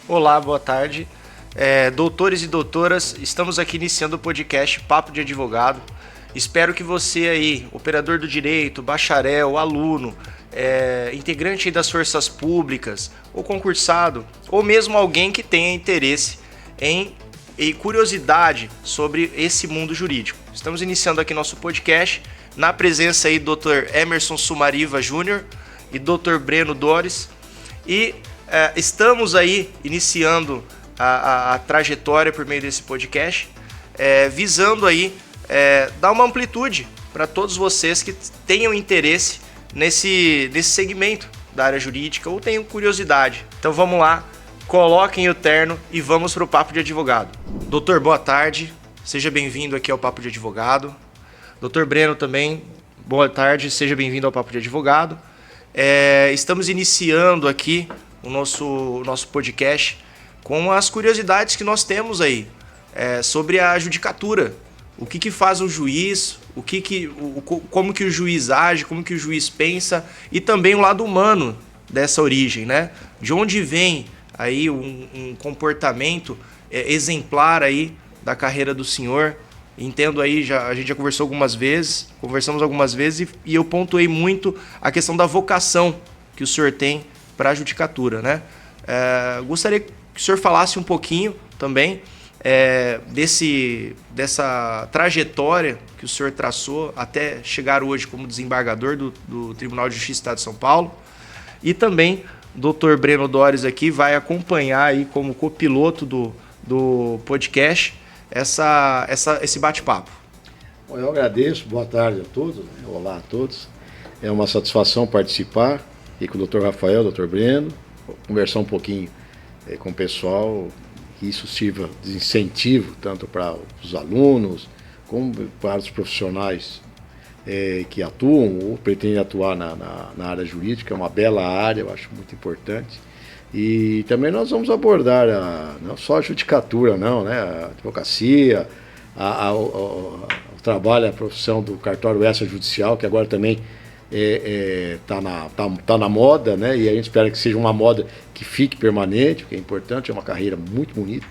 Olá, boa tarde. Doutores e doutoras, estamos aqui iniciando o podcast Papo de Advogado. Espero que você aí, operador do direito, bacharel, aluno, integrante aí das forças públicas, ou concursado, ou mesmo alguém que tenha interesse e curiosidade sobre esse mundo jurídico. Estamos iniciando aqui nosso podcast na presença aí do Dr. Emerson Sumariva Júnior e Dr. Breno Dores. E estamos aí iniciando a trajetória por meio desse podcast, visando aí dar uma amplitude para todos vocês que tenham interesse nesse segmento da área jurídica ou tenham curiosidade. Então vamos lá, coloquem o terno e vamos para o Papo de Advogado. Doutor, boa tarde, seja bem-vindo aqui ao Papo de Advogado. Doutor Breno também, boa tarde, seja bem-vindo ao Papo de Advogado. Estamos iniciando aqui o nosso podcast com as curiosidades que nós temos aí sobre a judicatura. O que faz um juiz, como que o juiz age, como que o juiz pensa e também o lado humano dessa origem, né? De onde vem aí um comportamento exemplar aí da carreira do senhor. Entendo aí, a gente já conversamos algumas vezes e eu pontuei muito a questão da vocação que o senhor tem para a judicatura, né? Gostaria que o senhor falasse um pouquinho também dessa trajetória que o senhor traçou até chegar hoje como desembargador do Tribunal de Justiça do Estado de São Paulo. E também o Dr. Breno Dores aqui vai acompanhar aí como copiloto do podcast esse bate-papo. Bom, eu agradeço, boa tarde a todos, né? Olá a todos. É uma satisfação participar aqui com o Dr. Rafael, o Dr. Breno, conversar um pouquinho com o pessoal, que isso sirva de incentivo tanto para os alunos como para os profissionais que atuam ou pretendem atuar na área jurídica. É uma bela área, eu acho muito importante. E também nós vamos abordar não só a judicatura, não, né? A advocacia, o trabalho, a profissão do cartório extrajudicial, que agora também tá na moda, né? E a gente espera que seja uma moda que fique permanente, que é importante, é uma carreira muito bonita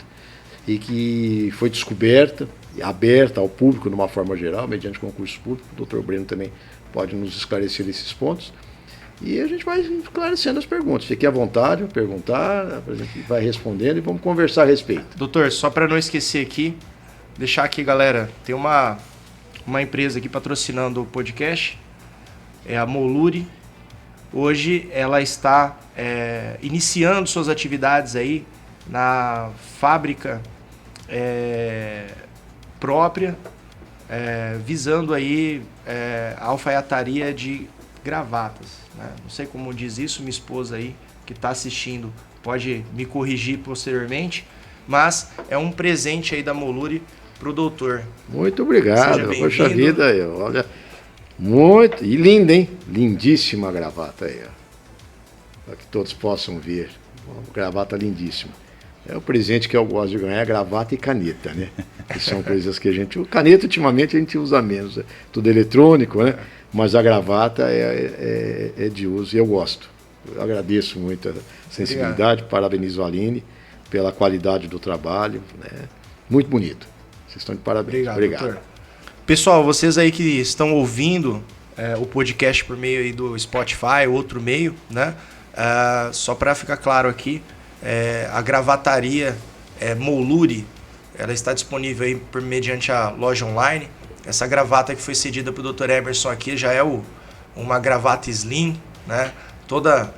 e que foi descoberta e aberta ao público de uma forma geral, mediante concurso público. O Dr. Breno também pode nos esclarecer esses pontos. E a gente vai esclarecendo as perguntas. Fique à vontade, perguntar, a gente vai respondendo e vamos conversar a respeito. Doutor, só para não esquecer aqui, deixar aqui, galera, tem uma empresa aqui patrocinando o podcast, é a Moluri. Hoje ela está iniciando suas atividades aí na fábrica própria, visando aí a alfaiataria de gravatas, né? Não sei como diz isso, minha esposa aí que está assistindo pode me corrigir posteriormente, mas é um presente aí da Moluri para o doutor. Muito obrigado, poxa vida, olha, muito, e linda, hein? Lindíssima a gravata aí, ó, para que todos possam ver, uma gravata lindíssima. É o presente que eu gosto de ganhar, gravata e caneta, né? Que são coisas que caneta ultimamente a gente usa menos, tudo eletrônico, né? Mas a gravata é de uso e eu gosto. Eu agradeço muito a sensibilidade, obrigado. Parabenizo a Aline pela qualidade do trabalho, né? Muito bonito. Vocês estão de parabéns. Obrigado. Pessoal, vocês aí que estão ouvindo o podcast por meio aí do Spotify, outro meio, né? Só para ficar claro aqui, a gravataria Moluri, ela está disponível aí mediante a loja online. Essa gravata que foi cedida para o Dr. Emerson aqui já é uma gravata slim, né? Toda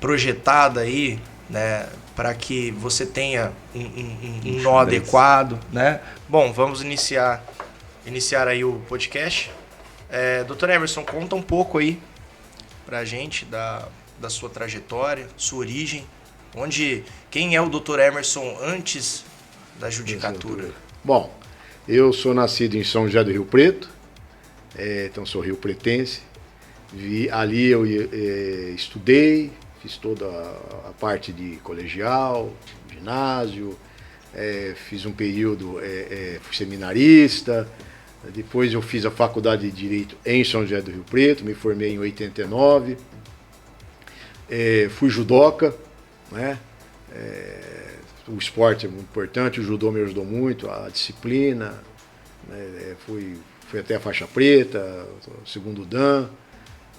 projetada aí, né? Para que você tenha um nó adequado, né? Bom, vamos iniciar aí o podcast. Dr. Emerson, conta um pouco aí para a gente da sua trajetória, sua origem, quem é o Dr. Emerson antes da judicatura? Bom, eu sou nascido em São José do Rio Preto, então sou rio-pretense. Ali eu estudei, fiz toda a parte de colegial, ginásio, fiz um período, fui seminarista, depois eu fiz a faculdade de Direito em São José do Rio Preto, me formei em 89, fui judoca, né? O esporte é muito importante, o judô me ajudou muito, a disciplina, né? Fui até a faixa preta, segundo dan,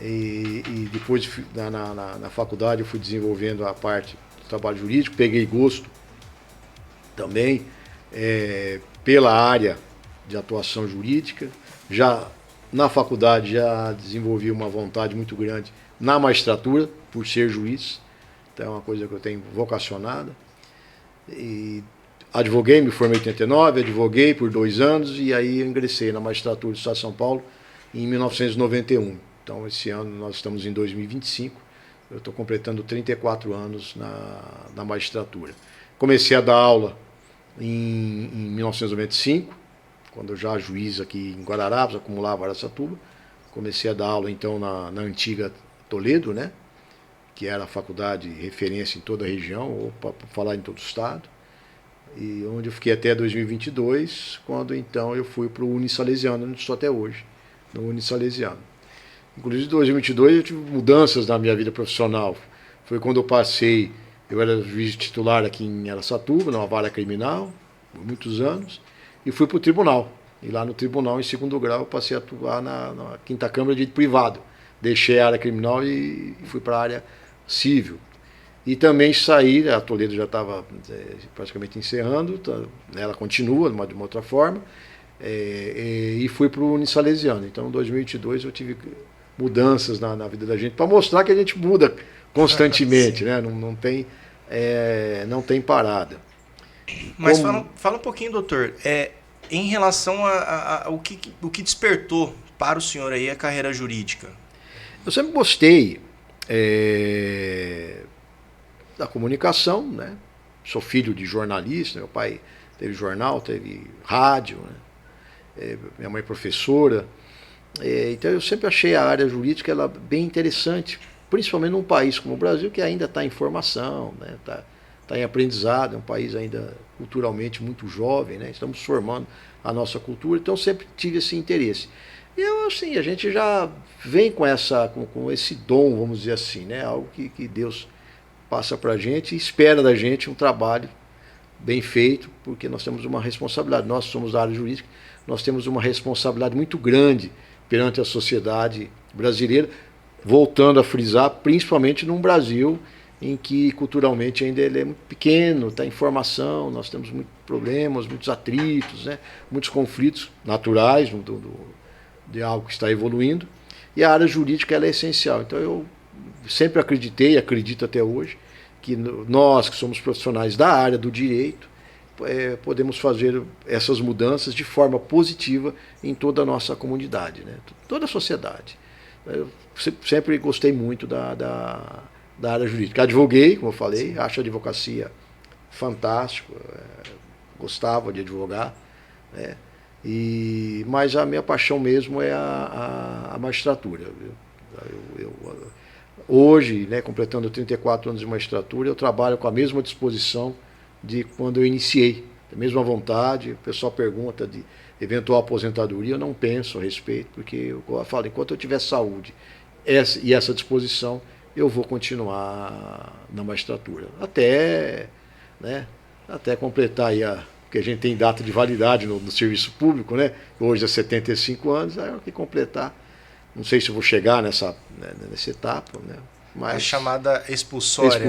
e depois na faculdade eu fui desenvolvendo a parte do trabalho jurídico, peguei gosto também pela área de atuação jurídica. Já na faculdade já desenvolvi uma vontade muito grande na magistratura, por ser juiz, então é uma coisa que eu tenho vocacionada. E advoguei, me formei em 89, advoguei por 2 anos e aí eu ingressei na magistratura do Estado de São Paulo em 1991. Então esse ano nós estamos em 2025, eu estou completando 34 anos na magistratura. Comecei a dar aula em 1995, quando eu já juiz aqui em Guararapes, acumulava Araçatuba. Comecei a dar aula então na antiga Toledo, né? Que era a faculdade referência em toda a região, ou para falar em todo o estado, e onde eu fiquei até 2022, quando então eu fui para o Unisalesiano, onde estou até hoje, no Unisalesiano. Inclusive em 2022 eu tive mudanças na minha vida profissional. Foi quando eu era juiz titular aqui em Araçatuba, numa vara criminal, por muitos anos, e fui para o tribunal. E lá no tribunal, em 2º grau, eu passei a atuar na 5ª Câmara de Direito Privado. Deixei a área criminal e fui para a área civil. E também saí, a Toledo já estava praticamente encerrando, ela continua de uma outra forma, e fui para o Unisalesiano. Então, em 2022, eu tive mudanças na vida da gente, para mostrar que a gente muda constantemente, né? Não tem parada. Mas fala um pouquinho, doutor, em relação ao que despertou para o senhor aí a carreira jurídica. Eu sempre gostei da comunicação, né? Sou filho de jornalista, meu pai teve jornal, teve rádio, né? Minha mãe é professora. Então eu sempre achei a área jurídica ela bem interessante, principalmente num país como o Brasil, que ainda está em formação, né? Tá em aprendizado, é um país ainda culturalmente muito jovem, né? Estamos formando a nossa cultura, então sempre tive esse interesse. E eu, assim, a gente já vem com esse dom, vamos dizer assim, né? Algo que Deus passa para a gente e espera da gente um trabalho bem feito, porque nós temos uma responsabilidade. Nós somos da área jurídica, nós temos uma responsabilidade muito grande perante a sociedade brasileira, voltando a frisar, principalmente num Brasil em que culturalmente ainda ele é muito pequeno, está em formação, nós temos muitos problemas, muitos atritos, né? Muitos conflitos naturais de algo que está evoluindo, e a área jurídica ela é essencial. Então eu sempre acreditei, acredito até hoje, que nós que somos profissionais da área do direito, podemos fazer essas mudanças de forma positiva em toda a nossa comunidade, né? Toda a sociedade. Eu sempre gostei muito da área jurídica. Advoguei, como eu falei, acho a advocacia fantástico, gostava de advogar, né? Mas a minha paixão mesmo é a magistratura. Hoje, né, completando 34 anos de magistratura, eu trabalho com a mesma disposição de quando eu iniciei, a mesma vontade. O pessoal pergunta de eventual aposentadoria, eu não penso a respeito, porque eu falo, enquanto eu tiver saúde e essa disposição, eu vou continuar na magistratura. Até completar aí porque a gente tem data de validade no serviço público, né? Hoje é 75 anos, aí eu que completar. Não sei se eu vou chegar nessa etapa, né? Mas a chamada expulsória. Né?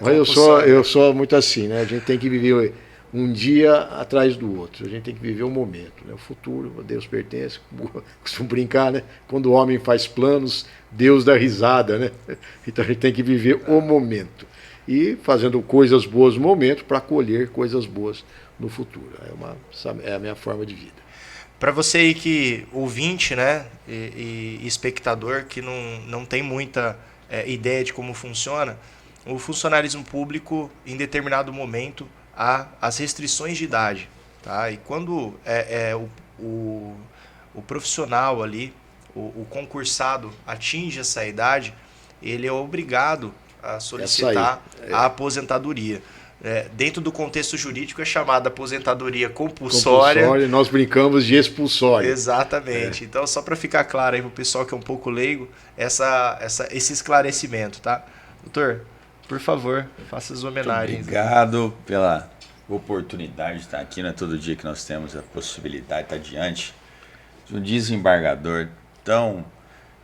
Mas eu sou muito assim, né? A gente tem que viver um dia atrás do outro. A gente tem que viver o momento, né? O futuro, a Deus pertence. Costumo brincar, né? Quando o homem faz planos, Deus dá risada, né? Então a gente tem que viver o momento. E fazendo coisas boas no momento para colher coisas boas no futuro. É a minha forma de vida. Para você aí que ouvinte, né, e espectador que não tem muita ideia de como funciona, o funcionalismo público, em determinado momento, há as restrições de idade. Tá? E quando o profissional ali, o concursado, atinge essa idade, ele é obrigado a solicitar a aposentadoria. Dentro do contexto jurídico é chamada aposentadoria compulsória. Nós brincamos de expulsória. Exatamente. Então, só para ficar claro aí para o pessoal que é um pouco leigo, esse esclarecimento, tá? Doutor, por favor, faça as homenagens. Muito obrigado pela oportunidade de estar aqui. Não é todo dia que nós temos a possibilidade de estar diante de um desembargador tão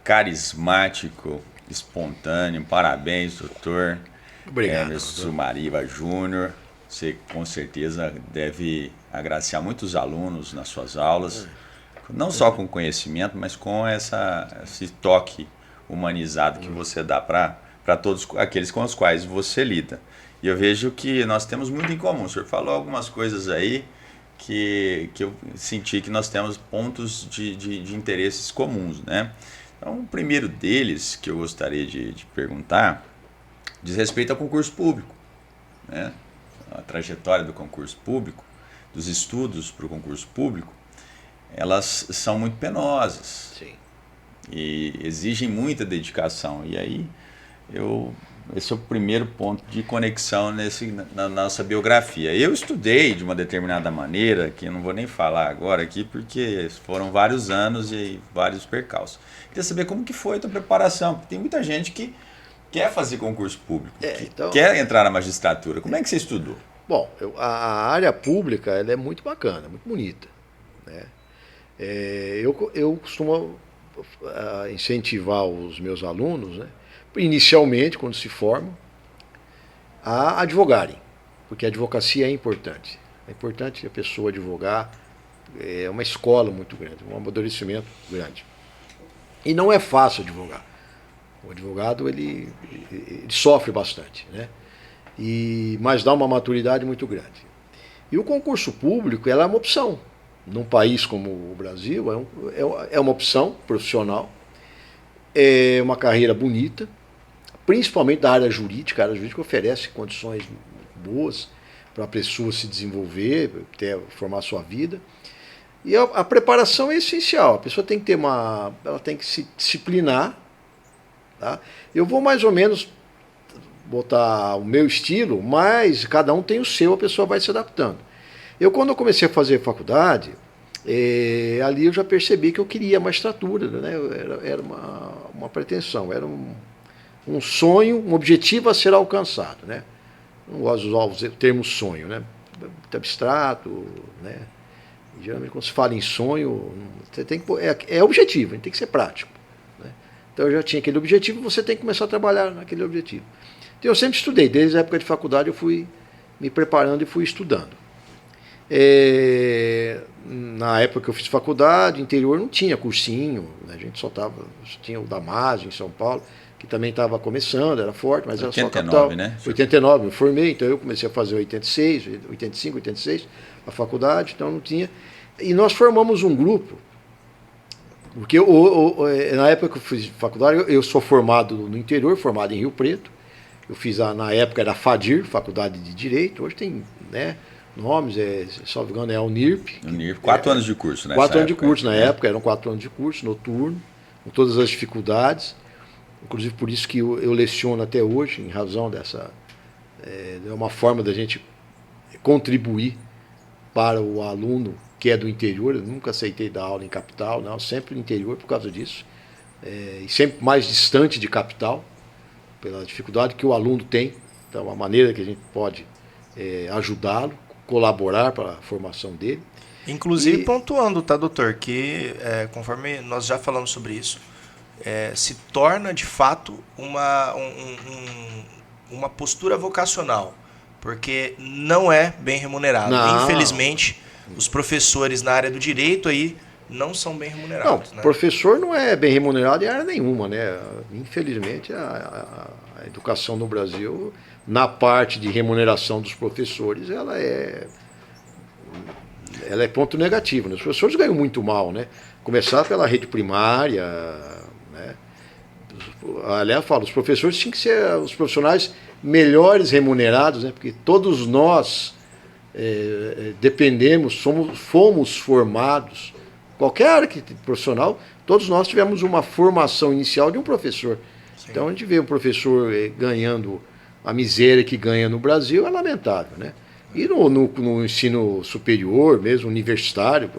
carismático, espontâneo. Parabéns, doutor. Obrigado. Emerson Sumariva Júnior. Você com certeza deve agraciar muitos alunos nas suas aulas, não só com conhecimento, mas com esse toque humanizado que você dá para todos aqueles com os quais você lida. E eu vejo que nós temos muito em comum. O senhor falou algumas coisas aí que eu senti que nós temos pontos de interesses comuns, né? Então, o primeiro deles que eu gostaria de perguntar diz respeito ao concurso público, né? A trajetória do concurso público, dos estudos para o concurso público, elas são muito penosas. Sim. E exigem muita dedicação. E aí, esse é o primeiro ponto de conexão na nossa biografia. Eu estudei de uma determinada maneira, que eu não vou nem falar agora aqui, porque foram vários anos e vários percalços. Queria saber como que foi a tua preparação, porque tem muita gente que quer fazer concurso público, quer entrar na magistratura. Como é que você estudou? Bom, a área pública ela é muito bacana, muito bonita, né? Eu costumo incentivar os meus alunos, né, inicialmente, quando se formam, a advogarem, porque a advocacia é importante. É importante a pessoa advogar, é uma escola muito grande, um amadurecimento grande. E não é fácil advogar. O advogado ele sofre bastante, né? Mas dá uma maturidade muito grande. E o concurso público ela é uma opção. Num país como o Brasil, é uma opção profissional, é uma carreira bonita, principalmente da área jurídica. A área jurídica oferece condições boas para a pessoa se desenvolver, formar sua vida. E a preparação é essencial. A pessoa tem que ter ela tem que se disciplinar. Tá? Eu vou mais ou menos botar o meu estilo, mas cada um tem o seu, a pessoa vai se adaptando. Quando eu comecei a fazer faculdade, ali eu já percebi que eu queria magistratura, né? Era uma pretensão, era um sonho, um objetivo a ser alcançado, né? Não gosto de usar o termo sonho, né? Muito abstrato, né? Geralmente quando se fala em sonho, você tem que, é objetivo, tem que ser prático. Então eu já tinha aquele objetivo, você tem que começar a trabalhar naquele objetivo. Então eu sempre estudei, desde a época de faculdade eu fui me preparando e fui estudando. Na época que eu fiz faculdade, interior não tinha cursinho, né? A gente só tinha o Damásio em São Paulo, que também estava começando, era forte, mas 89, era só capital. Né? 89, eu formei, então eu comecei a fazer 86, 85, 86, a faculdade, então não tinha. E nós formamos um grupo. Porque na época que eu fiz faculdade, eu sou formado no interior, formado em Rio Preto. Eu fiz, na época, era a FADIR, Faculdade de Direito. Hoje tem, né, nomes, salvo engano, é a Unirp. 4 anos de curso, né? 4 anos de curso na época, eram 4 anos de curso, noturno, com todas as dificuldades. Inclusive por isso que eu leciono até hoje, em razão dessa... É uma forma da gente contribuir para o aluno que é do interior. Eu nunca aceitei dar aula em capital, não, sempre no interior por causa disso. E sempre mais distante de capital, pela dificuldade que o aluno tem. Então, a maneira que a gente pode ajudá-lo, colaborar para a formação dele. Inclusive, pontuando, tá, doutor, que conforme nós já falamos sobre isso, se torna de fato uma postura vocacional, porque não é bem remunerado. Não. Infelizmente, os professores na área do direito aí não são bem remunerados. Não, né? Professor não é bem remunerado em área nenhuma, né? Infelizmente, a educação no Brasil, na parte de remuneração dos professores, ela é ponto negativo, né? Os professores ganham muito mal, né? Começar pela rede primária, né? Aliás, eu falo, os professores tinham que ser os profissionais melhores remunerados, né? Porque todos nós dependemos, fomos formados, qualquer área profissional, todos nós tivemos uma formação inicial de um professor. Sim. Então a gente vê um professor ganhando a miséria que ganha no Brasil, é lamentável, né? E no ensino superior, mesmo universitário,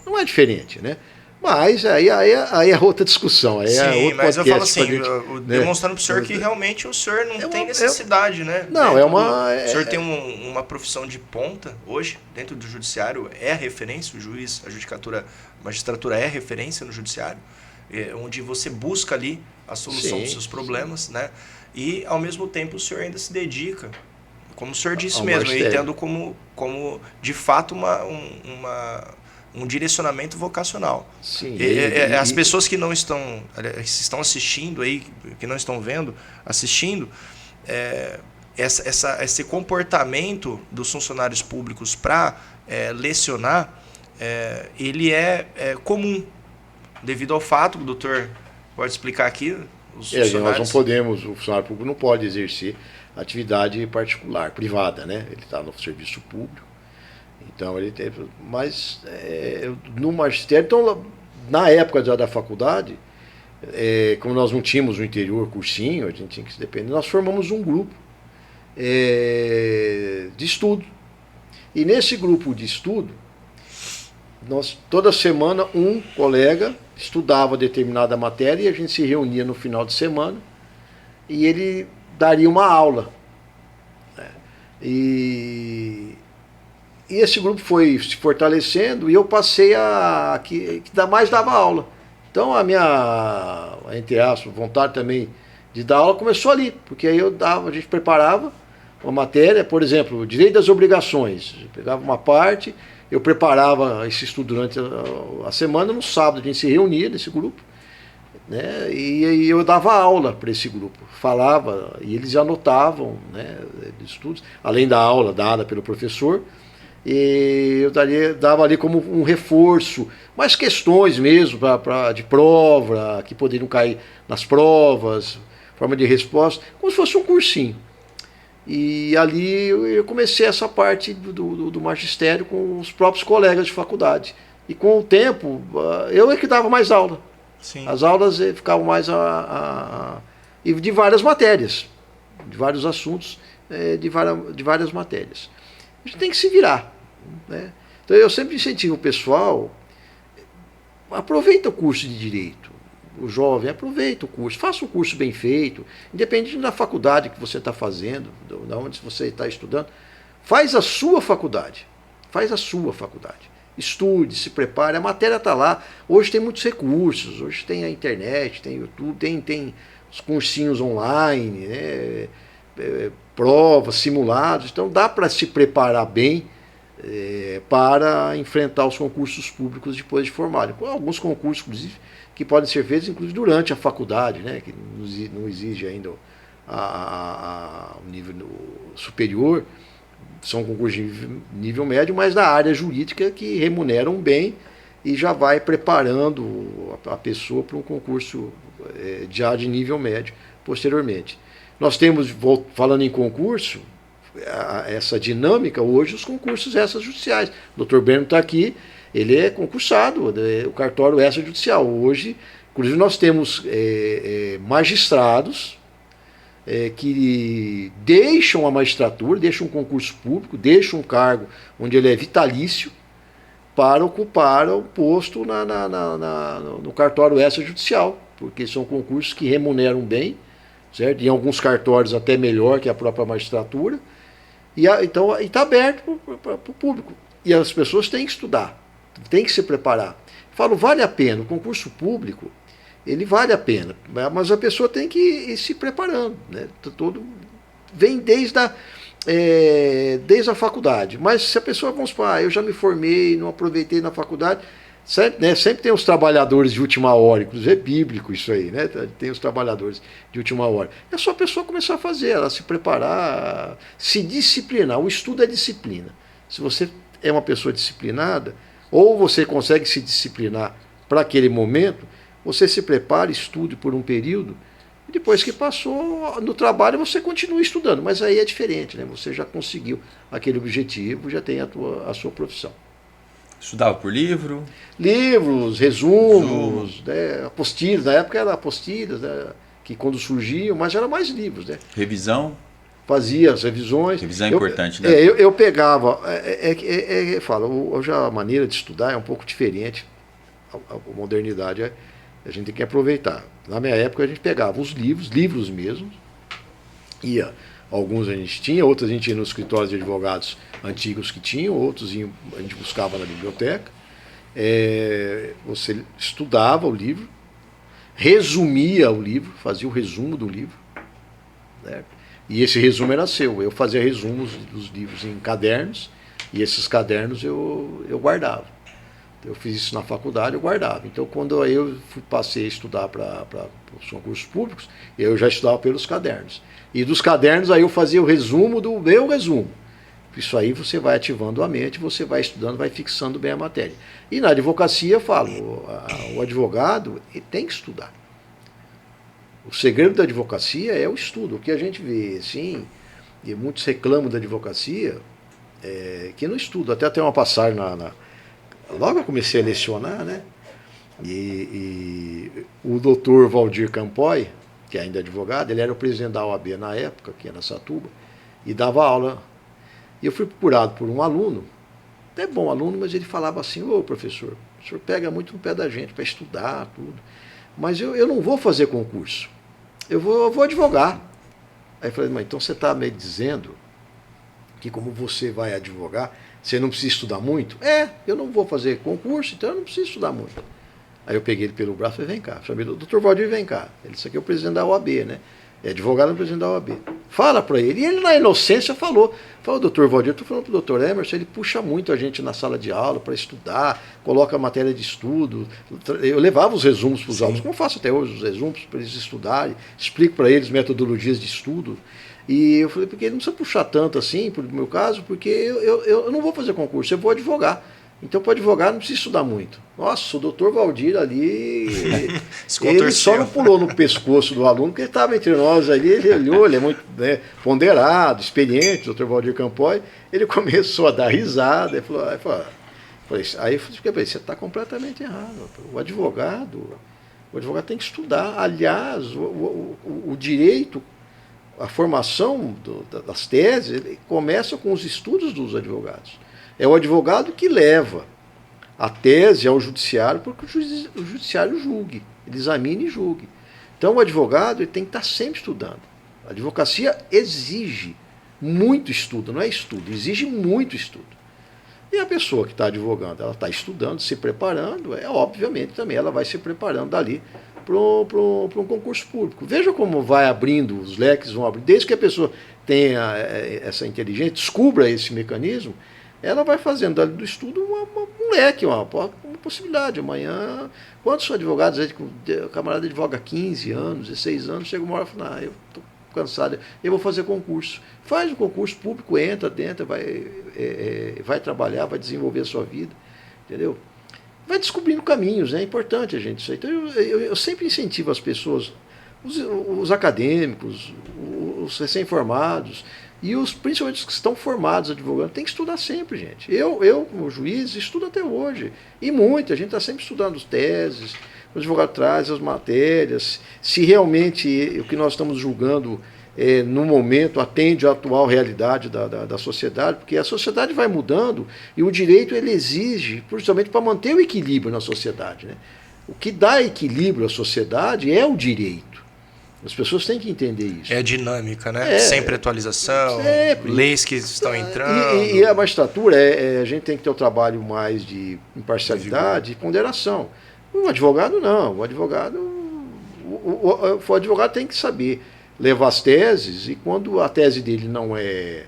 não é diferente, né? Mas aí é outra discussão. Aí Sim, é outro mas eu falo podcast assim, pra gente, né? demonstrando para o senhor que realmente o senhor não tem uma- necessidade, né? Não, Dentro é o senhor tem uma profissão de ponta hoje, dentro do judiciário, é a referência, o juiz, a judicatura, a magistratura é referência no judiciário, onde você busca ali a solução dos seus problemas, né? E, ao mesmo tempo, o senhor ainda se dedica, como o senhor disse mesmo, eu entendo como de fato, um direcionamento vocacional. Sim, As pessoas que não estão, que estão assistindo aí, que não estão vendo, assistindo, esse comportamento dos funcionários públicos para lecionar, ele é comum, devido ao fato, o doutor pode explicar aqui, os funcionários... Nós não podemos, o funcionário público não pode exercer atividade particular, privada, né? Ele está no serviço público. Então ele teve, mas no magistério, então na época da faculdade, como nós não tínhamos no interior cursinho, a gente tinha que se depender, nós formamos um grupo de estudo. E nesse grupo de estudo, nós toda semana um colega estudava determinada matéria e a gente se reunia no final de semana e ele daria uma aula. E esse grupo foi se fortalecendo e eu passei a que mais dava aula. Então a minha, entre aspas, vontade também de dar aula começou ali, porque aí a gente preparava uma matéria, por exemplo, direito das obrigações. Eu pegava uma parte, eu preparava esse estudo durante a semana, no sábado a gente se reunia nesse grupo, né, e eu dava aula para esse grupo, falava e eles anotavam, né, de estudos, além da aula dada pelo professor. E eu dava ali como um reforço, mais questões mesmo de prova, que poderiam cair nas provas, forma de resposta, como se fosse um cursinho. E ali eu comecei essa parte do magistério com os próprios colegas de faculdade. E com o tempo, eu é que dava mais aula. Sim. As aulas ficavam mais e de várias matérias, de vários assuntos, de várias matérias. A gente tem que se virar, né? Então eu sempre incentivo o pessoal, aproveita o curso de Direito, o jovem aproveita o curso, faça o curso bem feito, independente da faculdade que você está fazendo, de onde você está estudando, faz a sua faculdade, estude, se prepare, a matéria está lá, hoje tem muitos recursos, hoje tem a internet, tem YouTube, tem os cursinhos online, né? Provas, simulados, então dá para se preparar bem para enfrentar os concursos públicos depois de formado. Alguns concursos, inclusive, que podem ser feitos inclusive durante a faculdade, né, que não exige ainda o nível superior, são concursos de nível médio, mas da área jurídica que remuneram bem e já vai preparando a pessoa para um concurso já de nível médio posteriormente. Nós temos, falando em concurso, essa dinâmica hoje, os concursos extrajudiciais. O Dr. Breno está aqui, ele é concursado, o cartório extrajudicial. Hoje, inclusive, nós temos magistrados que deixam a magistratura, deixam um concurso público, deixam um cargo onde ele é vitalício para ocupar o posto no cartório extrajudicial, porque são concursos que remuneram bem, certo? Em alguns cartórios até melhor que a própria magistratura, então está aberto para o público. E as pessoas têm que estudar, têm que se preparar. Falo, vale a pena, o concurso público, ele vale a pena, mas a pessoa tem que ir se preparando, né? Vem desde a faculdade. Mas se a pessoa, vamos falar, eu já me formei, não aproveitei na faculdade, sempre tem os trabalhadores de última hora, inclusive é bíblico isso aí, né? Tem os trabalhadores de última hora. É só a pessoa começar a fazer, ela se preparar, se disciplinar. O estudo é disciplina. Se você é uma pessoa disciplinada, ou você consegue se disciplinar para aquele momento, você se prepara, estude por um período, e depois que passou no trabalho você continua estudando, mas aí é diferente, né? Você já conseguiu aquele objetivo, já tem a sua profissão. Estudava por livro? Livros, resumos, né, apostilhas, na época era apostilhas, né, que quando surgiam, mas era mais livros, né? Revisão? Fazia as revisões. Revisão é importante, né? Eu pegava, fala, hoje a maneira de estudar é um pouco diferente. a modernidade a gente tem que aproveitar. Na minha época a gente pegava os livros mesmo, alguns a gente tinha, outros a gente ia nos escritórios de advogados antigos que tinham, outros a gente buscava na biblioteca. Você estudava o livro, resumia o livro, fazia o resumo do livro, né? E esse resumo era seu. Eu fazia resumos dos livros em cadernos, e esses cadernos eu guardava. Eu fiz isso na faculdade, eu guardava. Então, quando eu passei a estudar para os concursos públicos, eu já estudava pelos cadernos. E dos cadernos, aí eu fazia o resumo do meu resumo. Isso aí você vai ativando a mente, você vai estudando, vai fixando bem a matéria. E na advocacia, eu falo, o advogado ele tem que estudar. O segredo da advocacia é o estudo. O que a gente vê, assim, e muitos reclamam da advocacia, que não estuda. Até tem uma passagem logo eu comecei a lecionar, né? E o doutor Valdir Campoy, que ainda é advogado, ele era o presidente da OAB na época, que era Satuba, e dava aula. E eu fui procurado por um aluno, até bom aluno, mas ele falava assim: ô professor, o senhor pega muito no pé da gente para estudar, tudo, mas eu não vou fazer concurso, eu vou advogar. Aí eu falei: mas então você está me dizendo que como você vai advogar, você não precisa estudar muito? Eu não vou fazer concurso, então eu não preciso estudar muito. Aí eu peguei ele pelo braço e falei: vem cá, chamei o doutor Valdir, vem cá. Ele disse aqui é o presidente da OAB, né? É advogado e presidente da OAB. Fala para ele. E ele, na inocência, falou: doutor Valdir, eu estou falando para o doutor Emerson, ele puxa muito a gente na sala de aula para estudar, coloca a matéria de estudo. Eu levava os resumos para os alunos, como eu faço até hoje, os resumos para eles estudarem, explico para eles metodologias de estudo. E eu falei: porque ele não precisa puxar tanto assim, no meu caso, porque eu não vou fazer concurso, eu vou advogar. Então, para advogar, não precisa estudar muito. Nossa, o doutor Valdir ali, ele só não pulou no pescoço do aluno, porque ele estava entre nós ali, ele olhou, ele é muito ponderado, experiente, o doutor Valdir Campoy, ele começou a dar risada, aí eu falei: você está completamente errado. O advogado tem que estudar. Aliás, o direito, a formação das teses, ele começa com os estudos dos advogados. É o advogado que leva a tese ao judiciário para que o judiciário julgue, ele examine e julgue. Então o advogado ele tem que estar sempre estudando. A advocacia exige muito estudo, não é estudo, exige muito estudo. E a pessoa que está advogando, ela está estudando, se preparando, obviamente também ela vai se preparando dali para um concurso público. Veja como vai abrindo, os leques vão abrindo. Desde que a pessoa tenha essa inteligência, descubra esse mecanismo, ela vai fazendo ali do estudo um leque, uma possibilidade. Amanhã, quantos advogados, o camarada advoga 15 anos, 16 anos, chega uma hora e fala: eu estou cansado, eu vou fazer concurso. Faz um concurso público, entra dentro, vai trabalhar, vai desenvolver a sua vida, entendeu? Vai descobrindo caminhos, é importante a gente isso aí. Então eu sempre incentivo as pessoas, os acadêmicos, os recém-formados, e principalmente os que estão formados advogando, tem que estudar sempre, gente. Eu, como juiz, estudo até hoje. E muito, a gente está sempre estudando as teses, o advogado traz as matérias, se realmente o que nós estamos julgando no momento atende à atual realidade da sociedade, porque a sociedade vai mudando e o direito ele exige, principalmente para manter o equilíbrio na sociedade, né? O que dá equilíbrio à sociedade é o direito. As pessoas têm que entender isso. É dinâmica, né? Sempre atualização, leis que estão entrando. E a magistratura, a gente tem que ter um trabalho mais de imparcialidade e ponderação. O advogado não. O advogado tem que saber levar as teses, e quando a tese dele não é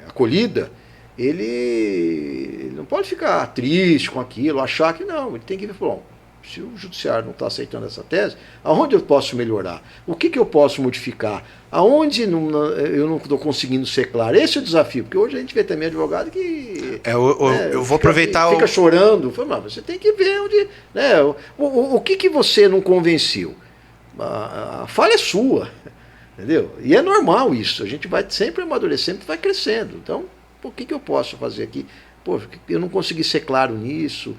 acolhida, ele não pode ficar triste com aquilo, achar que não. Ele tem que ver: bom, se o judiciário não está aceitando essa tese, aonde eu posso melhorar? O que eu posso modificar? Aonde eu não estou conseguindo ser claro? Esse é o desafio, porque hoje a gente vê também advogado que... eu vou aproveitar fica chorando. Mas você tem que ver onde... Né, o que você não convenceu? A falha é sua, entendeu? E é normal isso, a gente vai sempre amadurecendo, vai crescendo. Então, o que eu posso fazer aqui? Eu não consegui ser claro nisso.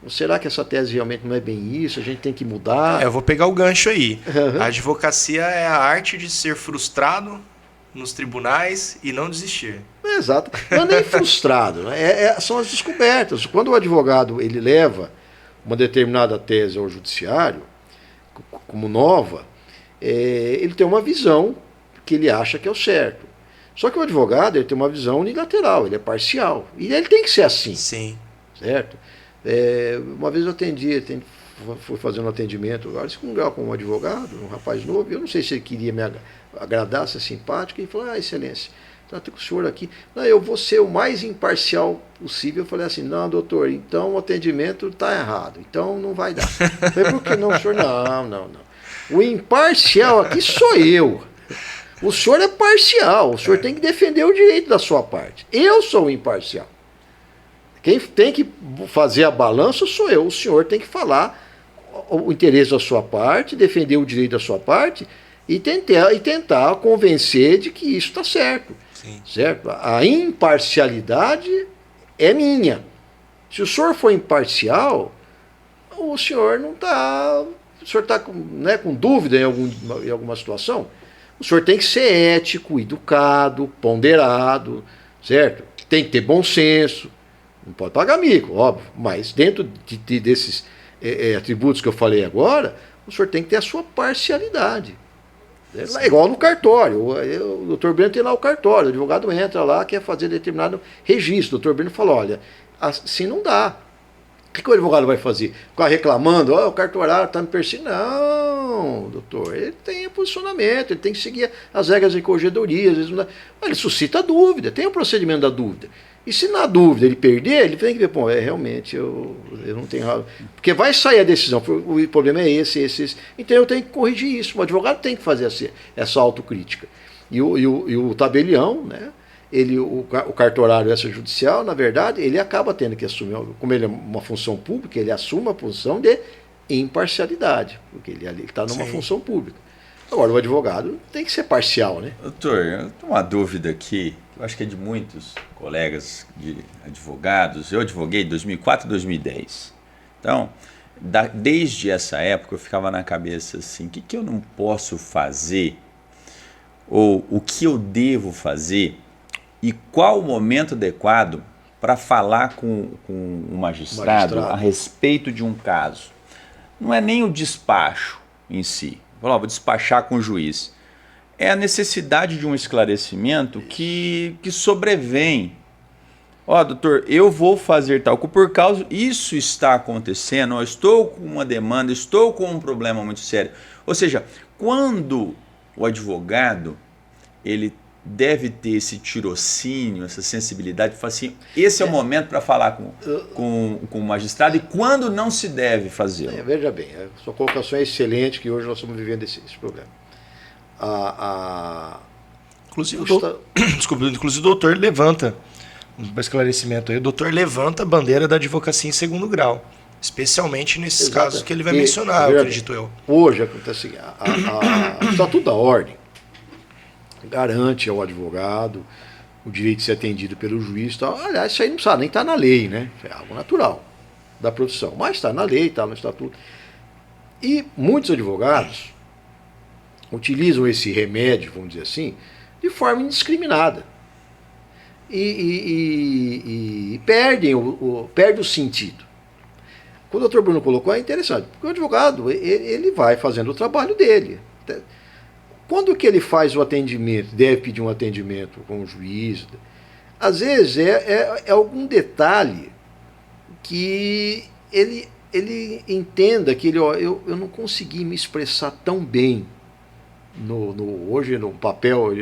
Será que essa tese realmente não é bem isso? A gente tem que mudar. Eu vou pegar o gancho aí. A advocacia é a arte de ser frustrado nos tribunais e não desistir. Exato. Não é nem frustrado, né? São as descobertas. Quando o advogado ele leva uma determinada tese ao judiciário, como nova, ele tem uma visão que ele acha que é o certo. Só que o advogado ele tem uma visão unilateral, ele é parcial. E ele tem que ser assim. Sim. Certo? Uma vez eu fui fazendo um atendimento, agora segundo grau com um advogado, um rapaz novo, eu não sei se ele queria me agradar, ser simpático, e ele falou, excelência, estou com o senhor aqui, não, eu vou ser o mais imparcial possível. Eu falei assim, não, doutor, então o atendimento está errado, então não vai dar. Eu falei, por que não, senhor? Não. O imparcial aqui sou eu. O senhor é parcial, o senhor tem que defender o direito da sua parte. Eu sou o imparcial. Quem tem que fazer a balança sou eu. O senhor tem que falar o interesse da sua parte, defender o direito da sua parte e tentar convencer de que isso está certo. Sim. Certo? A imparcialidade é minha. Se o senhor for imparcial, o senhor não está. O senhor está com dúvida em alguma situação? O senhor tem que ser ético, educado, ponderado, certo? Tem que ter bom senso. Não pode pagar mico, óbvio, mas dentro desses atributos que eu falei agora, o senhor tem que ter a sua parcialidade. É igual no cartório. O doutor Breno tem lá o cartório, o advogado entra lá, quer fazer determinado registro. O doutor Breno fala, olha, assim não dá. O que o advogado vai fazer? Ficar reclamando, o cartorário está me perseguindo. Não, doutor, ele tem posicionamento, ele tem que seguir as regras de corregedoria. Às vezes não dá. Ele suscita dúvida, tem o procedimento da dúvida. E se na dúvida ele perder, ele tem que ver, realmente eu não tenho razão. Porque vai sair a decisão, o problema é esse. Então eu tenho que corrigir isso. O advogado tem que fazer essa autocrítica. E o tabelião, né? O cartorário extrajudicial, na verdade, ele acaba tendo que assumir, como ele é uma função pública, ele assume a função de imparcialidade, porque ele está numa função pública. Agora, o advogado tem que ser parcial, né? Doutor, eu tenho uma dúvida aqui, eu acho que é de muitos colegas de advogados. Eu advoguei de 2004 a 2010. Então, desde essa época, eu ficava na cabeça assim, o que eu não posso fazer, ou o que eu devo fazer, e qual o momento adequado para falar com o magistrado a respeito de um caso. Não é nem o despacho em si. Vou despachar com o juiz. É a necessidade de um esclarecimento que sobrevém. Doutor, eu vou fazer tal, por causa isso está acontecendo, eu estou com uma demanda, estou com um problema muito sério. Ou seja, quando o advogado ele deve ter esse tirocínio, essa sensibilidade, de falar assim, esse é o momento para falar com o magistrado e quando não se deve fazê-lo. Veja bem, a sua colocação é excelente, que hoje nós estamos vivendo esse problema. Inclusive, inclusive o doutor levanta, um esclarecimento aí, o doutor levanta a bandeira da advocacia em segundo grau, especialmente nesses casos que ele vai mencionar, acredito eu. Hoje acontece assim, o Estatuto da Ordem garante ao advogado o direito de ser atendido pelo juiz. Tal. Aliás, isso aí não precisa nem estar na lei, né? É algo natural da profissão. Mas está na lei, está no estatuto. E muitos advogados utilizam esse remédio, vamos dizer assim, de forma indiscriminada. E perdem o sentido. Quando o doutor Bruno colocou, é interessante, porque o advogado ele vai fazendo o trabalho dele. Quando que ele faz o atendimento, deve pedir um atendimento com o juiz, às vezes é algum detalhe que ele entenda que eu não consegui me expressar tão bem hoje no papel.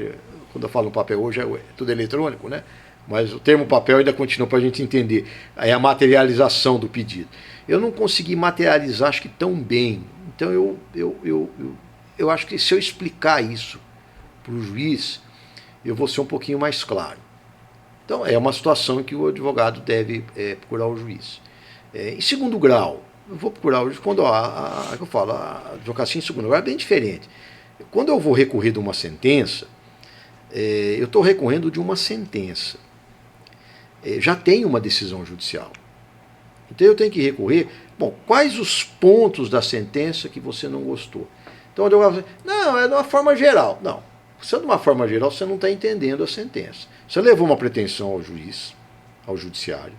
Quando eu falo no papel hoje é tudo eletrônico, né? Mas o termo papel ainda continua para a gente entender. É a materialização do pedido. Eu não consegui materializar, acho que tão bem. Então eu acho que se eu explicar isso para o juiz, eu vou ser um pouquinho mais claro. Então, é uma situação em que o advogado deve procurar o juiz. Em segundo grau, eu vou procurar o juiz quando eu falo, a advocacia em segundo grau é bem diferente. Quando eu vou recorrer de uma sentença, eu estou recorrendo de uma sentença. Já tem uma decisão judicial. Então, eu tenho que recorrer. Bom, quais os pontos da sentença que você não gostou? Então, o advogado fala, não, é de uma forma geral. Não, Você, de uma forma geral, você não está entendendo a sentença. Você levou uma pretensão ao juiz, ao judiciário.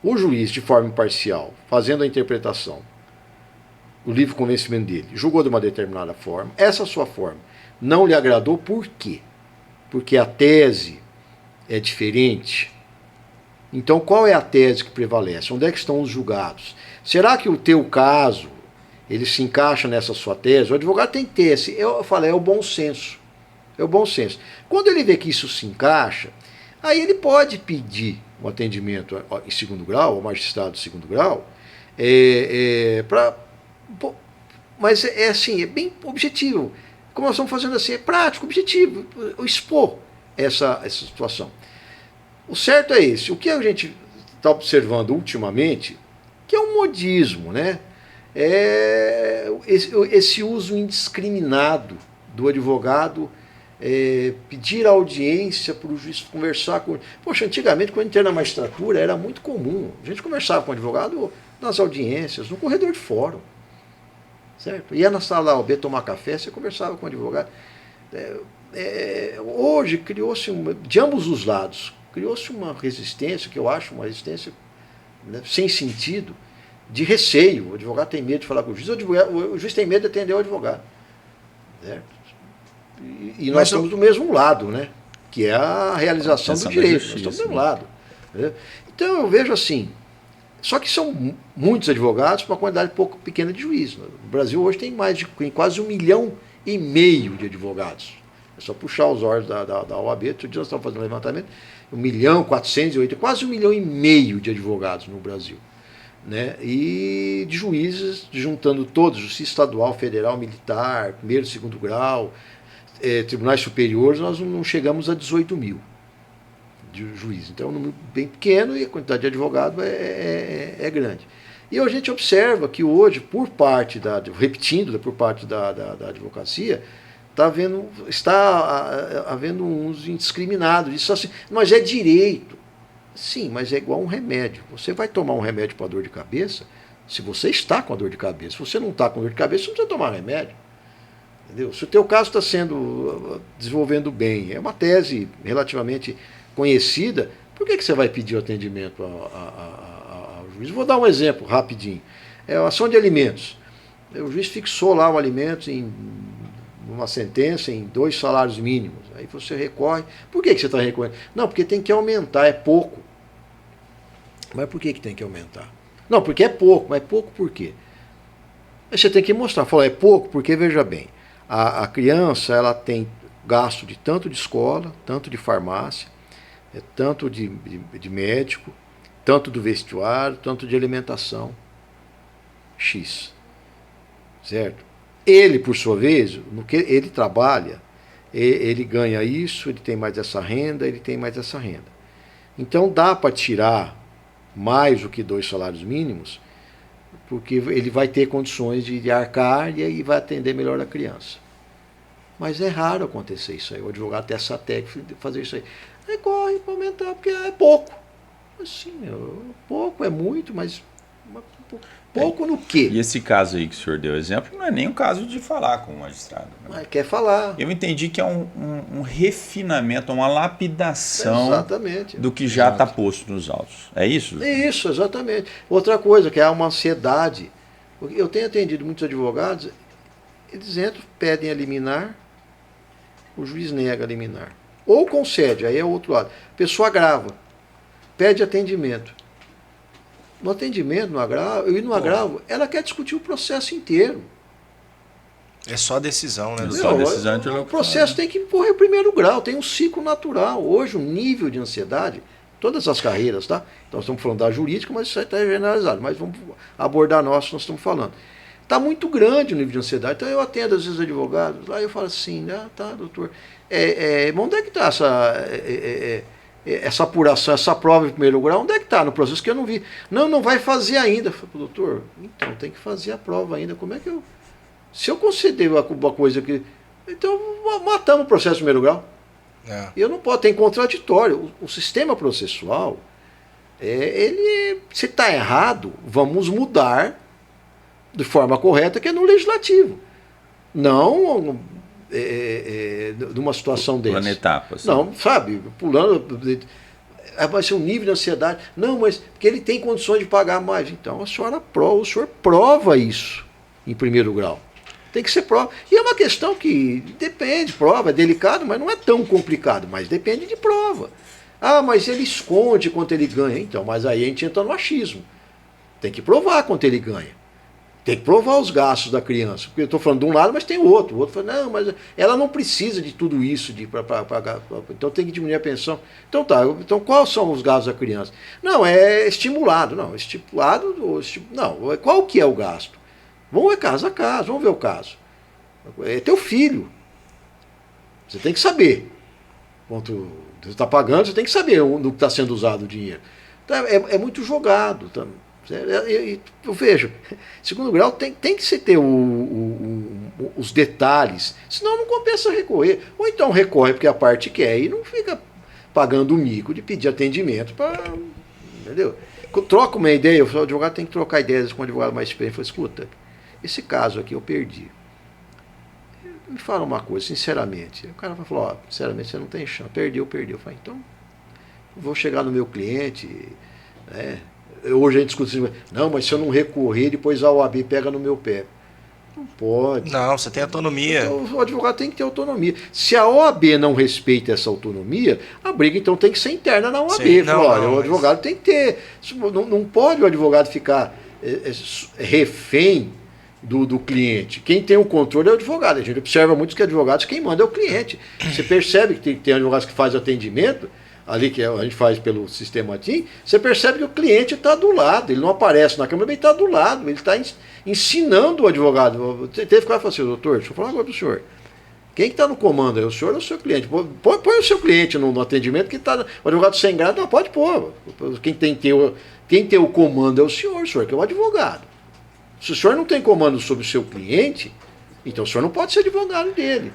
O juiz, de forma imparcial, fazendo a interpretação, o livre convencimento dele, julgou de uma determinada forma. Essa sua forma não lhe agradou, por quê? Porque a tese é diferente. Então, qual é a tese que prevalece? Onde é que estão os julgados? Será que o teu caso, ele se encaixa nessa sua tese? O advogado tem que ter esse, eu falei, é o bom senso. É o bom senso. Quando ele vê que isso se encaixa, aí ele pode pedir um atendimento em segundo grau, ao magistrado de segundo grau, mas é assim, é bem objetivo. Como nós estamos fazendo assim, é prático, objetivo, expor essa situação. O certo é esse. O que a gente está observando ultimamente, que é um modismo, né? É esse uso indiscriminado do advogado pedir audiência para o juiz conversar com... Poxa, antigamente, quando entrei na magistratura, era muito comum. A gente conversava com o advogado nas audiências, no corredor de fórum. Certo? Ia na sala A ou B tomar café, você conversava com o advogado. Hoje criou-se, de ambos os lados, criou-se uma resistência, que eu acho uma resistência, né, sem sentido, de receio. O advogado tem medo de falar com o juiz, o juiz tem medo de atender o advogado. Certo? E nós estamos do mesmo lado, né? Que é a realização do direito. Nós estamos do mesmo lado. Né? Então eu vejo assim, só que são muitos advogados para uma quantidade pouco pequena de juízes. No Brasil hoje tem quase 1,5 milhão de advogados. É só puxar os olhos da OAB, outro dia nós estamos fazendo um levantamento, 1.408.000, quase 1,5 milhão de advogados no Brasil. Né? E de juízes, juntando todos, justiça estadual, federal, militar, primeiro e segundo grau, tribunais superiores, nós não chegamos a 18 mil de juízes. Então é um número bem pequeno e a quantidade de advogado é grande. E a gente observa que hoje, por parte por parte da advocacia, está havendo um uso indiscriminado disso. Assim, mas é direito. Sim, mas é igual um remédio. Você vai tomar um remédio para dor de cabeça se você está com a dor de cabeça. Se você não está com dor de cabeça, você não precisa tomar remédio. Entendeu? Se o teu caso está desenvolvendo bem, é uma tese relativamente conhecida, por que você vai pedir o atendimento ao juiz? Vou dar um exemplo rapidinho. A ação de alimentos. O juiz fixou lá o alimento em uma sentença em 2 salários mínimos. Aí você recorre. Por que você está recorrendo? Não, porque tem que aumentar, é pouco. Mas por que tem que aumentar? Não, porque é pouco. Mas pouco por quê? Aí você tem que mostrar. Falar, é pouco porque, veja bem, a criança ela tem gasto de tanto de escola, tanto de farmácia, tanto de médico, tanto do vestuário, tanto de alimentação. X. Certo? Ele, por sua vez, no que ele trabalha, ele ganha isso, ele tem mais essa renda, ele tem mais essa renda. Então dá para tirar mais do que 2 salários mínimos, porque ele vai ter condições de arcar e aí vai atender melhor a criança. Mas é raro acontecer isso aí. O advogado tem essa técnica de fazer isso aí. Aí corre para aumentar, porque é pouco. Assim, pouco é muito, mas pouco no quê? E esse caso aí que o senhor deu exemplo não é nem um caso de falar com o magistrado. Né? Mas quer falar. Eu entendi que é um refinamento, uma lapidação exatamente. Do que já está posto nos autos. É isso? É isso, exatamente. Outra coisa, que é uma ansiedade. Eu tenho atendido muitos advogados, eles entram, pedem a liminar, o juiz nega a liminar. Ou concede, aí é o outro lado. A pessoa agrava, pede atendimento. No atendimento, no agravo, ela quer discutir o processo inteiro. É só decisão, né? Só decisão o processo tem que correr o primeiro grau, tem um ciclo natural. Hoje, o nível de ansiedade, todas as carreiras, tá? Então, nós estamos falando da jurídica, mas isso aí está generalizado. Mas vamos abordar nós estamos falando. Está muito grande o nível de ansiedade. Então, eu atendo, às vezes, advogados, lá eu falo assim, tá, doutor, onde é que está essa apuração, essa prova em primeiro grau, onde é que está no processo que eu não vi? Não vai fazer ainda. Eu falo, doutor, então tem que fazer a prova ainda. Como é que eu... Se eu conceder uma coisa que... Então, matamos o processo em primeiro grau. Eu não posso, tem contraditório. O sistema processual, se está errado, vamos mudar de forma correta, que é no legislativo. Não numa situação dessa? Pulando etapas. Não, sabe, pulando. Vai ser um nível de ansiedade. Não, mas porque ele tem condições de pagar mais. Então o senhor prova isso em primeiro grau. Tem que ser prova. E é uma questão que depende, prova, é delicado, mas não é tão complicado, mas depende de prova. Ah, mas ele esconde quanto ele ganha. Então, mas aí a gente entra no achismo. Tem que provar quanto ele ganha. Tem que provar os gastos da criança. Porque eu estou falando de um lado, mas tem o outro. O outro fala, não, mas ela não precisa de tudo isso para pagar. Então tem que diminuir a pensão. Então tá, então quais são os gastos da criança? Não, é estimulado. Não, estipulado. Não, qual que é o gasto? Vamos ver caso a caso, vamos ver o caso. É teu filho. Você tem que saber. Quanto você está pagando, você tem que saber do que está sendo usado o dinheiro. Então, é muito jogado. Eu vejo, segundo grau tem que se ter os detalhes, senão não compensa recorrer. Ou então recorre porque a parte quer e não fica pagando o mico de pedir atendimento para. Entendeu? Troca uma ideia, o advogado tem que trocar ideias com o advogado mais experiente. Fala, escuta, esse caso aqui eu perdi. Me fala uma coisa, sinceramente. O cara vai falar, ó, sinceramente, você não tem chance. Perdeu. Eu falei, então, vou chegar no meu cliente, né? Hoje a gente discute assim, não, mas se eu não recorrer, depois a OAB pega no meu pé. Não pode. Não, você tem autonomia. Então, o advogado tem que ter autonomia. Se a OAB não respeita essa autonomia, a briga então tem que ser interna na OAB. Sim, não, olha, não, o advogado tem que ter. Não pode o advogado ficar refém do cliente. Quem tem o controle é o advogado. A gente observa muitos que advogados, quem manda é o cliente. Você percebe que tem advogados que fazem atendimento, ali que a gente faz pelo sistema TIM, você percebe que o cliente está do lado, ele não aparece na câmera, mas ele está do lado, ele está ensinando o advogado. Teve que falar assim, doutor, deixa eu falar uma coisa para o senhor. Quem está no comando é o senhor ou o seu cliente? Põe o seu cliente no atendimento, que tá, o advogado sem grado, não, pode pôr. Quem tem o comando é o senhor que é o advogado. Se o senhor não tem comando sobre o seu cliente, então o senhor não pode ser advogado dele.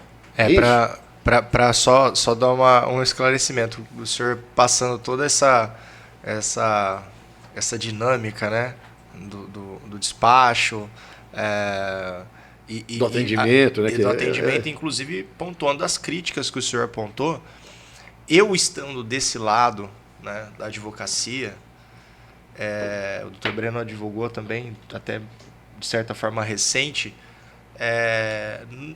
Para só dar um esclarecimento, o senhor passando toda essa dinâmica, né, do despacho do atendimento, do atendimento, inclusive pontuando as críticas que o senhor apontou, eu estando desse lado, né, da advocacia, o doutor Breno advogou também, até de certa forma recente.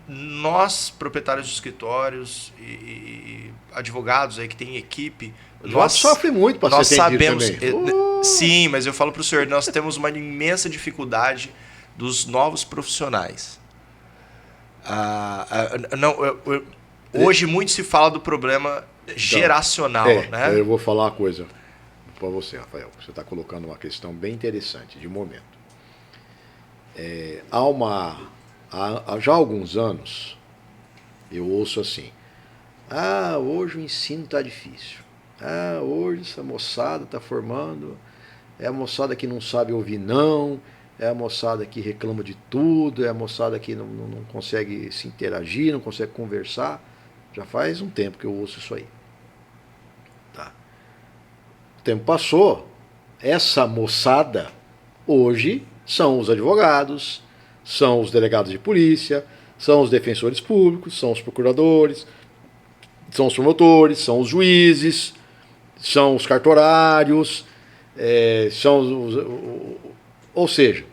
Nós, proprietários de escritórios e advogados aí que tem equipe, nós sofre muito para ser atendido sabemos também. Sim, mas eu falo para o senhor, nós temos uma imensa dificuldade dos novos profissionais. Hoje muito se fala do problema geracional, né? Eu vou falar uma coisa para você, Rafael. Você está colocando uma questão bem interessante de momento. Há já alguns anos, eu ouço assim, hoje o ensino está difícil. Hoje essa moçada está formando, é a moçada que não sabe ouvir não, é a moçada que reclama de tudo, é a moçada que não consegue se interagir, não consegue conversar. Já faz um tempo que eu ouço isso aí. Tá. O tempo passou, essa moçada hoje são os advogados, são os delegados de polícia, são os defensores públicos, são os procuradores, são os promotores, são os juízes, são os cartorários, ou seja,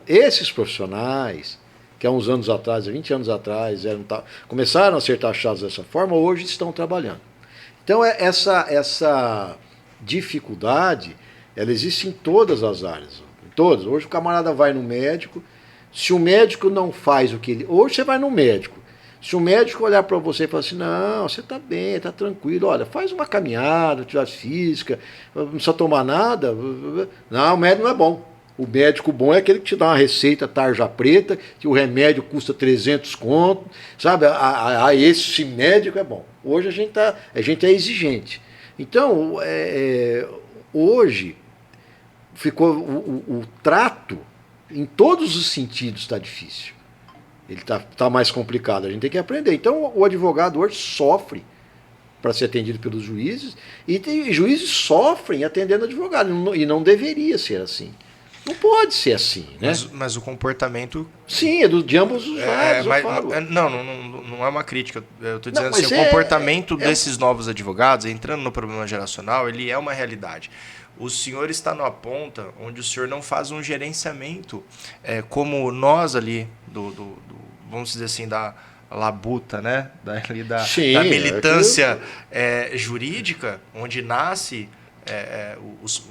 esses profissionais que há uns anos atrás, há 20 anos atrás, começaram a ser taxados dessa forma, hoje estão trabalhando. Então essa dificuldade, ela existe em todas as áreas. Em todas. Hoje o camarada vai no médico, se o médico não faz o que ele... Hoje você vai no médico. Se o médico olhar para você e falar assim, não, você está bem, está tranquilo, olha, faz uma caminhada, atividade física, não precisa tomar nada. Não, o médico não é bom. O médico bom é aquele que te dá uma receita tarja preta, que o remédio custa 300 conto, sabe? Esse médico é bom. Hoje a gente é exigente. Então, hoje, ficou o trato, em todos os sentidos, está difícil. Ele está mais complicado, a gente tem que aprender. Então, o advogado hoje sofre para ser atendido pelos juízes, e juízes sofrem atendendo advogado, e não deveria ser assim. Não pode ser assim, né? Mas o comportamento... Sim, é de ambos os lados, eu falo. Não é uma crítica. Eu estou dizendo Não, assim, mas o comportamento desses novos advogados, entrando no problema geracional, ele é uma realidade. O senhor está numa ponta onde o senhor não faz um gerenciamento como nós ali, vamos dizer assim, da labuta, né? Da militância jurídica, onde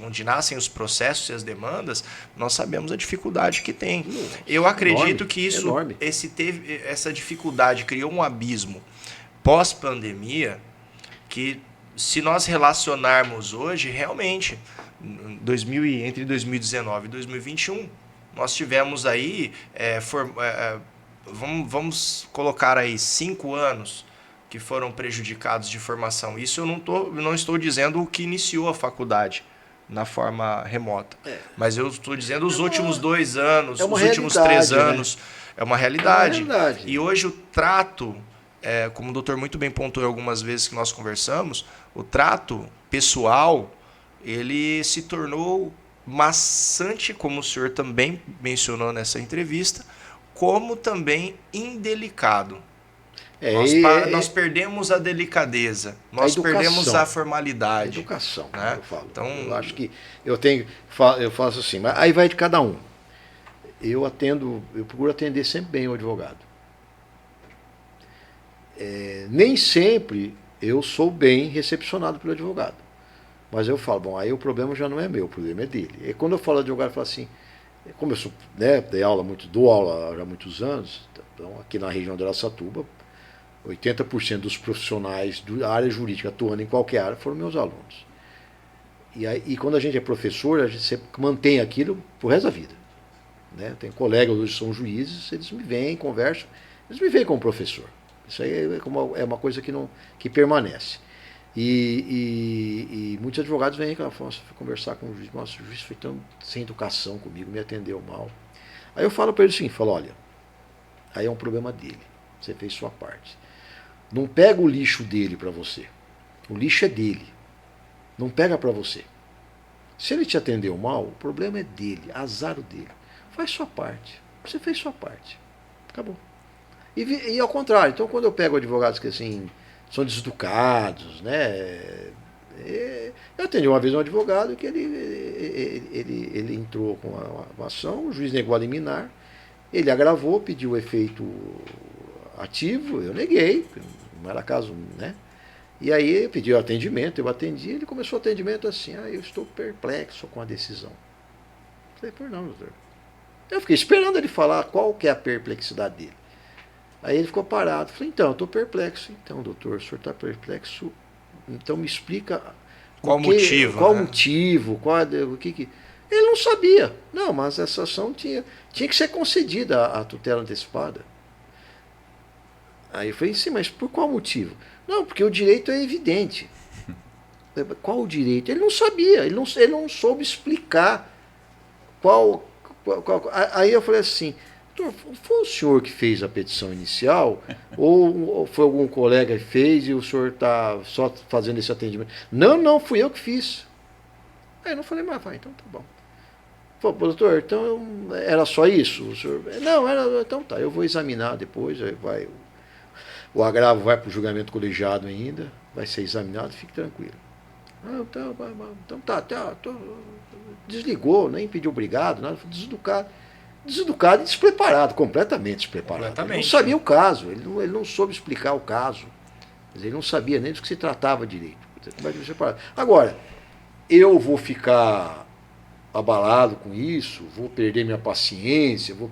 onde nascem os processos e as demandas, nós sabemos a dificuldade que tem. Eu acredito que essa dificuldade criou um abismo pós-pandemia que, se nós relacionarmos hoje, realmente, entre 2019 e 2021, nós tivemos aí, vamos colocar aí 5 anos que foram prejudicados de formação. Isso eu não estou dizendo o que iniciou a faculdade na forma remota. Mas eu estou dizendo os últimos 2 anos, os últimos 3 anos. Né? É uma realidade. E hoje o trato, como o doutor muito bem pontuou algumas vezes que nós conversamos, o trato pessoal, ele se tornou maçante, como o senhor também mencionou nessa entrevista, como também indelicado. Nós perdemos a delicadeza, nós perdemos a formalidade. A educação, né? Eu falo. Então, eu acho que eu faço assim, mas aí vai de cada um. Eu procuro atender sempre bem o advogado. Nem sempre eu sou bem recepcionado pelo advogado. Mas eu falo, bom, aí o problema já não é meu, o problema é dele. E quando eu falo advogado, eu falo assim, como eu sou, dou aula já há muitos anos, então aqui na região de Araçatuba, 80% dos profissionais da área jurídica atuando em qualquer área foram meus alunos. E quando a gente é professor, a gente sempre mantém aquilo pro resto da vida. Né? Tem colegas hoje que são juízes, eles me veem, conversam, eles me veem como professor. Isso aí é uma coisa que permanece. E muitos advogados vêm e falam, fui conversar com o juiz, nossa, o juiz foi tão sem educação comigo, me atendeu mal. Aí eu falo para ele assim, olha, aí é um problema dele, você fez sua parte. Não pega o lixo dele para você, o lixo é dele, não pega para você. Se ele te atendeu mal, o problema é dele, azar o dele. Faz sua parte, você fez sua parte, acabou. E ao contrário, então quando eu pego advogados que assim são deseducados, né? Eu atendi uma vez um advogado que ele entrou com uma ação, o juiz negou a liminar, ele agravou, pediu efeito ativo, eu neguei, não era caso, né? E aí pediu atendimento, eu atendi, ele começou o atendimento assim, eu estou perplexo com a decisão. Eu falei, por não, doutor. Eu fiquei esperando ele falar qual que é a perplexidade dele. Aí ele ficou parado. Falei, então, eu estou perplexo. Então, doutor, o senhor está perplexo? Então me explica qual o motivo. Qual o motivo? O que... Ele não sabia. Não, mas essa ação tinha que ser concedida a tutela antecipada. Aí eu falei, sim, mas por qual motivo? Não, porque o direito é evidente. Qual o direito? Ele não sabia, ele não soube explicar qual. Aí eu falei assim, foi o senhor que fez a petição inicial? Ou foi algum colega que fez e o senhor está só fazendo esse atendimento? Não, fui eu que fiz. Aí eu não falei, mas vai, então tá bom. Pô, doutor, então era só isso? O senhor... Não, era, então tá, eu vou examinar depois, o agravo vai para o julgamento colegiado ainda, vai ser examinado, fique tranquilo. Então tá, desligou, nem pediu obrigado, nada, foi deseducado e despreparado, completamente despreparado. Ele não sabia o caso, ele não soube explicar o caso. Ele não sabia nem do que se tratava direito. Agora, eu vou ficar abalado com isso, vou perder minha paciência, vou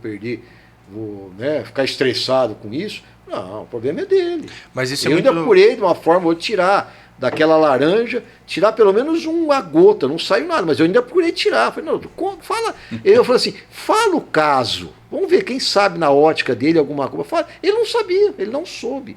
ficar estressado com isso. Não, o problema é dele. Mas isso eu ainda apurei de uma forma, vou tirar daquela laranja, tirar pelo menos uma gota, não saiu nada, mas eu ainda procurei tirar. Falei, não, fala. Eu falei assim, fala o caso. Vamos ver, quem sabe na ótica dele alguma coisa. Fala. Ele não sabia, ele não soube.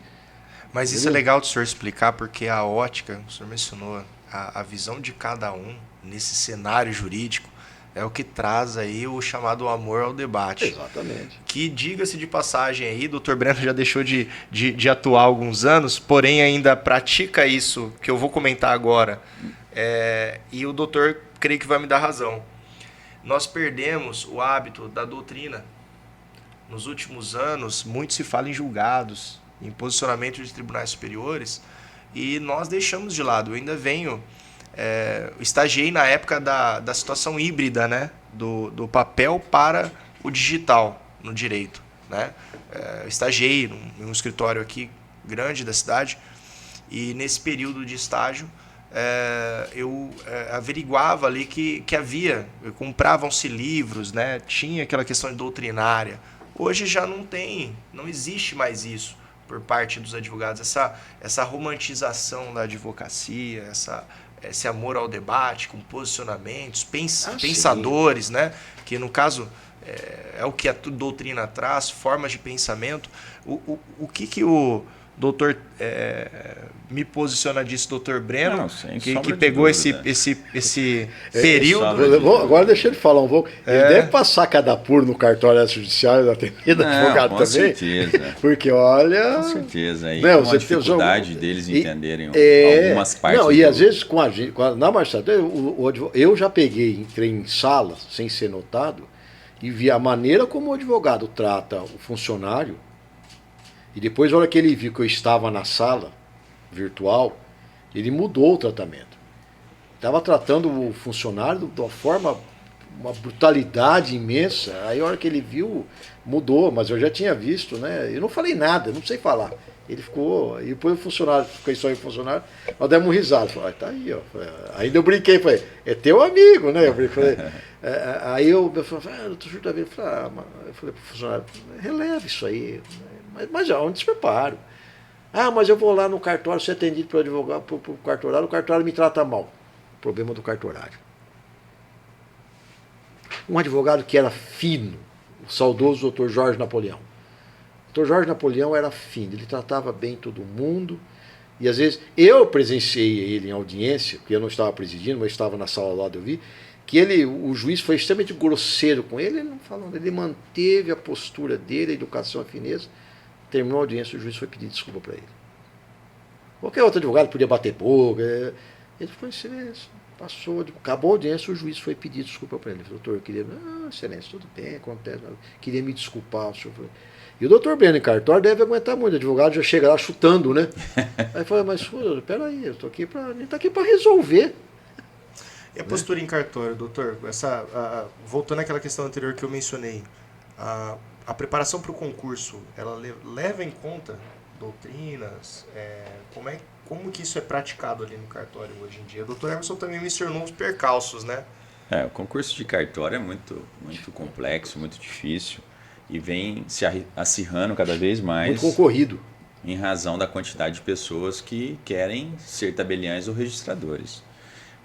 Mas entendeu? Isso é legal do senhor explicar, porque a ótica, o senhor mencionou, a visão de cada um nesse cenário jurídico é o que traz aí o chamado amor ao debate. Exatamente. Que, diga-se de passagem aí, o Dr. Breno já deixou de atuar há alguns anos, porém ainda pratica isso, que eu vou comentar agora. E o doutor, creio que vai me dar razão. nós perdemos o hábito da doutrina. Nos últimos anos, muito se fala em julgados, em posicionamento de tribunais superiores, e nós deixamos de lado. Eu ainda estagiei na época da situação híbrida, né? Do papel para o digital no direito, né? Estagiei em um escritório aqui grande da cidade, e nesse período de estágio eu averiguava ali que compravam-se livros, né? Tinha aquela questão doutrinária. Hoje já não existe mais isso por parte dos advogados, essa romantização da advocacia, esse amor ao debate, com posicionamentos, pensadores, né? Que no caso é o que a doutrina traz, formas de pensamento. O que o doutor me posiciona disso, doutor Breno, Não, que pegou esse período. Agora deixa ele falar um pouco. Ele deve passar cada apuro no cartório judiciário da atendida advogado com também. certeza. Porque olha. Com certeza. Aí Não, com a dificuldade deles entenderem algumas partes. Não, e às vezes na magistratura, eu já entrei em sala sem ser notado e vi a maneira como o advogado trata o funcionário. E depois, na hora que ele viu que eu estava na sala virtual, ele mudou o tratamento. Estava tratando o funcionário de uma forma, uma brutalidade imensa. Aí, na hora que ele viu, mudou, mas eu já tinha visto, né? Eu não falei nada, não sei falar. Ele ficou, e depois o funcionário, fiquei só eu e o funcionário, nós demos um risado. Falei, tá aí, ó. Ainda eu brinquei, falei, é teu amigo, né? Aí eu falei, doutor Júlio tá vendo? Eu falei pro funcionário, releva isso aí. Mas é um despreparo. Mas eu vou lá no cartório ser atendido pelo advogado, pro cartorário, o cartorário me trata mal. Problema do cartorário. Um advogado que era fino, o saudoso doutor Jorge Napoleão. O doutor Jorge Napoleão era fino, ele tratava bem todo mundo. E às vezes eu presenciei ele em audiência, porque eu não estava presidindo, mas estava na sala lá, eu vi, que o juiz foi extremamente grosseiro com ele, ele não falou, ele manteve a postura dele, a educação, a fineza. Terminou a audiência, o juiz foi pedir desculpa para ele. Qualquer outro advogado podia bater boca. Ele ficou em silêncio. Acabou a audiência, o juiz foi pedir desculpa para ele. Ele falou, doutor, eu queria... excelência, tudo bem, acontece. Queria me desculpar. O senhor. E o doutor Breno em cartório deve aguentar muito. O advogado já chega lá chutando, né? Aí fala, mas peraí, a gente está aqui para resolver. E a postura em cartório, doutor? Voltando àquela questão anterior que eu mencionei, a preparação para o concurso, ela leva em conta doutrinas? Como que isso é praticado ali no cartório hoje em dia? O doutor Emerson também mencionou os percalços, né? O concurso de cartório é muito, muito complexo, muito difícil e vem se acirrando cada vez mais. Muito concorrido. Em razão da quantidade de pessoas que querem ser tabeliães ou registradores.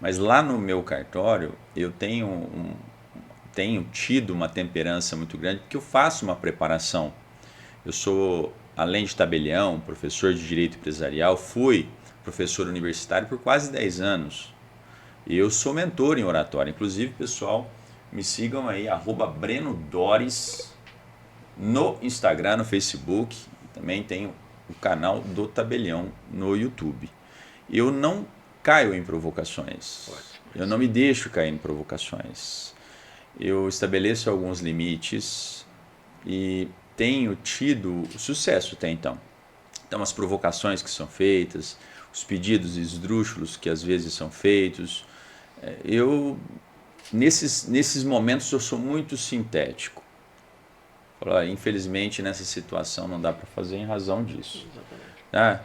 Mas lá no meu cartório, eu tenho tido uma temperança muito grande, porque eu faço uma preparação. Eu sou, além de tabelião, professor de Direito Empresarial, fui professor universitário por quase 10 anos. E eu sou mentor em oratória. Inclusive, pessoal, me sigam aí, @BrenoDores, no Instagram, no Facebook. Também tenho o canal do Tabelião no YouTube. Eu não caio em provocações. Eu não me deixo cair em provocações. Eu estabeleço alguns limites e tenho tido sucesso até então. Então, as provocações que são feitas, os pedidos esdrúxulos que às vezes são feitos, nesses momentos eu sou muito sintético. Infelizmente, nessa situação não dá para fazer em razão disso. Tá?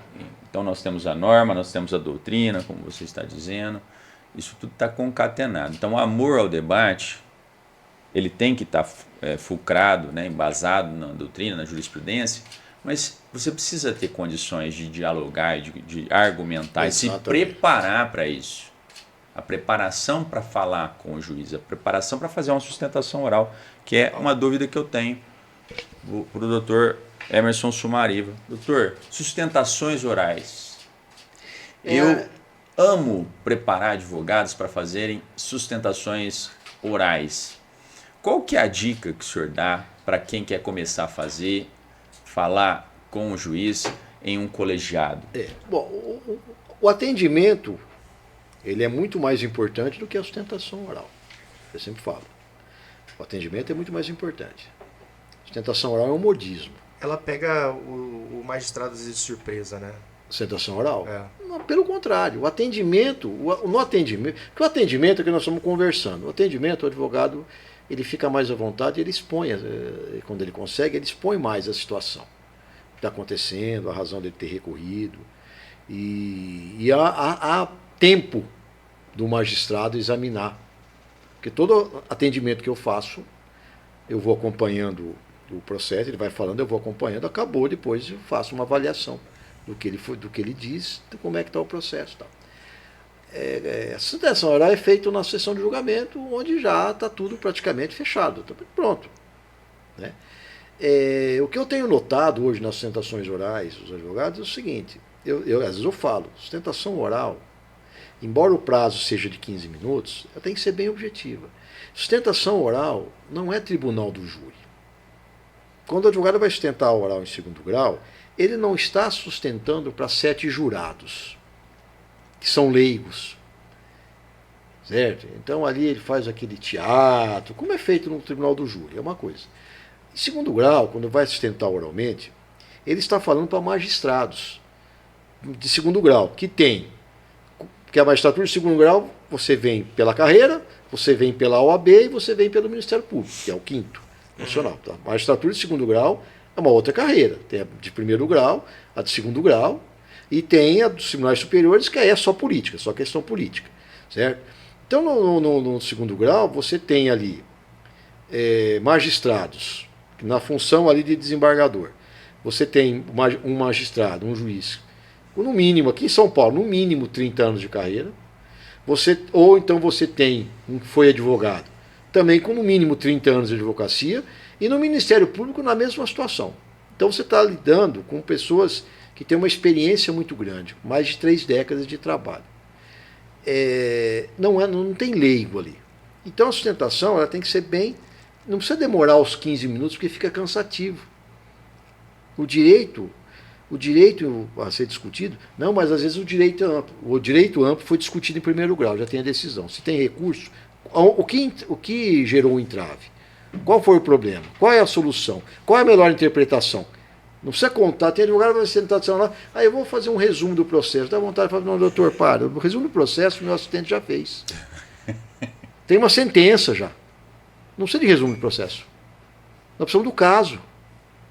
Então, nós temos a norma, nós temos a doutrina, como você está dizendo, isso tudo está concatenado. Então, o amor ao debate, ele tem que estar fulcrado, né, embasado na doutrina, na jurisprudência, mas você precisa ter condições de dialogar, de argumentar. Exatamente. E se preparar para isso. A preparação para falar com o juiz, a preparação para fazer uma sustentação oral, que é uma dúvida que eu tenho para o doutor Emerson Sumariva. Doutor, sustentações orais. Eu amo preparar advogados para fazerem sustentações orais. Qual que é a dica que o senhor dá para quem quer começar a falar com o juiz em um colegiado? Bom, o atendimento, ele é muito mais importante do que a sustentação oral. Eu sempre falo. O atendimento é muito mais importante. Sustentação oral é um modismo. Ela pega o magistrado às vezes de surpresa, né? Sustentação oral? É. Não, pelo contrário, o atendimento, no atendimento, porque o atendimento é que nós estamos conversando. O atendimento, o advogado, ele fica mais à vontade, ele expõe, quando ele consegue, ele expõe mais a situação. O que está acontecendo, a razão dele ter recorrido. E há tempo do magistrado examinar. Porque todo atendimento que eu faço, eu vou acompanhando o processo, ele vai falando, eu vou acompanhando, acabou, depois eu faço uma avaliação do que ele diz, de como é que está o processo. Tal. A sustentação oral é feita na sessão de julgamento, onde já está tudo praticamente fechado, tá pronto. Né? O que eu tenho notado hoje nas sustentações orais dos advogados é o seguinte, às vezes eu falo, sustentação oral, embora o prazo seja de 15 minutos, ela tem que ser bem objetiva. Sustentação oral não é tribunal do júri. Quando o advogado vai sustentar a oral em segundo grau, ele não está sustentando para 7 jurados, que são leigos. Certo? Então ali ele faz aquele teatro, como é feito no tribunal do júri, é uma coisa. Em segundo grau, quando vai sustentar oralmente, ele está falando para magistrados de segundo grau, que a magistratura de segundo grau, você vem pela carreira, você vem pela OAB e você vem pelo Ministério Público, que é o 5º nacional. Tá? A magistratura de segundo grau é uma outra carreira. Tem a de primeiro grau, a de segundo grau, e tem a dos tribunais superiores, que aí é só política, só questão política. Certo? Então, no segundo grau, você tem ali magistrados, na função ali de desembargador. Você tem um magistrado, um juiz, no mínimo, aqui em São Paulo, no mínimo 30 anos de carreira. Ou então você tem um que foi advogado, também com no mínimo 30 anos de advocacia, e no Ministério Público na mesma situação. Então você está lidando com pessoas que têm uma experiência muito grande, mais de 3 décadas de trabalho. Não tem leigo ali. Então a sustentação ela tem que ser bem... Não precisa demorar os 15 minutos, porque fica cansativo. O direito a ser discutido, não, mas às vezes o direito amplo. O direito amplo foi discutido em primeiro grau, já tem a decisão. Se tem recurso, o que gerou um entrave? Qual foi o problema? Qual é a solução? Qual é a melhor interpretação? Não precisa contar, tem advogado que vai sentar lá, eu vou fazer um resumo do processo. Dá vontade de falar, não, doutor, para, o resumo do processo o meu assistente já fez. Tem uma sentença já. Não precisa de resumo do processo. Nós precisamos do caso.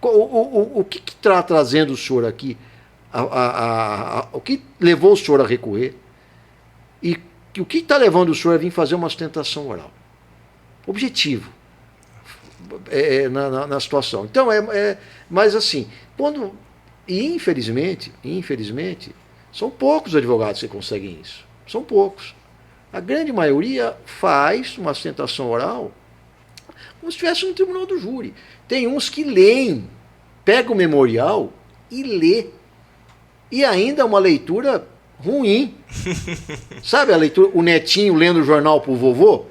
O que está trazendo o senhor aqui? O que levou o senhor a recorrer? E o que está levando o senhor a vir fazer uma sustentação oral? Objetivo. Na situação. Então, mas assim, infelizmente, são poucos advogados que conseguem isso. São poucos. A grande maioria faz uma sustentação oral como se estivesse no tribunal do júri. Tem uns que leem, pega o memorial e lê. E ainda uma leitura ruim. Sabe a leitura, o netinho lendo o jornal pro vovô?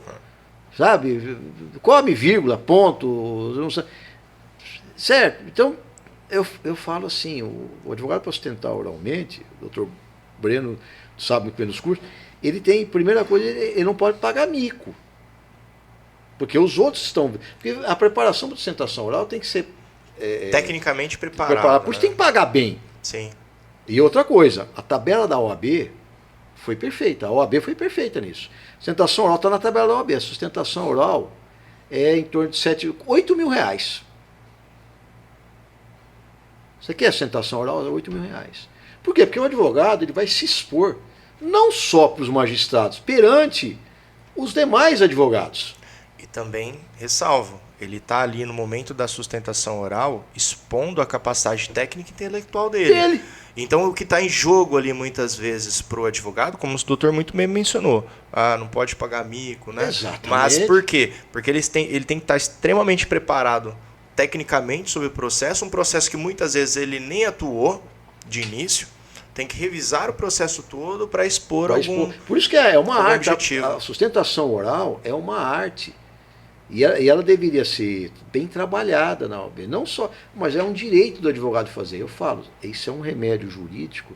Sabe? Come vírgula, ponto. Não sei. Certo? Então, eu falo assim, o advogado para sustentar oralmente, o doutor Breno sabe muito bem nos cursos, ele tem, primeira coisa, ele não pode pagar mico. Porque os outros estão... Porque a preparação para a sustentação oral tem que ser... tecnicamente preparada. Por isso tem que pagar bem. Sim. E outra coisa, a tabela da OAB foi perfeita. A OAB foi perfeita nisso. Sustentação oral está na tabela da OAB. A sustentação oral é em torno de 8 mil reais. Você quer sustentação oral? É 8 mil reais. Por quê? Porque o advogado ele vai se expor não só para os magistrados, perante os demais advogados. E também, ressalvo, ele está ali no momento da sustentação oral expondo a capacidade técnica e intelectual dele. Então o que está em jogo ali muitas vezes para o advogado, como o doutor muito bem mencionou, não pode pagar mico, né? Exatamente. Mas por quê? Porque ele tem que estar extremamente preparado tecnicamente sobre o processo, um processo que muitas vezes ele nem atuou de início, tem que revisar o processo todo para expor algum... Por isso que é uma arte. Objetivo. A sustentação oral é uma arte. E ela deveria ser bem trabalhada na OAB. Não só, mas é um direito do advogado fazer. Eu falo, isso é um remédio jurídico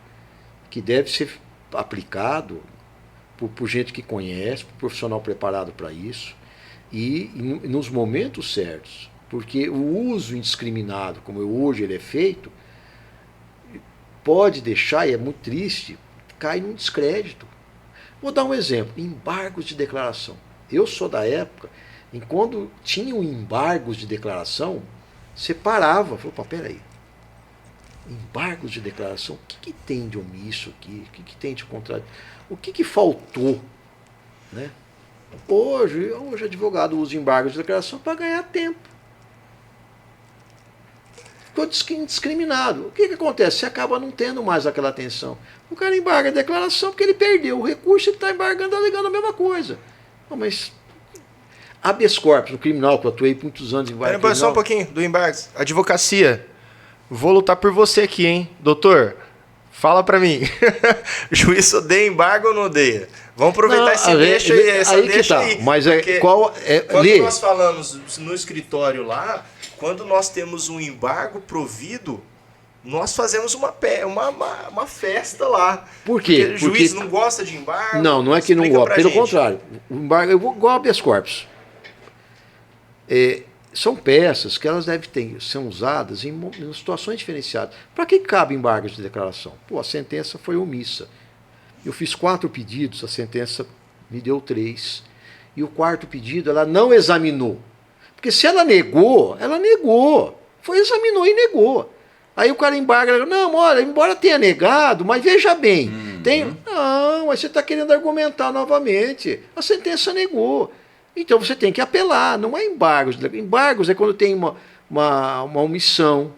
que deve ser aplicado por gente que conhece, por profissional preparado para isso. e nos momentos certos. Porque o uso indiscriminado, como hoje ele é feito, pode deixar, e é muito triste, cair num descrédito. Vou dar um exemplo, embargos de declaração. Eu sou da época em quando tinham embargos de declaração, você parava, falou, pô, peraí, embargos de declaração, o que tem de omisso aqui? O que tem de contrário? O que faltou? Né? Hoje advogado usa embargos de declaração para ganhar tempo. Ficou indiscriminado. O que acontece? Você acaba não tendo mais aquela atenção. O cara embarga a declaração porque ele perdeu o recurso e ele está embargando, alegando a mesma coisa. Não, mas habeas corpus, no criminal, que eu atuei por muitos anos em vários criminal. Só um pouquinho do embargo. Advocacia. Vou lutar por você aqui, hein? Doutor, fala pra mim. Juiz odeia embargo ou não odeia? Vamos aproveitar esse deixa e essa aí deixa que tá. aí. Mas quando nós falamos no escritório lá, quando nós temos um embargo provido, nós fazemos uma festa lá. Por quê? Porque o juiz não gosta de embargo. Não é que não gosta. Pelo contrário. O embargo, eu vou igual habeas corpus. São peças que elas devem ser usadas em situações diferenciadas. Para que cabe embargos de declaração? Pô, a sentença foi omissa. Eu fiz 4 pedidos, a sentença me deu 3. E o 4º pedido ela não examinou. Porque se ela negou, examinou e negou. Aí o cara embarga, não, olha, embora tenha negado, mas veja bem, não, mas você está querendo argumentar novamente. A sentença negou. Então você tem que apelar, não é embargos. Embargos é quando tem uma omissão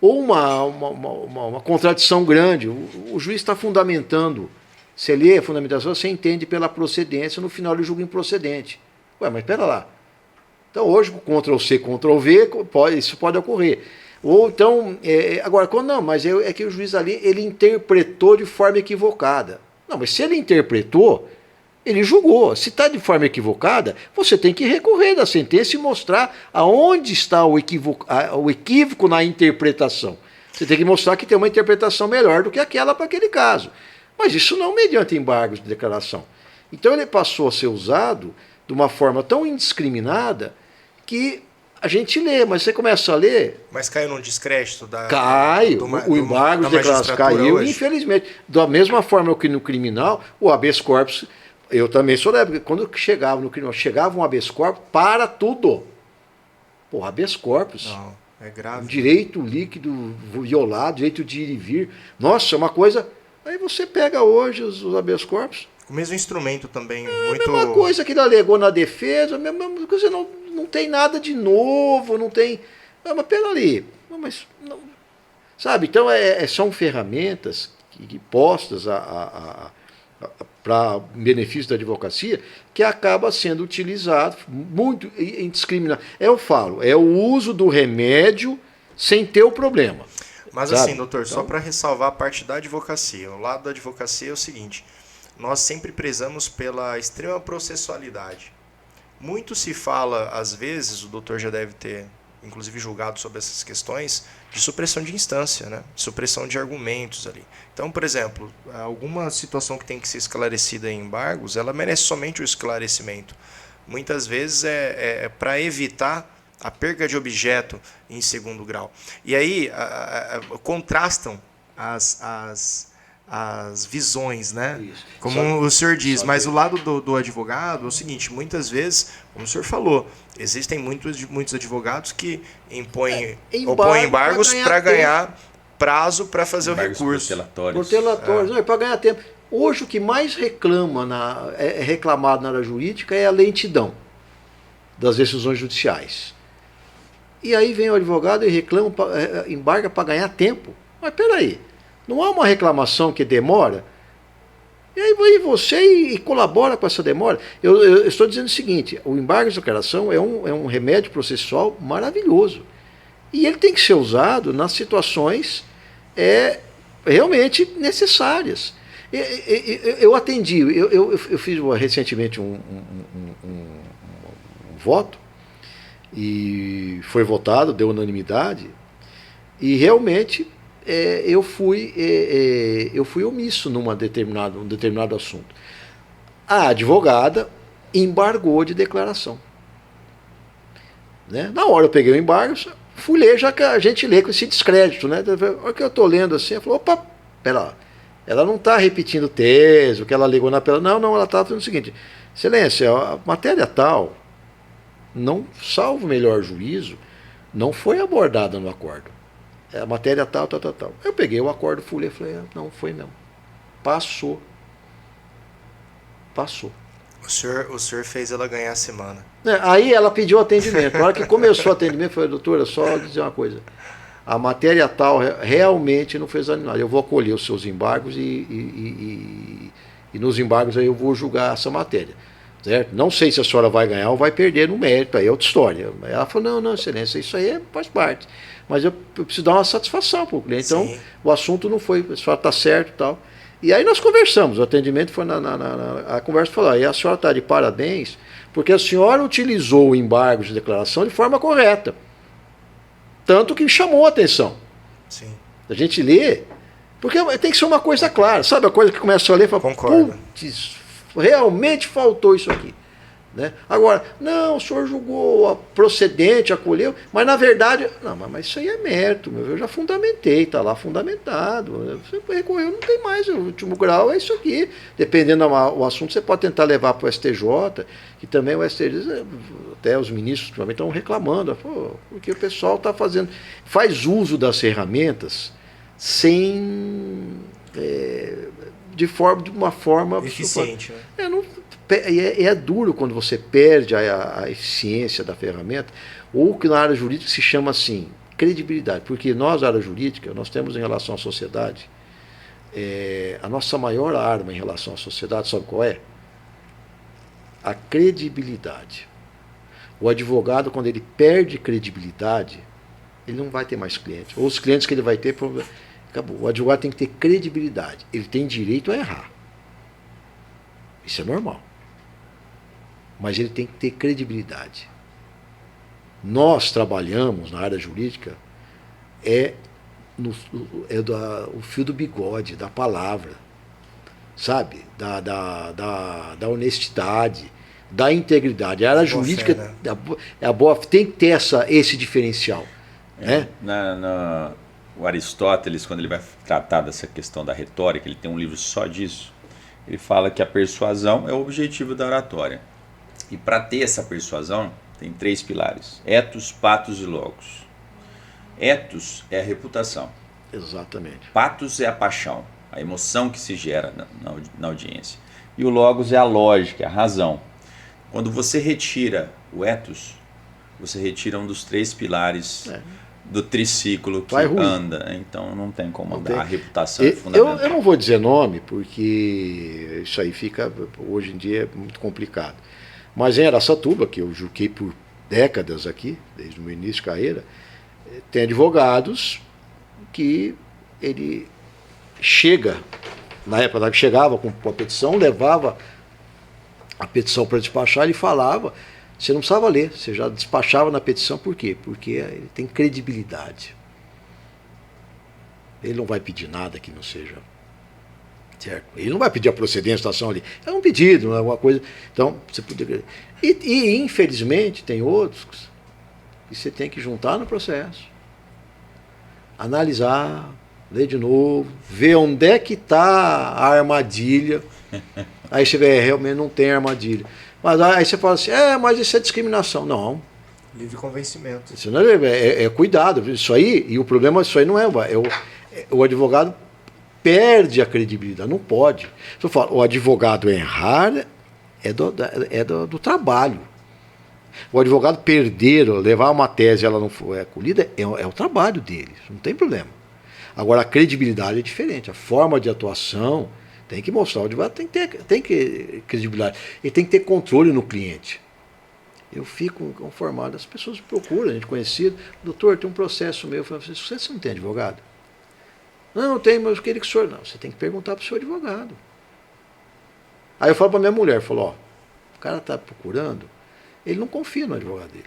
ou uma contradição grande. O juiz está fundamentando. Se ele lê a fundamentação, você entende pela procedência, no final ele julga improcedente. Ué, mas espera lá. Então hoje, com Ctrl+C, Ctrl+V, isso pode ocorrer. Ou então, agora, mas é que o juiz ali, ele interpretou de forma equivocada. Não, mas se ele interpretou, ele julgou. Se está de forma equivocada, você tem que recorrer da sentença e mostrar aonde está o equívoco na interpretação. Você tem que mostrar que tem uma interpretação melhor do que aquela para aquele caso. Mas isso não mediante embargos de declaração. Então ele passou a ser usado de uma forma tão indiscriminada que a gente lê, mas você começa a ler... Mas caiu num descrédito da... o embargo de declaração caiu, hoje. Infelizmente. Da mesma forma que no criminal, o habeas corpus, eu também sou da época, quando chegava no criminal, chegava um habeas corpus para tudo. Pô, habeas corpus... Não, é grave. Direito líquido violado, direito de ir e vir. Nossa, é uma coisa... Aí você pega hoje os habeas corpus... O mesmo instrumento também. A mesma coisa que ele alegou na defesa, a mesma coisa, não tem nada de novo, não tem... Mas pega ali. Sabe? Então são ferramentas postas para benefício da advocacia que acaba sendo utilizado muito indiscriminado. Eu falo, é o uso do remédio sem ter o problema. Mas sabe? Assim, doutor, então, só para ressalvar a parte da advocacia. O lado da advocacia é o seguinte: nós sempre prezamos pela extrema processualidade. Muito se fala, às vezes, o doutor já deve ter, inclusive, julgado sobre essas questões, de supressão de instância, né? Supressão de argumentos ali. Então, por exemplo, alguma situação que tem que ser esclarecida em embargos, ela merece somente o esclarecimento. Muitas vezes é para evitar a perda de objeto em segundo grau. E aí contrastam as visões, né? Isso. Como o senhor diz, mas o lado do advogado é o seguinte: muitas vezes, como o senhor falou, existem muitos advogados que opõem embargos para ganhar prazo para fazer o recurso. Protelatórios, para ganhar tempo. Hoje o que mais é reclamado na área jurídica é a lentidão das decisões judiciais. E aí vem o advogado e reclama, embarga para ganhar tempo. Mas peraí, não há uma reclamação que demora? E aí vai você e colabora com essa demora. Eu estou dizendo o seguinte: o embargo de declaração é um remédio processual maravilhoso. E ele tem que ser usado nas situações realmente necessárias. Eu atendi, eu fiz recentemente um voto, e foi votado, deu unanimidade, e realmente eu fui omisso num determinado assunto. A advogada embargou de declaração. Né? Na hora eu peguei o embargo, fui ler, já que a gente lê com esse descrédito. Né? A hora que eu estou lendo assim, eu falei, opa, pera lá. Ela não está repetindo o texto, o que ela ligou na pela. Não, ela está fazendo o seguinte, excelência, a matéria tal, não, salvo o melhor juízo, não foi abordada no acordo. É a matéria tal. Eu peguei o acordo, fui ler, falei, não, foi não. Passou. O senhor fez ela ganhar a semana. Aí ela pediu atendimento. Na hora que começou o atendimento, eu falei, doutora, só dizer uma coisa. A matéria tal realmente não fez nada. Eu vou acolher os seus embargos e nos embargos aí eu vou julgar essa matéria. Certo? Não sei se a senhora vai ganhar ou vai perder no mérito, aí é outra história. Ela falou, não, excelência, isso aí faz parte. Mas eu preciso dar uma satisfação para o cliente. Então, Sim. o assunto não foi, a senhora está certo e tal. E aí nós conversamos, o atendimento foi a conversa falou, e a senhora está de parabéns, porque a senhora utilizou o embargo de declaração de forma correta. Tanto que chamou a atenção. Sim. A gente lê, porque tem que ser uma coisa clara. Sabe a coisa que começa a ler e fala, Concordo. putz, realmente faltou isso aqui. Né? Agora, não, o senhor julgou procedente, acolheu, mas na verdade, não, mas isso aí é mérito, eu já fundamentei, está lá fundamentado. Você recorreu, não tem mais, o último grau é isso aqui. Dependendo do assunto, você pode tentar levar para o STJ, que também o STJ, até os ministros também estão reclamando, porque o pessoal está fazendo, faz uso das ferramentas sem. De uma forma eficiente. Né? É duro quando você perde a eficiência da ferramenta, ou que na área jurídica se chama assim, credibilidade, porque nós, na área jurídica, nós temos em relação à sociedade, a nossa maior arma em relação à sociedade, sabe qual é? A credibilidade. O advogado, quando ele perde credibilidade, ele não vai ter mais clientes, ou os clientes que ele vai ter, acabou. O advogado tem que ter credibilidade. Ele tem direito a errar. Isso é normal. Mas ele tem que ter credibilidade. Nós trabalhamos na área jurídica o fio do bigode, da palavra, sabe? Da honestidade, da integridade. A área jurídica fé, né? tem que ter esse diferencial. Né? O Aristóteles, quando ele vai tratar dessa questão da retórica, ele tem um livro só disso. Ele fala que a persuasão é o objetivo da oratória. E para ter essa persuasão, tem 3 pilares: ethos, pathos e logos. Ethos é a reputação. Exatamente. Pathos é a paixão, a emoção que se gera na audiência. E o logos é a lógica, a razão. Quando você retira o ethos, você retira um dos 3 pilares do triciclo que anda. Então não tem como andar. A reputação é fundamental. Eu não vou dizer nome, porque isso aí fica, hoje em dia, é muito complicado. Mas em Araçatuba, que eu julguei por décadas aqui, desde o meu início de carreira, tem advogados que ele chega, na época que chegava com a petição, levava a petição para despachar, ele falava, você não precisava ler, você já despachava na petição, por quê? Porque ele tem credibilidade. Ele não vai pedir nada que não seja certo. Ele não vai pedir a procedência da ação ali. É um pedido, não é alguma coisa. Então, você poderia. E infelizmente, tem outros que você tem que juntar no processo, analisar, ler de novo, ver onde é que está a armadilha. Aí você vê, realmente não tem armadilha. Mas aí você fala assim, mas isso é discriminação. Não. Livre convencimento. Isso não é cuidado. Isso aí, e o problema, isso aí não o advogado perde a credibilidade, não pode. Eu falo, o advogado errar é do trabalho. O advogado perder, levar uma tese e ela não for acolhida, é o trabalho dele, não tem problema. Agora, a credibilidade é diferente, a forma de atuação tem que mostrar, o advogado tem que ter credibilidade, ele tem que ter controle no cliente. Eu fico conformado, as pessoas procuram, a gente conhecido, doutor, tem um processo meu, eu falo, você não tem advogado? Não tem, mas eu queria que o senhor... Não, você tem que perguntar para o seu advogado. Aí eu falo para minha mulher, falo, o cara está procurando, ele não confia no advogado dele.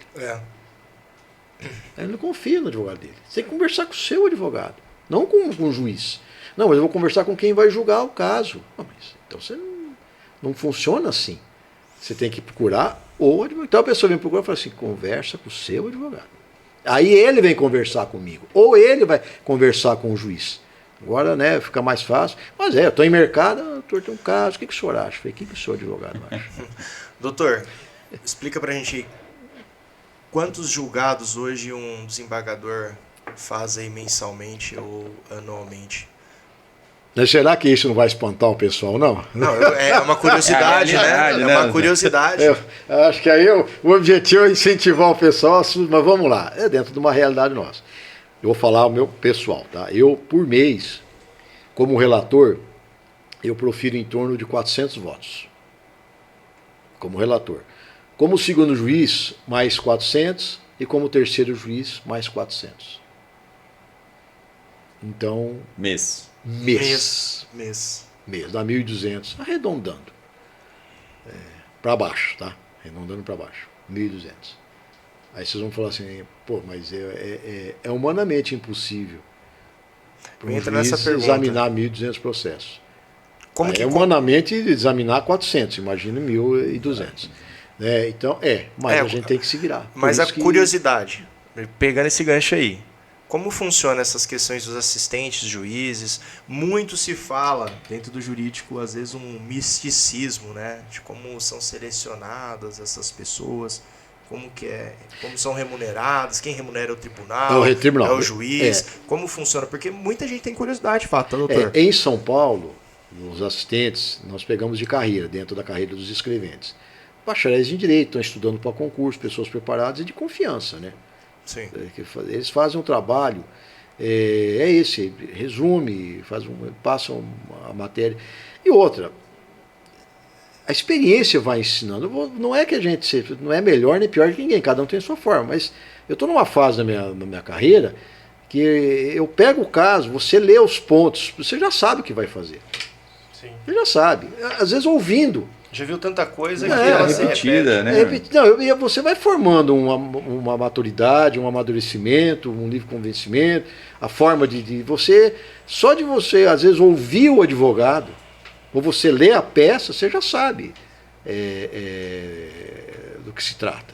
Ele não confia no advogado dele. Você tem que conversar com o seu advogado, não com o juiz. Não, mas eu vou conversar com quem vai julgar o caso. Não, mas, então você não funciona assim. Você tem que procurar Então a pessoa vem procurar e fala assim, conversa com o seu advogado. Aí ele vem conversar comigo. Ou ele vai conversar com o juiz. Agora, né, fica mais fácil. Mas eu estou em mercado, doutor, tem um caso, o que o senhor acha? Eu falei, o que o seu advogado acha? Doutor, explica pra gente quantos julgados hoje um desembargador faz aí mensalmente ou anualmente? Mas será que isso não vai espantar o pessoal, não? Não, é uma curiosidade, né? É uma curiosidade. Eu acho que aí o objetivo é incentivar o pessoal, mas vamos lá, é dentro de uma realidade nossa. Eu vou falar o meu pessoal, tá? Eu, por mês, como relator, eu profiro em torno de 400 votos. Como relator. Como segundo juiz, mais 400, e como terceiro juiz, mais 400. Então... Mês, dá 1.200, arredondando. Para baixo, tá? Arredondando para baixo, 1.200. Aí vocês vão falar assim, pô, mas é humanamente impossível para um juiz examinar 1.200 processos. Humanamente examinar 400, imagina 1.200. Então, mas a gente tem que se virar. Mas a curiosidade, pegando esse gancho aí, como funcionam essas questões dos assistentes, juízes? Muito se fala dentro do jurídico, às vezes, um misticismo, né? De como são selecionadas essas pessoas, como são remuneradas, quem remunera o tribunal, é o juiz, como funciona? Porque muita gente tem curiosidade, fato, doutor? Em São Paulo, os assistentes, nós pegamos de carreira, dentro da carreira dos escreventes. Bacharéis em direito, estão estudando para concurso, pessoas preparadas e de confiança, né? Sim. Eles fazem um trabalho, esse, resume, passam a matéria. E outra, a experiência vai ensinando. Não é que a gente não é melhor nem pior que ninguém, cada um tem a sua forma, mas eu estou numa fase na minha carreira que eu pego o caso, você lê os pontos, você já sabe o que vai fazer. Sim. Você já sabe. Às vezes ouvindo. Já viu tanta coisa que ela se repetida, repete. né? Você vai formando uma maturidade, um amadurecimento, um nível de convencimento, a forma de você, só de você, às vezes, ouvir o advogado, ou você ler a peça, você já sabe do que se trata,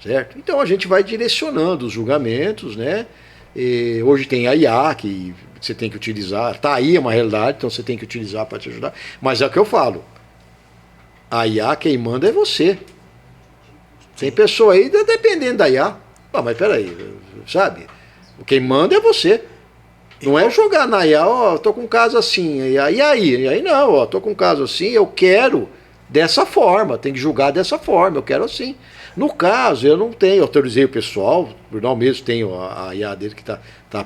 certo? Então a gente vai direcionando os julgamentos, né? Hoje tem a IA, que você tem que utilizar, está aí, é uma realidade, então você tem que utilizar para te ajudar, mas é o que eu falo. A IA, quem manda é você. Tem pessoa aí dependendo da IA. Mas peraí, sabe? Quem manda é você. Não é jogar na IA, tô com um caso assim, e aí não, tô com um caso assim, eu quero dessa forma, tem que julgar dessa forma, eu quero assim. No caso, eu não tenho, autorizei o pessoal, o tribunal mesmo tem a IA dele que está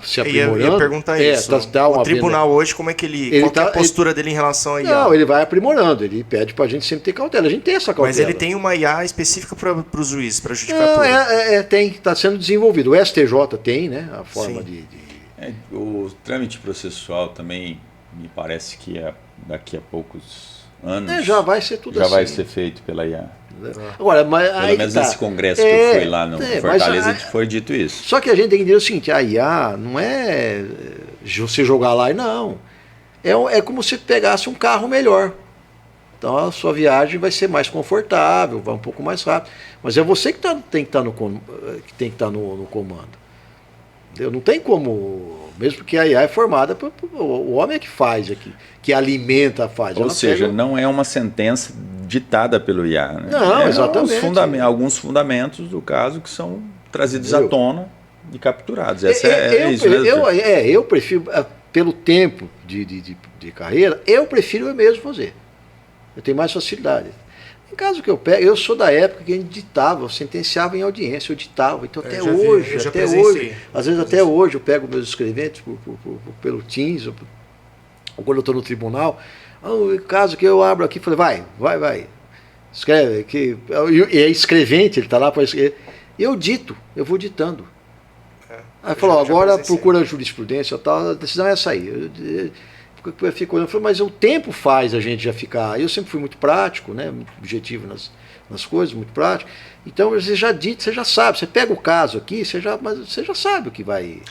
se aprimorando. Eu ia perguntar isso. O tribunal hoje, como é que qual que é a postura dele em relação à IA? Não, ele vai aprimorando, ele pede para a gente sempre ter cautela. A gente tem essa cautela. Mas ele tem uma IA específica para os juízes, para a judicatura? Tem, está sendo desenvolvido. O STJ tem, né, a forma de... O trâmite processual também me parece que daqui a poucos anos já vai ser tudo já assim. vai ser feito pela IA. Agora, mas pelo menos nesse congresso que eu fui lá no Fortaleza foi dito isso. Só que a gente tem que entender o seguinte, a IA não é você jogar lá e não. É como se pegasse um carro melhor. Então a sua viagem vai ser mais confortável, vai um pouco mais rápido. Mas é você que tem que estar no comando. Não tem como, mesmo porque a IA é formada, o homem é que faz aqui, que alimenta, faz. Ou seja, não é uma sentença ditada pelo IA. Né? Não, exatamente. Alguns fundamentos do caso que são trazidos à tona e capturados. Isso mesmo. Eu prefiro, pelo tempo de carreira, eu prefiro eu mesmo fazer. Eu tenho mais facilidade. Em caso que eu pego, eu sou da época que a gente ditava, eu sentenciava em audiência, eu ditava. Então até hoje, às vezes até hoje eu pego meus escreventes pelo Teams, ou quando eu estou no tribunal, o caso que eu abro aqui, falei, vai, escreve, que e é escrevente, ele está lá para escrever, e eu vou ditando. Aí falou, agora procura a jurisprudência, tal, a decisão é essa aí. Eu fico olhando, mas o tempo faz a gente já ficar. Eu sempre fui muito prático, né, muito objetivo nas coisas, muito prático. Então você já sabe, você pega o caso aqui, mas você já sabe o que vai.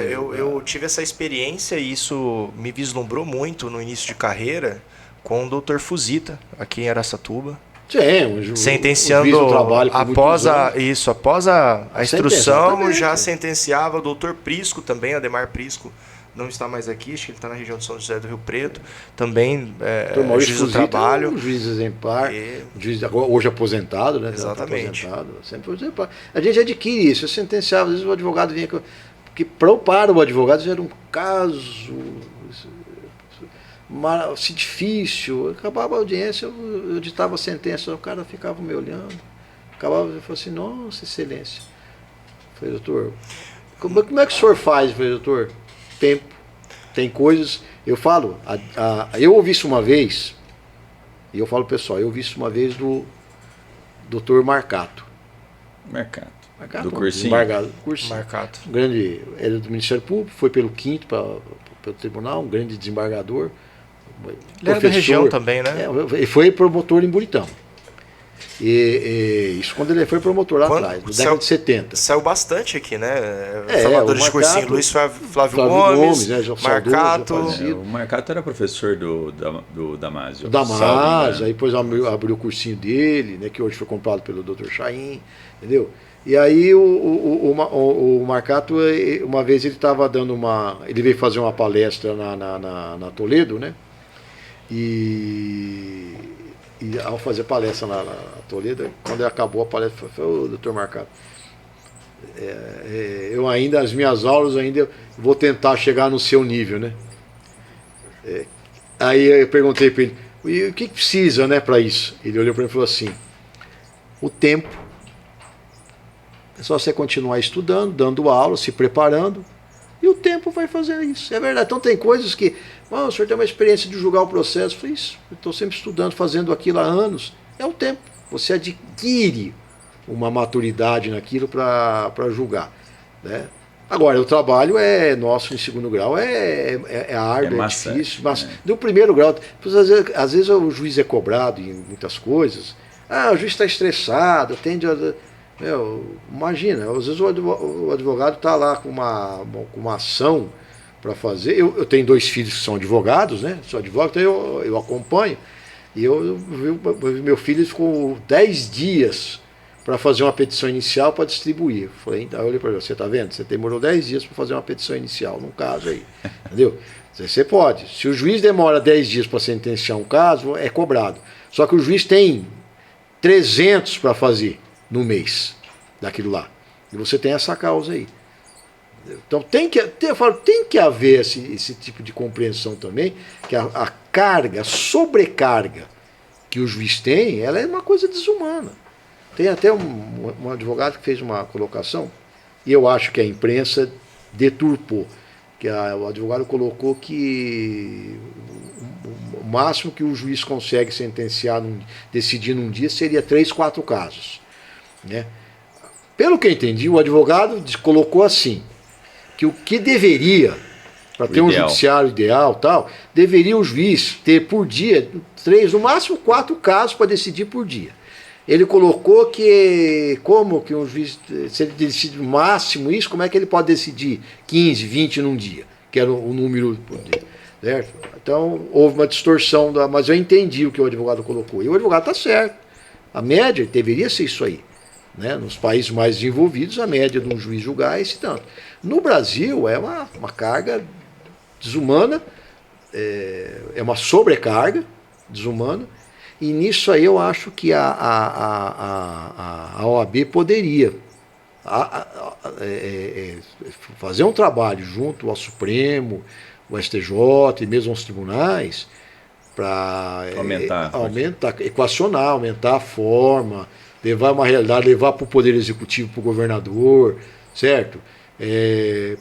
Eu tive essa experiência e isso me vislumbrou muito no início de carreira com o Dr. Fuzita, aqui em Araçatuba. Sim, sentenciando o juiz do trabalho por após muitos anos. após a instrução, exatamente. já sentenciava. O doutor Prisco também, Ademar Prisco, não está mais aqui, acho que ele está na região de São José do Rio Preto, também juiz do trabalho. Um juiz exemplar, um juiz hoje aposentado, né? Exatamente. Sempre exemplar. A gente adquire isso, é sentenciava, às vezes o advogado vinha... Porque para o advogado já era um caso difícil, acabava a audiência, eu ditava a sentença, o cara ficava me olhando, acabava e falou assim, nossa, excelência. Eu falei, doutor, como é que o senhor faz? Eu falei, doutor, tempo, tem coisas, eu falo, eu ouvi isso uma vez, e eu falo pessoal, eu ouvi isso uma vez do doutor Marcato, do cursinho. Marcato. Um grande, ele é do Ministério Público, foi pelo 5º pelo tribunal, um grande desembargador. Ele era da região também, né? Ele foi promotor em Buritão. Isso quando ele foi promotor lá atrás, na década de 70. Saiu bastante aqui, né? Formadores de cursinho, Luiz Flávio Gomes, né? Marcato. O Marcato era professor do Damásio. O Damásio, aí depois abriu o cursinho dele, né, que hoje foi comprado pelo Dr. Chaim, entendeu? E aí o Marcato, uma vez ele estava dando ele veio fazer uma palestra na Toledo, né? E ao fazer palestra na Toledo, quando acabou a palestra, falou, doutor Marcato, as minhas aulas ainda vou tentar chegar no seu nível, né? Aí eu perguntei para ele, e o que precisa, né, para isso? Ele olhou para mim e falou assim, o tempo. É só você continuar estudando, dando aula, se preparando, e o tempo vai fazer isso. É verdade. Então tem coisas que, o senhor tem uma experiência de julgar o processo. Eu falei, isso, eu estou sempre estudando, fazendo aquilo há anos. É o tempo. Você adquire uma maturidade naquilo para julgar, né? Agora, o trabalho é nosso em segundo grau, é árduo, é difícil, mas no primeiro grau, às vezes o juiz é cobrado em muitas coisas. O juiz está estressado, tende a... imagina, às vezes o advogado está lá com uma ação para fazer. Eu tenho 2 filhos que são advogados, né? Sou advogado, então eu acompanho. E meu filho ficou 10 dias para fazer uma petição inicial para distribuir. Eu falei, então eu olhei para ele, você está vendo? Você demorou 10 dias para fazer uma petição inicial, num caso aí. Entendeu? Você pode. Se o juiz demora 10 dias para sentenciar um caso, é cobrado. Só que o juiz tem 300 para fazer no mês daquilo lá. E você tem essa causa aí. Então tem que haver esse tipo de compreensão também, que a carga, a sobrecarga que o juiz tem, ela é uma coisa desumana. Tem até um advogado que fez uma colocação, e eu acho que a imprensa deturpou, que o advogado colocou que o máximo que o juiz consegue sentenciar, decidir num dia, seria 3, 4 casos. Né? Pelo que eu entendi, o advogado colocou assim, que o que deveria, para ter um judiciário ideal, tal, deveria o juiz ter por dia 3, no máximo 4 casos para decidir por dia. Ele colocou que, como que um juiz, se ele decide no máximo isso, como é que ele pode decidir 15, 20 num dia, que era o número por dia, certo? Então, houve uma distorção, mas eu entendi o que o advogado colocou, e o advogado está certo. A média deveria ser isso aí. Né? Nos países mais desenvolvidos, a média de um juiz julgar é esse tanto. No Brasil, é uma carga desumana, é uma sobrecarga desumana, e nisso aí eu acho que a OAB poderia fazer um trabalho junto ao Supremo, ao STJ e mesmo aos tribunais, para equacionar, aumentar a forma, levar uma realidade, levar para o Poder Executivo, para o governador, certo?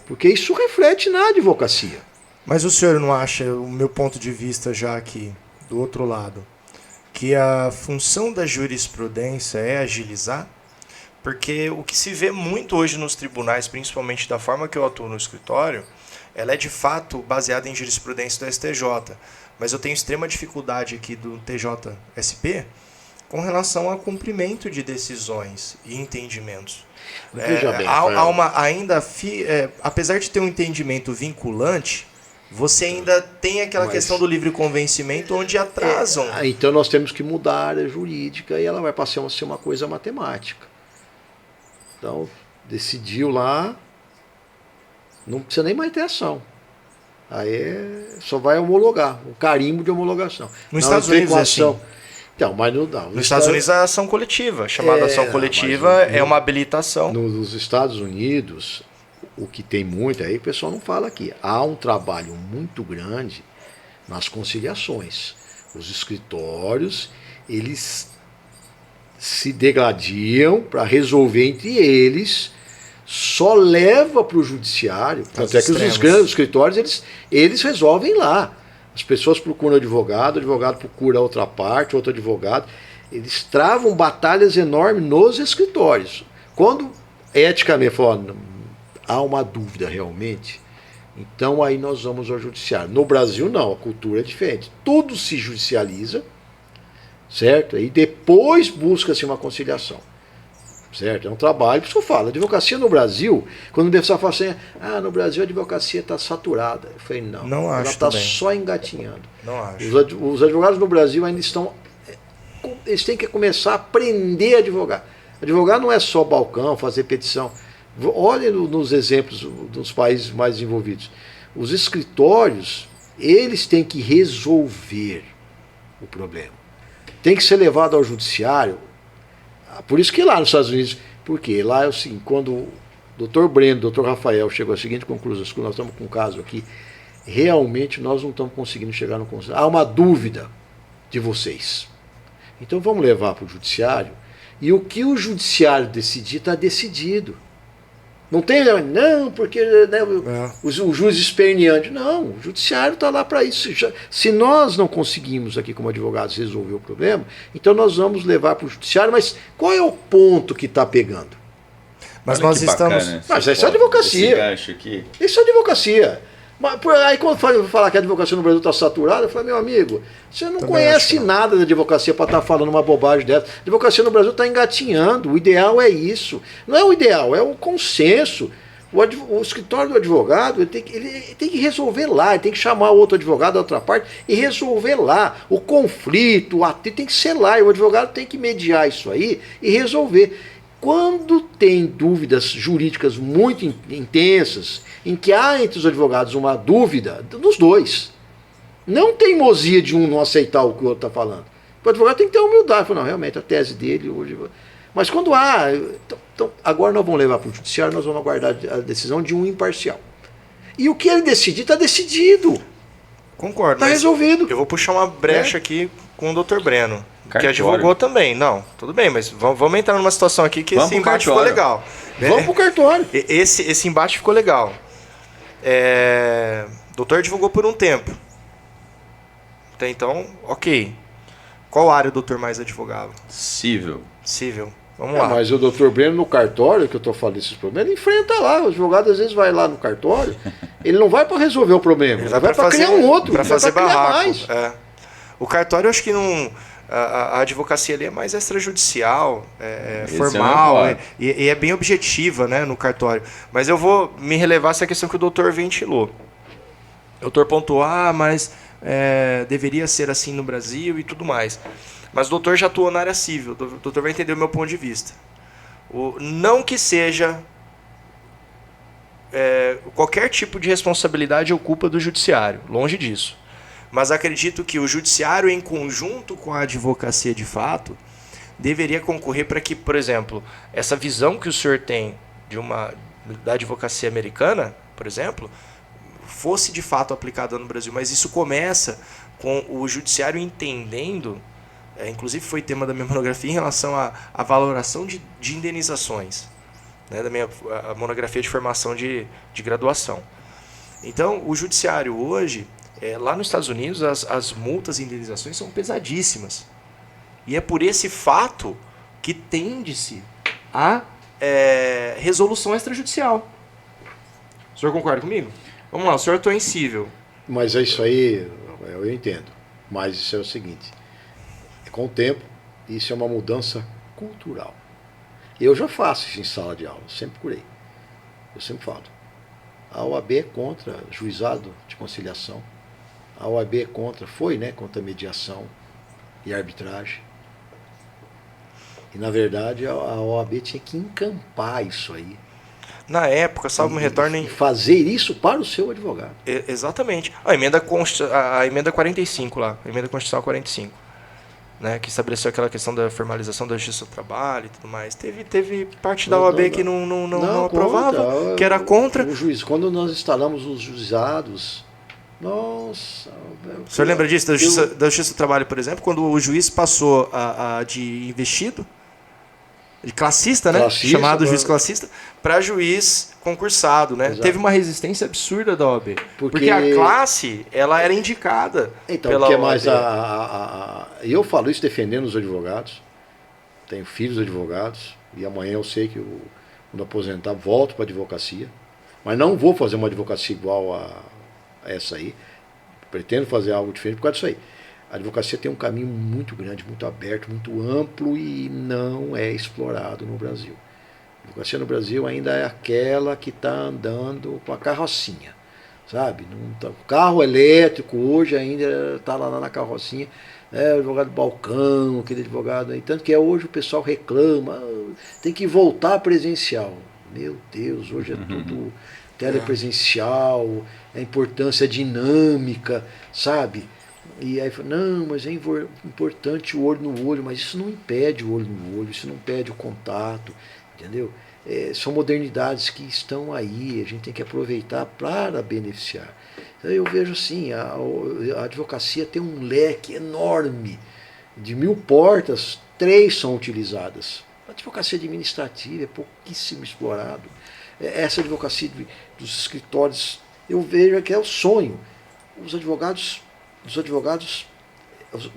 Porque isso reflete na advocacia. Mas o senhor não acha, o meu ponto de vista já aqui, do outro lado, que a função da jurisprudência é agilizar? Porque o que se vê muito hoje nos tribunais, principalmente da forma que eu atuo no escritório, ela é de fato baseada em jurisprudência do STJ. Mas eu tenho extrema dificuldade aqui do TJSP com relação ao cumprimento de decisões e entendimentos. Veja bem, apesar de ter um entendimento vinculante, você ainda tem aquela questão do livre convencimento onde atrasam. Então nós temos que mudar a área jurídica e ela vai passar a ser uma coisa matemática. Então, decidiu lá, não precisa nem mais ter ação. Aí só vai homologar, o carimbo de homologação. Nos Estados Unidos é assim. Então, mas não dá. Nos Estados Unidos a ação coletiva, chamada ação coletiva, é uma habilitação. Nos Estados Unidos, o que tem muito, aí o pessoal não fala aqui, há um trabalho muito grande nas conciliações. Os escritórios, eles se degladiam para resolver entre eles, só leva para o judiciário. Tanto é que os grandes escritórios, eles resolvem lá. As pessoas procuram advogado, o advogado procura outra parte, outro advogado. Eles travam batalhas enormes nos escritórios. Quando, eticamente, falam, há uma dúvida realmente, então aí nós vamos ao judiciário. No Brasil, não, a cultura é diferente. Tudo se judicializa, certo? E depois busca-se uma conciliação. Certo? É um trabalho, por isso que eu falo, a advocacia no Brasil, quando o pessoal fala assim, no Brasil a advocacia está saturada. Eu falei, não acho ela está também. Só engatinhando. Não acho. Os advogados no Brasil ainda estão, eles têm que começar a aprender a advogar. Advogar não é só balcão, fazer petição. Olhem nos exemplos dos países mais desenvolvidos. Os escritórios, eles têm que resolver o problema. Tem que ser levado ao judiciário. Por isso que lá nos Estados Unidos, porque lá é assim, quando o Dr. Breno, o Dr. Rafael chegou à seguinte conclusão, nós estamos com um caso aqui, realmente nós não estamos conseguindo chegar no consenso. Há uma dúvida de vocês. Então vamos levar para o judiciário, e o que o judiciário decidir, está decidido. Não tem, não, porque né, o juiz esperneante. Não, o judiciário está lá para isso. Se nós não conseguimos aqui como advogados resolver o problema, então nós vamos levar para o judiciário, mas qual é o ponto que está pegando? Mas nós estamos... Mas isso é advocacia. Isso é advocacia. Mas, aí quando falar que a advocacia no Brasil está saturada, eu falo, meu amigo, você não conhece nada da advocacia para estar falando uma bobagem dessa. A advocacia no Brasil está engatinhando, o ideal é isso. Não é o ideal, é o consenso. O escritório do advogado ele tem que resolver lá, ele tem que chamar o outro advogado da outra parte e resolver lá. O conflito, o atrito tem que ser lá, e o advogado tem que mediar isso aí e resolver. Quando tem dúvidas jurídicas muito intensas, em que há entre os advogados uma dúvida dos dois, não teimosia de um não aceitar o que o outro está falando. O advogado tem que ter humildade, falar, não, realmente a tese dele hoje... Mas quando há... Então, agora nós vamos levar para o judiciário, nós vamos aguardar a decisão de um imparcial. E o que ele decidir, está decidido. Concordo. Está resolvido. Eu vou puxar uma brecha aqui com o Dr. Breno. Que advogou também. Não, tudo bem, mas vamos entrar numa situação aqui que esse embate ficou legal. Vamos pro cartório. Esse embate ficou legal. O doutor advogou por um tempo. Até então, ok. Qual área o doutor mais advogava? Cível. Vamos lá. Mas o doutor Breno no cartório, que eu estou falando desses problemas, ele enfrenta lá. O advogado às vezes vai lá no cartório, ele não vai para resolver o problema, ele vai para criar um outro. Para fazer barraco. O cartório, eu acho que não... A advocacia ali é mais extrajudicial, formal, e é bem objetiva, né, no cartório. Mas eu vou me relevar essa questão que o doutor ventilou. O doutor pontuou, mas deveria ser assim no Brasil e tudo mais. Mas o doutor já atuou na área civil, o doutor vai entender o meu ponto de vista. Não que seja qualquer tipo de responsabilidade ou culpa do judiciário, longe disso. Mas acredito que o judiciário, em conjunto com a advocacia de fato, deveria concorrer para que, por exemplo, essa visão que o senhor tem da advocacia americana, por exemplo, fosse de fato aplicada no Brasil. Mas isso começa com o judiciário entendendo, inclusive foi tema da minha monografia, em relação à valoração de indenizações, né, da minha a monografia de formação de graduação. Então, o judiciário hoje... lá nos Estados Unidos, as multas e indenizações são pesadíssimas. E é por esse fato que tende-se a resolução extrajudicial. O senhor concorda comigo? Vamos lá, o senhor atua em cível. Mas é isso aí, eu entendo. Mas isso é o seguinte, com o tempo, isso é uma mudança cultural. Eu já faço isso em sala de aula, sempre curei. Eu sempre falo. A OAB é contra juizado de conciliação. A OAB é contra, foi, né, contra mediação e arbitragem. E, na verdade, a OAB tinha que encampar isso aí. Na época, salvo me retornem... E fazer isso para o seu advogado. Exatamente. A emenda 45 lá, a emenda constitucional 45, né, que estabeleceu aquela questão da formalização da justiça do trabalho e tudo mais. Teve parte da OAB que não aprovava, que era contra. O juiz, quando nós instalamos os juizados, nossa... O senhor lembra disso, da justiça do trabalho, por exemplo, quando o juiz passou de investido, de classista, né? Chamado juiz classista, para juiz concursado, né? Exato. Teve uma resistência absurda da OAB. Porque a classe, ela era indicada pela porque OAB. Mais eu falo isso defendendo os advogados. Tenho filhos advogados. E amanhã eu sei que quando aposentar, volto para a advocacia. Mas não vou fazer uma advocacia igual a essa aí. Pretendo fazer algo diferente por causa disso aí. A advocacia tem um caminho muito grande, muito aberto, muito amplo e não é explorado no Brasil. A advocacia no Brasil ainda é aquela que está andando com a carrocinha, sabe? O carro elétrico hoje ainda está lá na carrocinha, o advogado balcão, aquele advogado aí. Tanto que hoje o pessoal reclama, tem que voltar presencial. Meu Deus, hoje é tudo telepresencial, a importância dinâmica, sabe? E aí fala, não, mas é importante o olho no olho, mas isso não impede o olho no olho, isso não impede o contato, entendeu? São modernidades que estão aí, a gente tem que aproveitar para beneficiar. Então eu vejo assim, a advocacia tem um leque enorme, de 1000 portas, 3 são utilizadas. A advocacia administrativa é pouquíssimo explorado. Essa advocacia dos escritórios, eu vejo que é o sonho. Os advogados,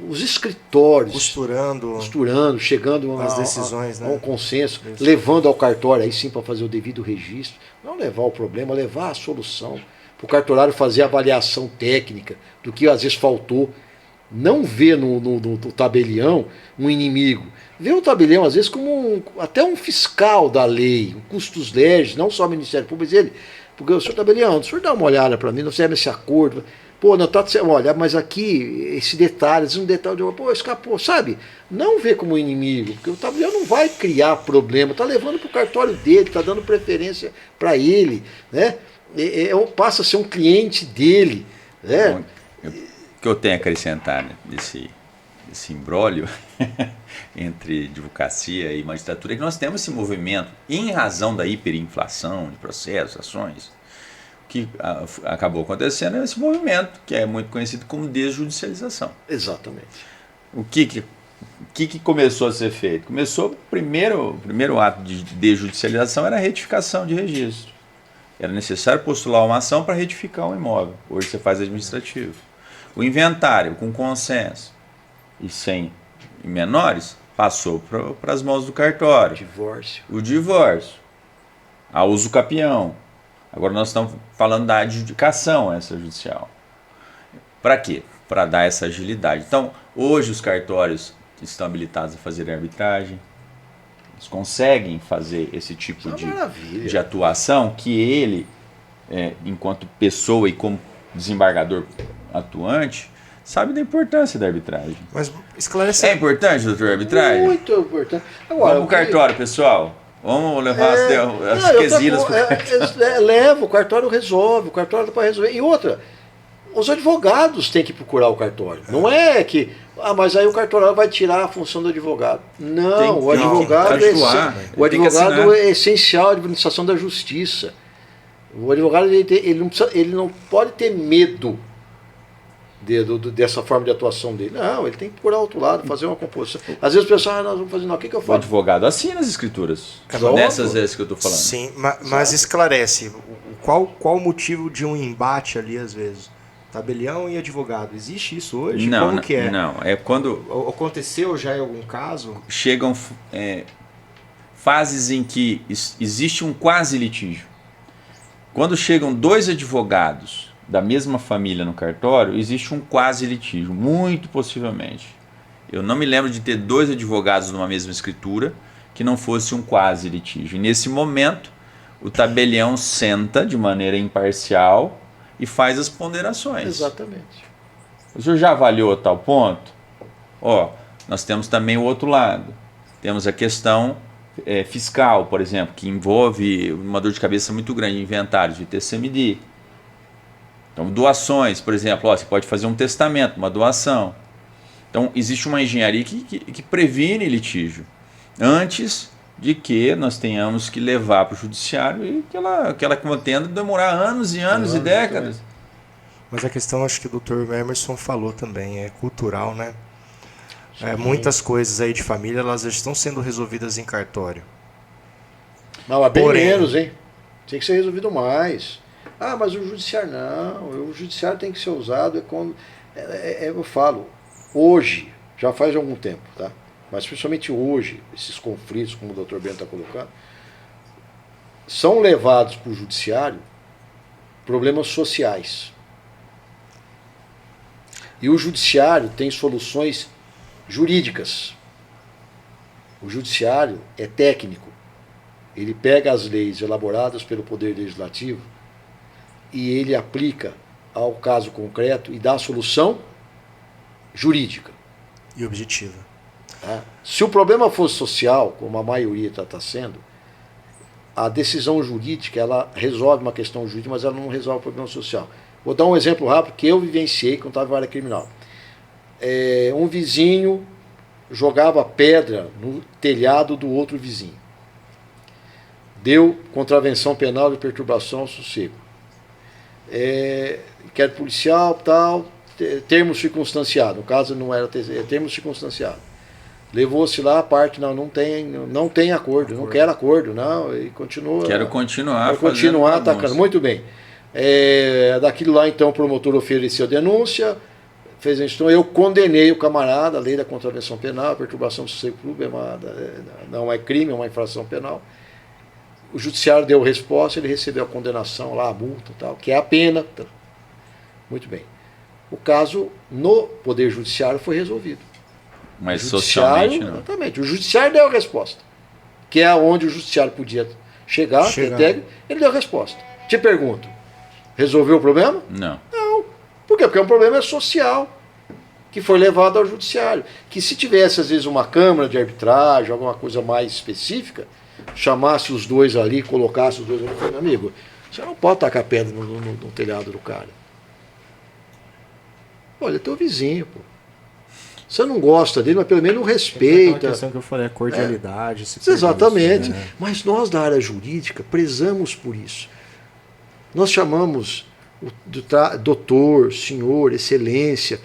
os escritórios costurando, chegando as decisões, a um consenso, isso. Levando ao cartório aí sim para fazer o devido registro, não levar o problema, levar a solução, para o cartorário fazer a avaliação técnica do que às vezes faltou, não ver no tabelião um inimigo, ver o tabelião às vezes como até um fiscal da lei, um custos legis, não só o Ministério Público, mas ele, porque o senhor tabelião, o senhor dá uma olhada para mim, não serve esse acordo. Pô, não tá, olha, mas aqui, esse detalhe, pô, escapou, sabe? Não vê como inimigo, porque o tabelião não vai criar problema, tá levando pro cartório dele, tá dando preferência para ele, né? Passa a ser um cliente dele, né? O que eu tenho a acrescentar, né, desse imbróglio entre advocacia e magistratura é que nós temos esse movimento, em razão da hiperinflação de processos, ações, que acabou acontecendo é esse movimento, que é muito conhecido como desjudicialização. Exatamente. O que começou a ser feito? Começou, o primeiro ato de desjudicialização era a retificação de registro. Era necessário postular uma ação para retificar um imóvel. Hoje você faz administrativo. O inventário, com consenso e sem menores, passou para as mãos do cartório. O divórcio. A uso capião. Agora nós estamos falando da adjudicação extrajudicial. Para quê? Para dar essa agilidade. Então, hoje os cartórios estão habilitados a fazer arbitragem. Eles conseguem fazer esse tipo de atuação que ele, enquanto pessoa e como desembargador atuante, sabe da importância da arbitragem. Mas esclarecer. É importante, doutor, a arbitragem? Muito importante. Agora, vamos pro cartório, pessoal. Vamos levar as quesilas. Leva, o cartório resolve, o cartório dá para resolver. E outra, os advogados têm que procurar o cartório. Não é que, mas aí o cartório vai tirar a função do advogado. Não, o advogado é essencial à administração da justiça. O advogado ele não pode ter medo dessa forma de atuação dele. Não, ele tem que procurar outro lado, fazer uma composição. Às vezes o pessoal, nós vamos fazer, não, o que eu faço? O advogado assina as escrituras. Nessas vezes que eu estou falando. Sim, mas esclarece, qual o motivo de um embate ali, às vezes? Tabelião e advogado. Existe isso hoje? Como que é? Não, é quando... Aconteceu já em algum caso? Chegam fases em que existe um quase litígio. Quando chegam 2 advogados da mesma família no cartório, existe um quase litígio, muito possivelmente. Eu não me lembro de ter 2 advogados numa mesma escritura que não fosse um quase litígio. E nesse momento, o tabelião senta de maneira imparcial e faz as ponderações. Exatamente. O senhor já avaliou tal ponto? Ó, nós temos também o outro lado. Temos a questão fiscal, por exemplo, que envolve uma dor de cabeça muito grande, inventários de TCMD. Então, doações, por exemplo, você pode fazer um testamento, uma doação. Então, existe uma engenharia que previne litígio antes de que nós tenhamos que levar para o judiciário e aquela contenda demorar anos e anos e décadas. Mas a questão, acho que o Dr. Emerson falou também, é cultural, né? Muitas coisas aí de família, elas já estão sendo resolvidas em cartório. Não, é bem menos, hein? Tem que ser resolvido mais. Ah, mas o judiciário não. O judiciário tem que ser usado quando... eu falo, hoje, já faz algum tempo, tá? Mas principalmente hoje, esses conflitos, como o Dr. Bento está colocando, são levados para o judiciário problemas sociais. E o judiciário tem soluções jurídicas. O judiciário é técnico. Ele pega as leis elaboradas pelo Poder Legislativo e ele aplica ao caso concreto e dá a solução jurídica. E objetiva. Se o problema fosse social, como a maioria está sendo, a decisão jurídica ela resolve uma questão jurídica, mas ela não resolve o problema social. Vou dar um exemplo rápido que eu vivenciei quando estava em área criminal. Um vizinho jogava pedra no telhado do outro vizinho. Deu contravenção penal de perturbação ao sossego. Inquérito policial, tal, termo circunstanciado. No caso não era termo circunstanciado. Levou-se lá a parte, não tem acordo, não quer acordo, não, e continua. Quero continuar atacando. Muito bem. Daquilo lá, então, o promotor ofereceu denúncia, fez a instrução, eu condenei o camarada, a lei da contravenção penal, perturbação do sossego público, não é crime, é uma infração penal. O judiciário deu resposta, ele recebeu a condenação lá, a multa, tal, que é a pena. Muito bem. O caso no Poder Judiciário foi resolvido. Mas socialmente não. Exatamente. O judiciário deu a resposta. Que é onde o judiciário podia chegar. Ele deu a resposta. Te pergunto, resolveu o problema? Não. Não. Por quê? Porque é um problema social que foi levado ao judiciário. Que se tivesse, às vezes, uma câmara de arbitragem, alguma coisa mais específica, chamasse os dois ali, colocasse os dois ali, meu amigo, você não pode tacar pedra no telhado do cara. Olha, é teu vizinho, pô. Você não gosta dele, mas pelo menos não respeita. A questão que eu falei, a cordialidade. Exatamente. Isso, né? Mas nós da área jurídica prezamos por isso. Nós chamamos o doutor, senhor, excelência,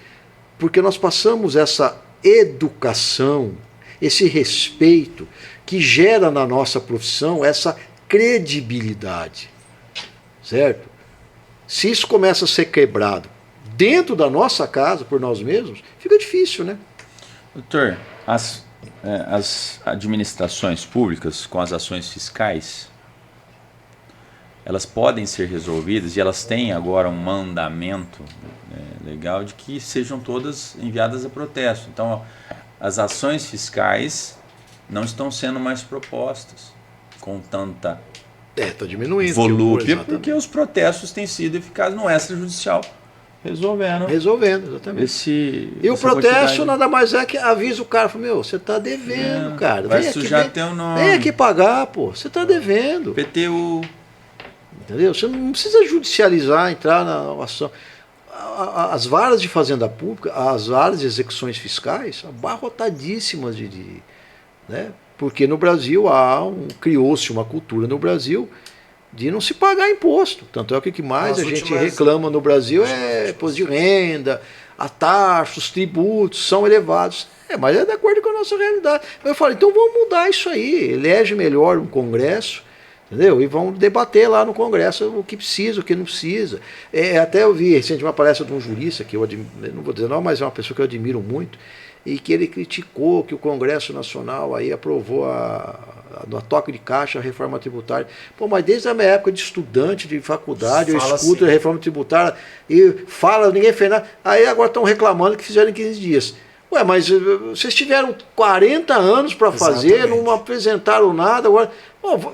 porque nós passamos essa educação, esse respeito que gera na nossa profissão essa credibilidade. Certo? Se isso começa a ser quebrado dentro da nossa casa, por nós mesmos, fica difícil, né? Doutor, as administrações públicas com as ações fiscais, elas podem ser resolvidas e elas têm agora um mandamento legal de que sejam todas enviadas a protesto. Então, as ações fiscais não estão sendo mais propostas com tanta tá diminuindo, volúpia, porque os protestos têm sido eficazes no extrajudicial. Resolvendo, exatamente. E o protesto nada mais é que avisa o cara, fala, você está devendo, cara. Vai sujar teu nome. Vem aqui pagar, pô. Você está devendo. PTU. Entendeu? Você não precisa judicializar, entrar na ação. As varas de fazenda pública, as varas de execuções fiscais, abarrotadíssimas né? Porque no Brasil criou-se uma cultura no Brasil de não se pagar imposto. Tanto é que mais a gente reclama no Brasil imposto de renda, a taxa, os tributos são elevados. Mas é de acordo com a nossa realidade. Eu falo, então vamos mudar isso aí. Elege melhor um Congresso, entendeu? E vamos debater lá no Congresso o que precisa, o que não precisa. Até eu vi recentemente uma palestra de um jurista, que eu não vou dizer não, mas é uma pessoa que eu admiro muito, e que ele criticou que o Congresso Nacional aí aprovou no toque de caixa a reforma tributária. Pô, mas desde a minha época de estudante de faculdade, eu escuto a reforma tributária e ninguém fez nada. Aí agora estão reclamando que fizeram em 15 dias. Ué, mas vocês tiveram 40 anos para fazer, não apresentaram nada, agora...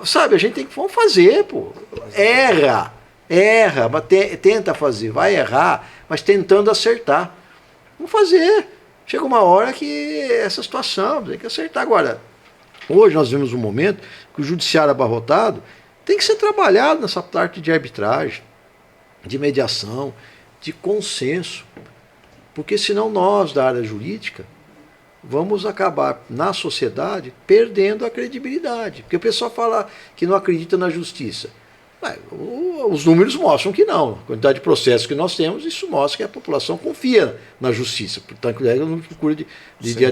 Sabe, a gente tem que vamos fazer, pô. Erra, mas tenta fazer, vai errar, mas tentando acertar. Vamos fazer. Chega uma hora que essa situação tem que acertar. Agora, hoje nós vemos um momento que o judiciário abarrotado tem que ser trabalhado nessa parte de arbitragem, de mediação, de consenso. Porque senão nós, da área jurídica, vamos acabar na sociedade perdendo a credibilidade. Porque o pessoal fala que não acredita na justiça. Os números mostram que não. A quantidade de processos que nós temos, isso mostra que a população confia na justiça. Portanto, o número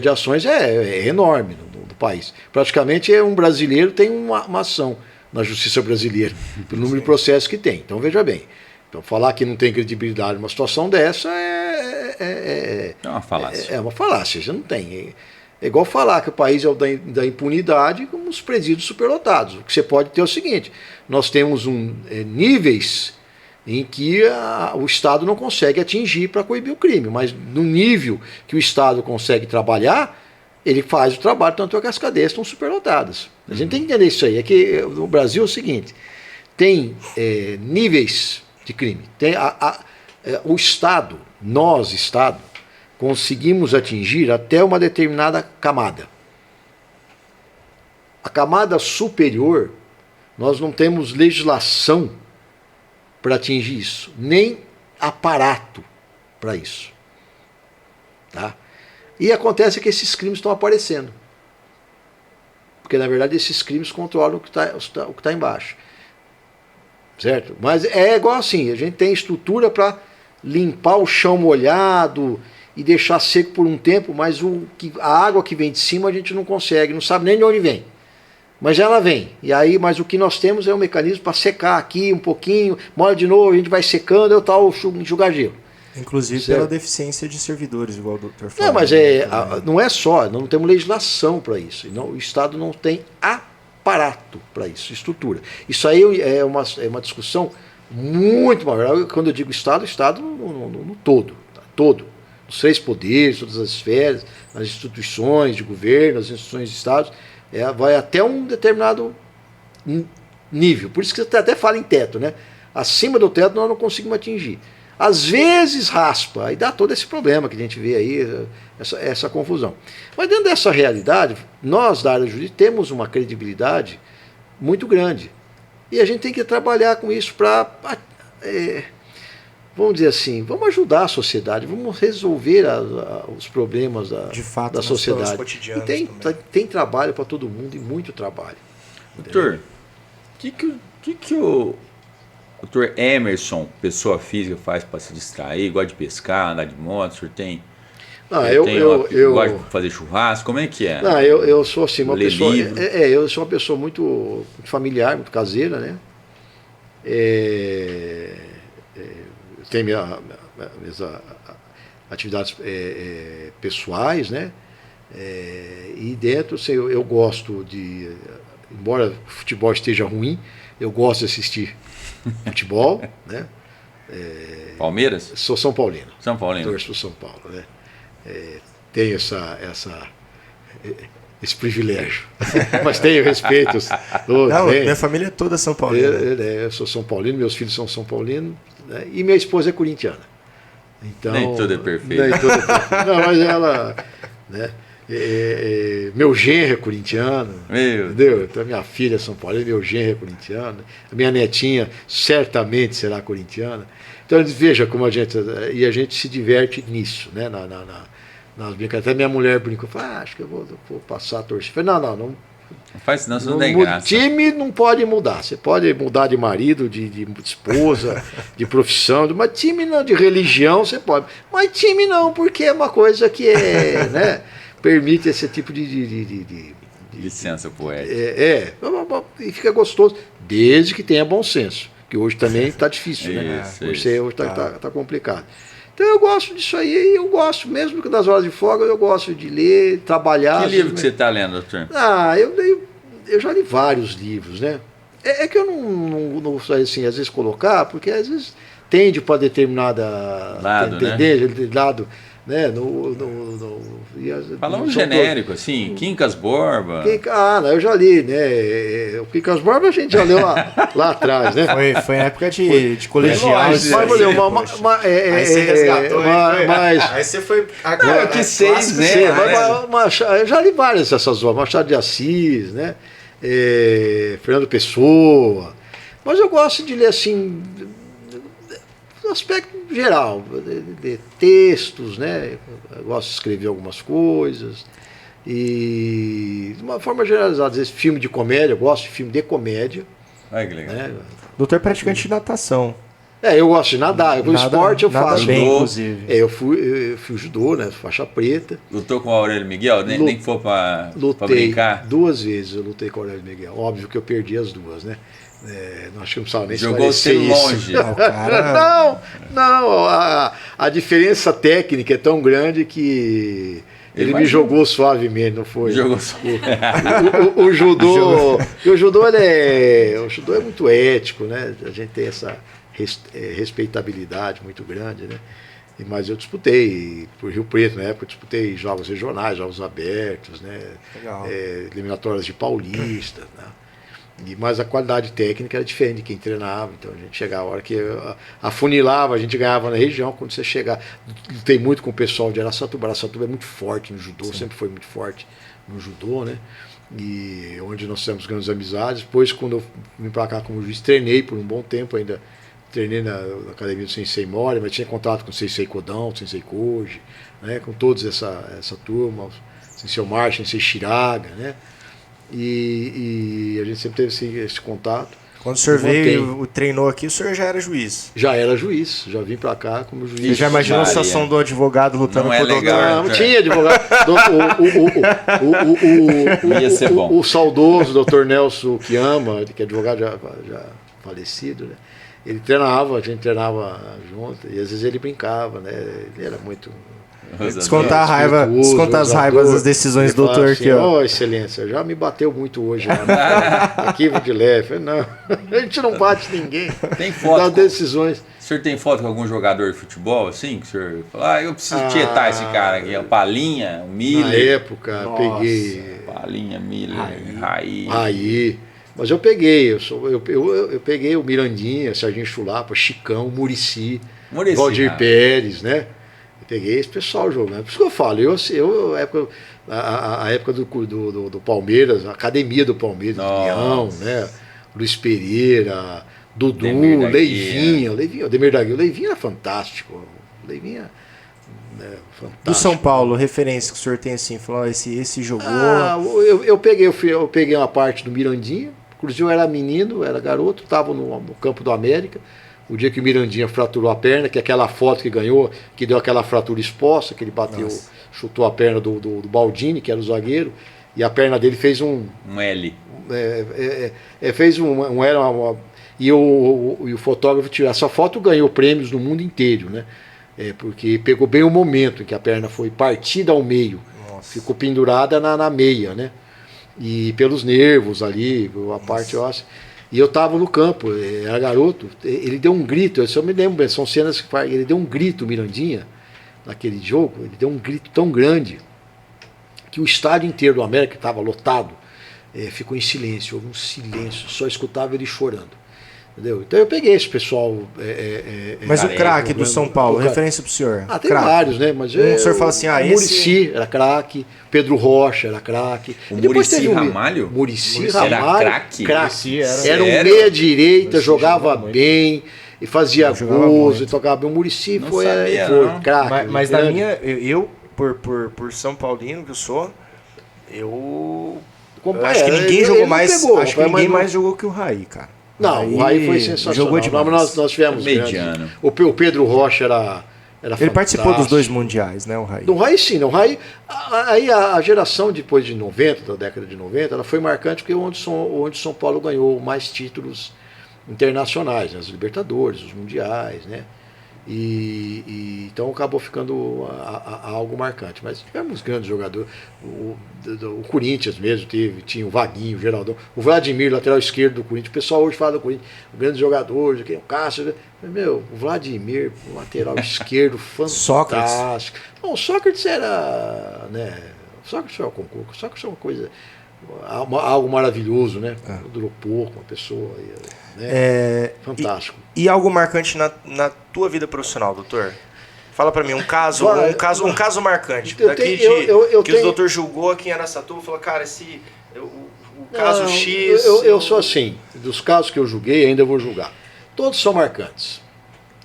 de ações é enorme no país. Praticamente um brasileiro tem uma ação na justiça brasileira, pelo número de processos que tem. Então, veja bem. Então, falar que não tem credibilidade numa situação dessa é uma falácia. É uma falácia, já não tem. É igual falar que o país é o da impunidade como os presídios superlotados. O que você pode ter é o seguinte, nós temos níveis em que o Estado não consegue atingir para coibir o crime, mas no nível que o Estado consegue trabalhar, ele faz o trabalho, tanto é que as cadeias estão superlotadas. A gente tem que entender isso aí. É que no Brasil é o seguinte, tem níveis de crime. Tem o Estado, nós, Estado, conseguimos atingir até uma determinada camada. A camada superior, nós não temos legislação para atingir isso, nem aparato para isso. Tá? E acontece que esses crimes estão aparecendo. Porque, na verdade, esses crimes controlam o que está embaixo. Certo? Mas é igual assim, a gente tem estrutura para limpar o chão molhado e deixar seco por um tempo, mas a água que vem de cima a gente não consegue, não sabe nem de onde vem. Mas ela vem. E aí, mas o que nós temos é um mecanismo para secar aqui um pouquinho, molha de novo, a gente vai secando, é o tal enxugar gelo. Inclusive certo? Pela deficiência de servidores, igual o doutor falou. Não, mas não é só, não temos legislação para isso. O Estado não tem aparato para isso, estrutura. Isso aí é uma discussão muito maior. Quando eu digo Estado no todo. Todo. Os 3 poderes, todas as esferas, as instituições de governo, as instituições de Estado, vai até um determinado nível. Por isso que você até fala em teto, né? Acima do teto nós não conseguimos atingir. Às vezes raspa, aí dá todo esse problema que a gente vê aí, essa confusão. Mas dentro dessa realidade, nós da área jurídica temos uma credibilidade muito grande. E a gente tem que trabalhar com isso para, vamos dizer assim, vamos ajudar a sociedade, vamos resolver os problemas da sociedade. E tem trabalho para todo mundo e muito trabalho. Doutor, o que o doutor Emerson, pessoa física, faz para se distrair? Gosta de pescar, andar de moto? O senhor tem? Gosta de fazer churrasco? Como é que é? Não, eu sou assim, uma pessoa. Livro. Eu sou uma pessoa muito familiar, muito caseira, né? Eu tenho minhas atividades pessoais, né? E dentro, assim, eu gosto de. Embora o futebol esteja ruim, eu gosto de assistir futebol, né? Palmeiras? Sou São Paulino. São Paulino. Torço para São Paulo, né? Tenho esse privilégio. Mas tenho respeito. Minha família é toda São Paulina. Eu sou São Paulino, meus filhos são São Paulinos, né? E minha esposa é corintiana. Então, nem tudo é perfeito. Não, mas ela. Né? Meu genro é corintiano, entendeu? Então, minha filha é São Paulina, meu genro é corintiano, a minha netinha certamente será corintiana. Então, veja como a gente se diverte nisso, né? Nas brincadeiras. Até minha mulher brincou, fala, acho que eu vou passar a torcer. Eu falei, não faz isso, não tem graça. Time não pode mudar. Você pode mudar de marido, de esposa, de profissão, mas time não, de religião você pode. Mas time não, porque é uma coisa que né, permite esse tipo de licença poética. E fica gostoso, desde que tenha bom senso, que hoje também está difícil, né? Hoje está complicado. Então eu gosto disso aí, eu gosto, mesmo que das horas de folga, eu gosto de ler, trabalhar. Que livro que você está lendo, doutor? Eu já li vários livros, né? É que eu não assim, às vezes colocar, porque às vezes tende para determinada lado, lado, né? Fala um genérico, assim, Quincas Borba. Não, eu já li, né? O Quincas Borba a gente já leu lá atrás, né? Foi época de colegial. Mas Aí você resgatou, aí você foi... Não, eu quis 6, né? Eu já li várias dessas obras, Machado de Assis, né? Fernando Pessoa. Mas eu gosto de ler assim, no aspecto geral, de textos, né? Eu gosto de escrever algumas coisas. E de uma forma generalizada, às vezes filme de comédia, eu gosto de filme de comédia. Olha que legal. Né? Doutor praticante de natação. Eu gosto de nadar. O esporte eu faço. Bem, Judô. inclusive. Eu fui judô, né? Faixa preta. Lutou com o Aurélio Miguel? Nem que for pra brincar? 2 vezes eu lutei com o Aurélio Miguel. Óbvio que eu perdi as 2, né? Não acho que não precisava nem Jogou você longe. Não, cara... não. A diferença técnica é tão grande que ele me jogou suavemente, não foi? Jogou só. O judô. O judô é muito ético, né? A gente tem essa respeitabilidade muito grande, né? Mas eu disputei por Rio Preto, na época eu disputei jogos regionais, jogos abertos, né? Eliminatórias de Paulista, né? Mas a qualidade técnica era diferente de quem treinava, então a gente chegava, a hora que afunilava, a gente ganhava na região. Quando você chegar, lutei muito com o pessoal de Araçatuba. Araçatuba é muito forte no judô, sempre foi muito forte no judô, né? E onde nós temos grandes amizades. Depois, quando eu vim para cá como juiz, treinei por um bom tempo ainda. Treinei na academia do Sensei Mori, mas tinha contato com o Sensei Kodão, Sensei Koji, né? Com todos essa turma, o Sensei Omar, Sensei Shiraga, né? E a gente sempre teve esse contato. Quando o senhor veio, treinou aqui, o senhor já era juiz? Já era juiz, já vim pra cá como juiz. Você já imaginou a situação do advogado lutando por doutor? Não tinha advogado. Ia ser bom. O saudoso doutor Nelson Kiama, que é advogado já falecido, né? Ele treinava, a gente treinava junto, e às vezes ele brincava, né? Ele era muito... Descontar as raivas das decisões do doutor assim, aqui, ó. Excelência, já me bateu muito hoje lá no arquivo de leve. Não, a gente não bate ninguém. Tem foto das decisões. O senhor tem foto com algum jogador de futebol, assim? Que o senhor fala, eu preciso tietar esse cara aqui. O Palinha, o Miller. Na época, peguei. Palinha, Miller, Raí. Mas eu peguei, eu peguei o Mirandinha, Serginho Chulapa, Chicão, Muricy, Valdir Pérez, né? Peguei esse pessoal jogando. Por isso que eu falo, a época do Palmeiras, a academia do Palmeiras, Leão, né? Luiz Pereira, Dudu, Leivinho, Ademir da Guia. O Leivinho era fantástico. Leivinho fantástico. Do São Paulo, referência que o senhor tem assim, falou, esse jogou. Eu peguei uma parte do Mirandinha, inclusive eu era menino, era garoto, estava no campo do América. O dia que o Mirandinha fraturou a perna, que é aquela foto que ganhou, que deu aquela fratura exposta, que ele bateu, chutou a perna do Baldini, que era o zagueiro, e a perna dele fez um L. Fez um L, e o fotógrafo tirou. Essa foto ganhou prêmios no mundo inteiro, né? Porque pegou bem o momento em que a perna foi partida ao meio. Nossa. Ficou pendurada na meia, né? E pelos nervos ali, a parte óssea. E eu estava no campo, era garoto, ele deu um grito, eu me lembro, são cenas que ele deu um grito, Mirandinha, naquele jogo, ele deu um grito tão grande que o estádio inteiro do América, que estava lotado, ficou em silêncio, houve um silêncio, só escutava ele chorando. Entendeu? Então eu peguei esse pessoal. Mas o craque do São Paulo, referência pro senhor? Tem vários, né? Mas o senhor fala assim, esse... Muricy era craque, Pedro Rocha era craque. O Muricy Ramalho? Muricy Ramalho. Era craque? Era um meia-direita, jogava bem, e fazia gols, e tocava bem. O Muricy foi craque. Mas na minha, por São Paulino que eu sou, acho que ninguém jogou mais. Acho que ninguém mais jogou que o Raí, cara. Não, o Raí foi sensacional. Jogou demais. Nós tivemos mediano. O Pedro Rocha era ele participou dos 2 mundiais, né, o Raí? No Raí sim, o Raí, aí a geração depois de 90, da década de 90, ela foi marcante porque onde São Paulo ganhou mais títulos internacionais, né, as Libertadores, os mundiais, né? Então acabou ficando algo marcante. Mas tivemos grandes jogadores. O Corinthians mesmo tinha o Vaguinho, o Geraldão, o Vladimir, lateral esquerdo do Corinthians. O pessoal hoje fala do Corinthians, grandes jogadores, o Cássio. Meu, o Vladimir, lateral esquerdo, fantástico. Não, o Sócrates era. Né, o Sócrates foi ao concurso. O Sócrates é uma coisa. Algo maravilhoso, né? Durou pouco, uma pessoa. Né? Fantástico. E algo marcante na tua vida profissional, doutor? Fala pra mim, um caso marcante. Que o doutor julgou aqui em Araçatuba, falou, cara, o caso X... Eu sou assim, dos casos que eu julguei, ainda vou julgar. Todos são marcantes.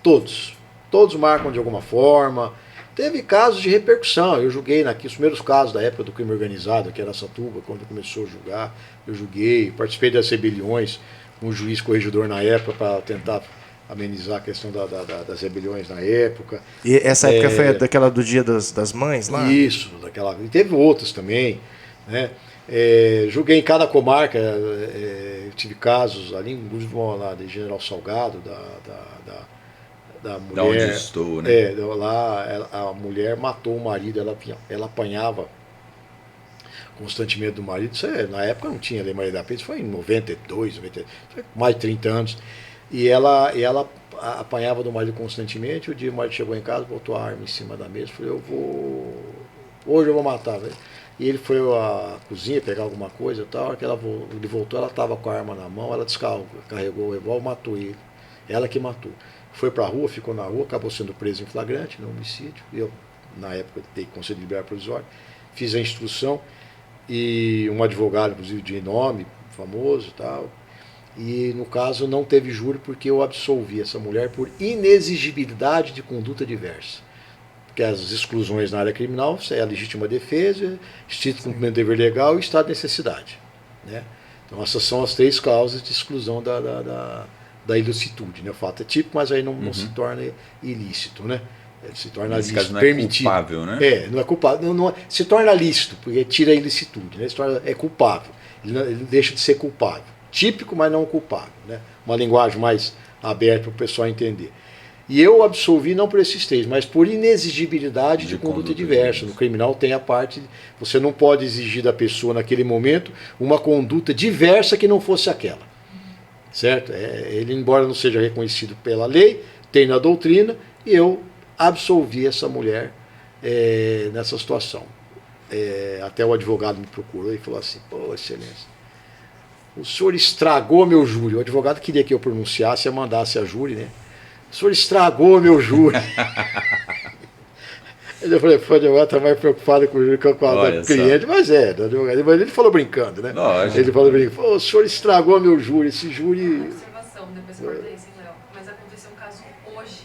Todos. Todos marcam de alguma forma. Teve casos de repercussão. Eu julguei os primeiros casos da época do crime organizado, aqui em Araçatuba, quando começou a julgar. Eu julguei, participei das rebeliões com o juiz corregedor na época para tentar amenizar a questão das rebeliões na época. E essa época foi daquela do Dia das Mães lá? Isso, daquela. E teve outras também, né? Julguei em cada comarca, tive casos ali, inclusive lá de General Salgado, da mulher. Da onde estou, né? Lá a mulher matou o marido, ela apanhava constantemente do marido. Isso na época não tinha Lei Maria da Penha, isso foi em 92, mais de 30 anos. E ela apanhava do marido constantemente. O dia o marido chegou em casa, botou a arma em cima da mesa, falou, hoje eu vou matar, velho. E ele foi à cozinha pegar alguma coisa e tal. A hora que ele voltou, ela estava com a arma na mão, ela descarregou o revólver, matou ele. Ela que matou. Foi para a rua, ficou na rua, acabou sendo preso em flagrante, no homicídio. Eu, na época, dei conselho de liberdade provisória, fiz a instrução, e um advogado, inclusive, de nome, famoso e tal. E, no caso, não teve júri porque eu absolvi essa mulher por inexigibilidade de conduta diversa. Porque as exclusões na área criminal é a legítima defesa, estrito cumprimento do dever legal e estado de necessidade. Né? Então, essas são as 3 causas de exclusão da ilicitude. Né? O fato é típico, mas aí não se torna ilícito. Né? Se torna Nesse lícito, caso não permitido. É culpável, né? Não é culpável. Se torna lícito, porque tira a ilicitude. Né? É culpável. Ele deixa de ser culpável. Típico, mas não culpável. Né? Uma linguagem mais aberta para o pessoal entender. E eu absolvi não por esses 3, mas por inexigibilidade de conduta diversa. No criminal tem a parte, você não pode exigir da pessoa naquele momento uma conduta diversa que não fosse aquela. Certo? Ele, embora não seja reconhecido pela lei, tem na doutrina, e eu absolvi essa mulher nessa situação. Até o advogado me procurou e falou assim, pô, excelência, o senhor estragou meu júri. O advogado queria que eu pronunciasse e mandasse a júri, né? O senhor estragou meu júri. Eu falei, o advogado está mais preocupado com o júri que com a cliente, mas mas ele falou brincando, né? Lógico. Ele falou brincando, o senhor estragou meu júri, esse júri... Uma observação, depois eu cortei sem Léo, mas aconteceu um caso hoje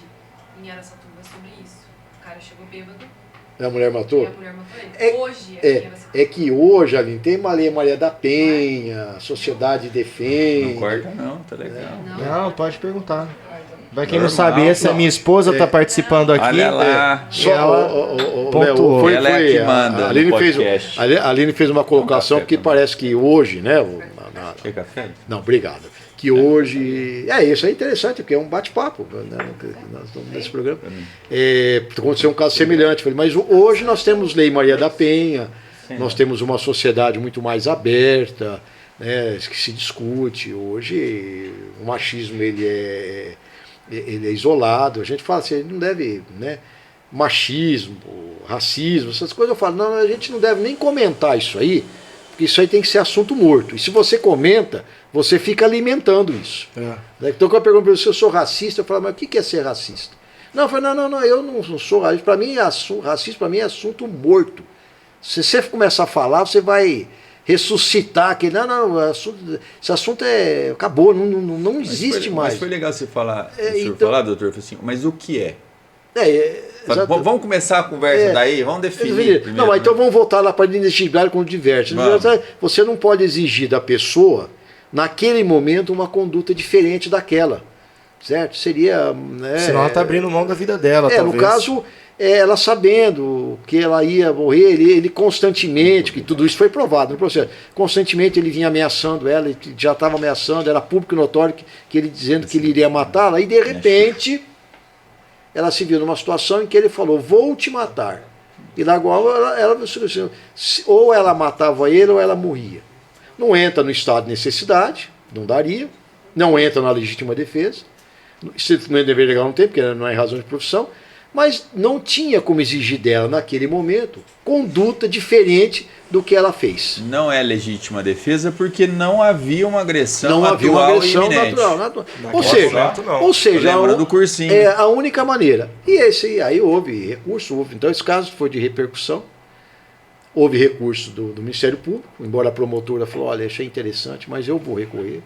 em Araçatuba sobre isso. O cara chegou bêbado. A mulher matou? E a mulher matou ele. Hoje aqui em Araçatuba. É que hoje, Aline, tem uma Lei Maria da Penha, a sociedade defende. Não corta não, tá legal. Não, pode perguntar. Pra quem não sabia, se a minha esposa tá participando aqui. Olha lá. Só ela pontuou. Ela é a que manda no podcast. A Aline fez uma colocação porque parece que hoje, né? Quer café? Não, obrigado. Que hoje... isso é interessante, porque é um bate-papo, né? Nós estamos nesse programa. Aconteceu um caso semelhante. Mas hoje nós temos Lei Maria da Penha, nós temos uma sociedade muito mais aberta, né? Que se discute. Hoje o machismo ele é isolado. A gente fala assim, não deve... Né? Machismo, racismo, essas coisas. Eu falo, não, a gente não deve nem comentar isso aí, porque isso aí tem que ser assunto morto. E se você comenta, você fica alimentando isso. Então, quando eu pergunto para você se eu sou racista, eu falo, mas o que é ser racista? Não, eu falo, não, eu não sou racista. Para mim, racismo para mim é assunto morto. Se você começar a falar, você vai ressuscitar aquele. Esse assunto acabou, não existe mais. Mas foi legal você falar, falar, doutor, assim, mas o que é? Vamos começar a conversa daí, vamos definir primeiro. Não, então vamos voltar lá para a inexigibilidade com diversos. Você não pode exigir da pessoa, naquele momento, uma conduta diferente daquela. Certo? Seria... Senão ela está abrindo mão da vida dela, talvez. No caso, ela sabendo que ela ia morrer, ele constantemente, que tudo isso foi provado no processo, constantemente ele vinha ameaçando ela, ele já estava ameaçando, era público e notório que ele dizendo que ele iria matá-la, e de repente... ela se viu numa situação em que ele falou, vou te matar. E na qual ou ela matava ele ou ela morria. Não entra no estado de necessidade, não daria. Não entra na legítima defesa. Isso não é dever legal, não tem, porque não é razão de profissão. Mas não tinha como exigir dela, naquele momento, conduta diferente do que ela fez. Não é legítima defesa porque não havia uma agressão Não havia uma agressão iminente. natural. Ou seja, Lembra do cursinho. é a única maneira. E aí houve recurso, então esse caso foi de repercussão. Houve recurso do Ministério Público, embora a promotora falou, olha, achei interessante, mas eu vou recorrer.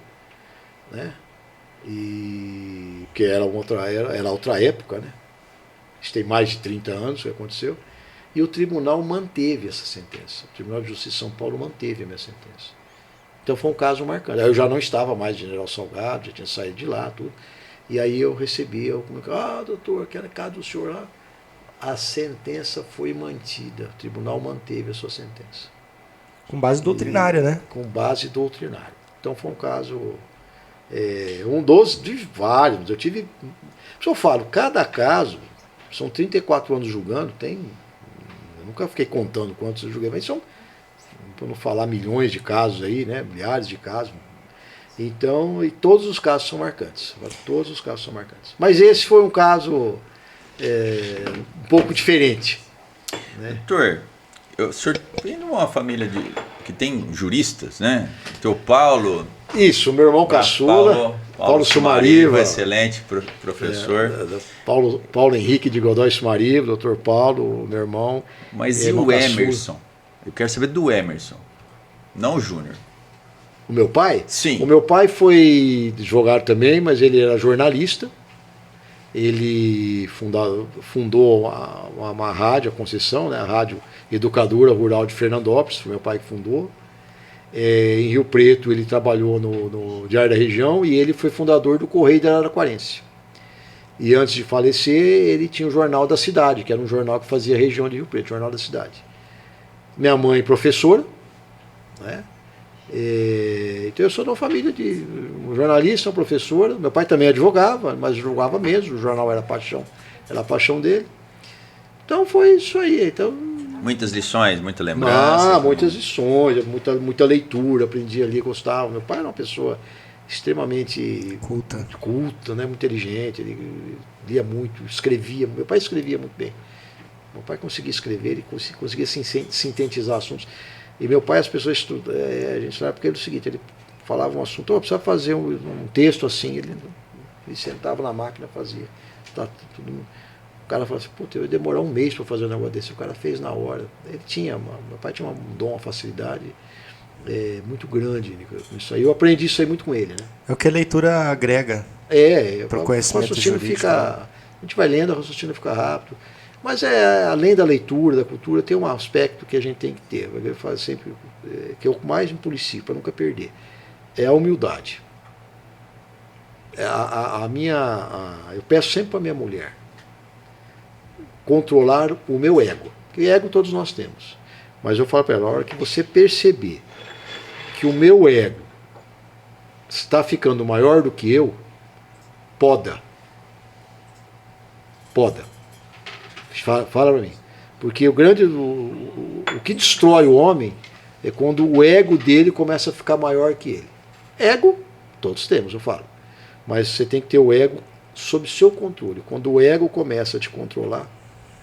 Né? Porque era outra época, né? Isso tem mais de 30 anos que aconteceu. E o tribunal manteve essa sentença. O Tribunal de Justiça de São Paulo manteve a minha sentença. Então foi um caso marcante. Aí eu já não estava mais de General Salgado, já tinha saído de lá, tudo. E aí eu recebi, doutor, aquele caso do senhor lá. A sentença foi mantida. O tribunal manteve a sua sentença. Com base doutrinária, né? Com base doutrinária. Então foi um caso, um dos de vários. Eu tive. Se eu falo, cada caso, são 34 anos julgando, eu nunca fiquei contando quantos eu julguei, mas são, para não falar milhões de casos aí, né? Milhares de casos. Então, e todos os casos são marcantes. Todos os casos são marcantes. Mas esse foi um caso um pouco diferente. Né? Doutor, o senhor vem de uma família que tem juristas, né? Teu Paulo. Isso, o meu irmão caçula, Paulo Sumariva, excelente professor. Paulo Henrique de Godoy Sumariva, doutor Paulo, meu irmão. Mas e o Emerson? Eu quero saber do Emerson, não o Júnior. O meu pai? Sim. O meu pai foi advogado também, mas ele era jornalista. Ele fundou uma rádio, a Conceição, né, a Rádio Educadora Rural de Fernandópolis, foi meu pai que fundou. Em Rio Preto ele trabalhou no Diário da Região e ele foi fundador do Correio da Araraquarense. E antes de falecer, ele tinha o Jornal da Cidade, que era um jornal que fazia a região de Rio Preto, Jornal da Cidade. Minha mãe professora, né? Então eu sou de uma família de um jornalista, uma professora. Meu pai também advogava, mas advogava mesmo, o jornal era a paixão dele. Então foi isso aí. Então, muitas lições, muita lembrança. Muitas lições, muita leitura, aprendi ali, gostava. Meu pai era uma pessoa extremamente culta, né? Muito inteligente, ele lia muito, escrevia. Meu pai escrevia muito bem. Meu pai conseguia escrever, ele conseguia sintetizar assuntos. E meu pai, as pessoas estudam, a gente sabe porque era o seguinte, ele falava um assunto, precisa fazer um texto assim, ele sentava na máquina e fazia. O cara falava assim, puta, eu ia demorar um mês para fazer um negócio desse, o cara fez na hora. Meu pai tinha um dom, uma facilidade muito grande nisso aí. Eu aprendi isso aí muito com ele, né? É o que a leitura agrega para o conhecimento jurídico. A gente vai lendo, o raciocínio fica rápido. Mas além da leitura, da cultura, tem um aspecto que a gente tem que ter. Eu falo sempre, que é o mais me policio, para nunca perder. É a humildade. Eu peço sempre para minha mulher controlar o meu ego. Porque ego todos nós temos. Mas eu falo para ela, a hora que você perceber que o meu ego está ficando maior do que eu, poda. Fala para mim. Porque o que destrói o homem é quando o ego dele começa a ficar maior que ele. Ego, todos temos, eu falo. Mas você tem que ter o ego sob seu controle. Quando o ego começa a te controlar,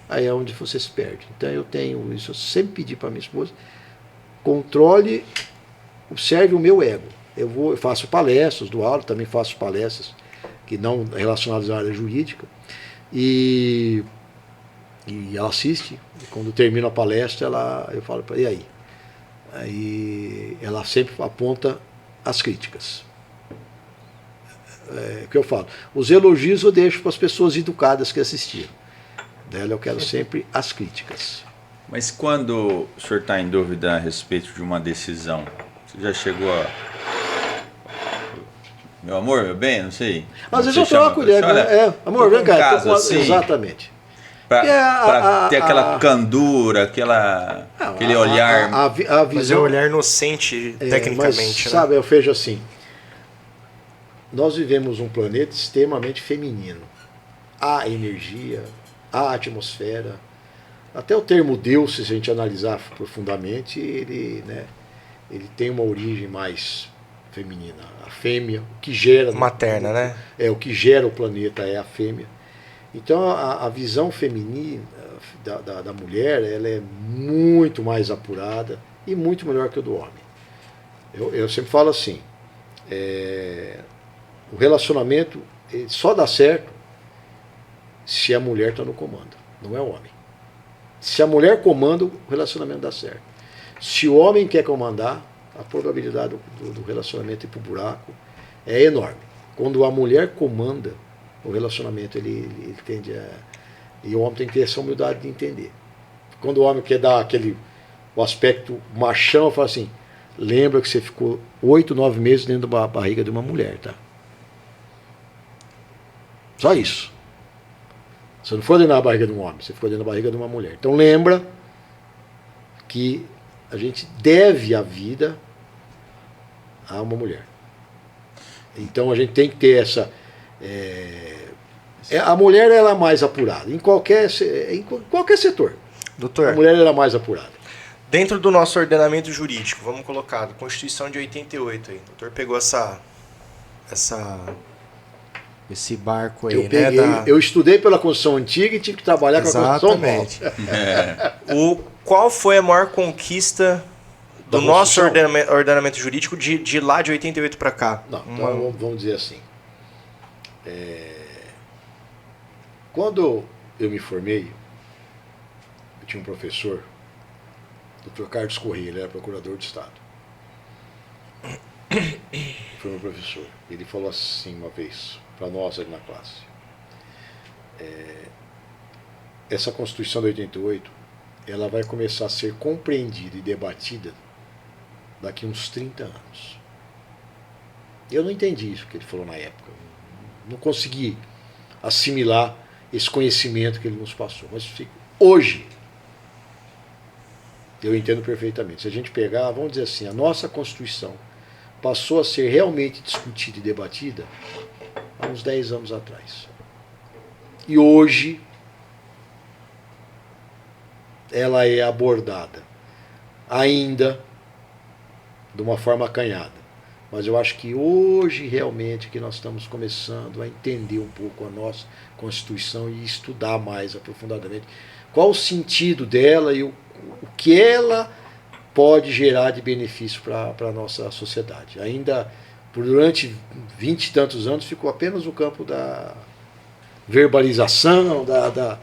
aí é onde você se perde. Então eu tenho isso, eu sempre pedi para minha esposa, observe o meu ego. Eu faço palestras, dou aula, também faço palestras que não relacionadas à área jurídica. E ela assiste, e quando termina a palestra, eu falo para ela, e aí? Aí ela sempre aponta as críticas. O que eu falo? Os elogios eu deixo para as pessoas educadas que assistiram. Dela eu quero sempre as críticas. Mas quando o senhor está em dúvida a respeito de uma decisão, você já chegou a... Meu amor, meu bem, não sei. Às vezes eu troco ideia. Amor, vem cá. Assim, exatamente. Para ter aquela candura, aquele olhar. A visão, mas é um olhar inocente, tecnicamente. Mas, né? Sabe, eu vejo assim. Nós vivemos um planeta extremamente feminino. há energia, há atmosfera. Até o termo Deus, se a gente analisar profundamente, ele tem uma origem mais feminina. A fêmea, o que gera... Materna, né? O que gera o planeta é a fêmea. Então a visão feminina da mulher, ela é muito mais apurada e muito melhor que o do homem. Eu sempre falo assim, o relacionamento só dá certo se a mulher está no comando, não é o homem. Se a mulher comanda, o relacionamento dá certo. Se o homem quer comandar, a probabilidade do relacionamento ir para o buraco é enorme. Quando a mulher comanda, o relacionamento ele tende a... E o homem tem que ter essa humildade de entender. Quando o homem quer dar o aspecto machão, fala assim, lembra que você ficou 8, 9 meses dentro da barriga de uma mulher, tá? Só isso. Você não foi dentro da barriga de um homem, você ficou dentro da barriga de uma mulher. Então lembra que a gente deve a vida a uma mulher. Então a gente tem que ter essa... a mulher ela é mais apurada, em qualquer setor. Doutor, a mulher ela é mais apurada. dentro do nosso ordenamento jurídico, vamos colocar, a Constituição de 88 aí. O doutor pegou esse barco aí, Eu estudei pela Constituição Antiga e tive que trabalhar com a Constituição Nova. Qual foi a maior conquista do nosso ordenamento jurídico de lá de 88 para cá? Não, então vamos dizer assim. Quando eu me formei, eu tinha um professor, Dr. Carlos Corrêa, ele era procurador de Estado. Foi meu professor. Ele falou assim uma vez para nós ali na classe. Essa Constituição de 88, ela vai começar a ser compreendida e debatida daqui a uns 30 anos. Eu não entendi isso que ele falou na época. Não consegui assimilar esse conhecimento que ele nos passou. Mas hoje, eu entendo perfeitamente. Se a gente pegar, vamos dizer assim, a nossa Constituição passou a ser realmente discutida e debatida há uns 10 anos atrás. E hoje ela é abordada ainda de uma forma acanhada. Mas eu acho que hoje realmente que nós estamos começando a entender um pouco a nossa Constituição e estudar mais aprofundadamente qual o sentido dela e o que ela pode gerar de benefício para a nossa sociedade. Ainda durante 20 e tantos anos ficou apenas no campo da verbalização, da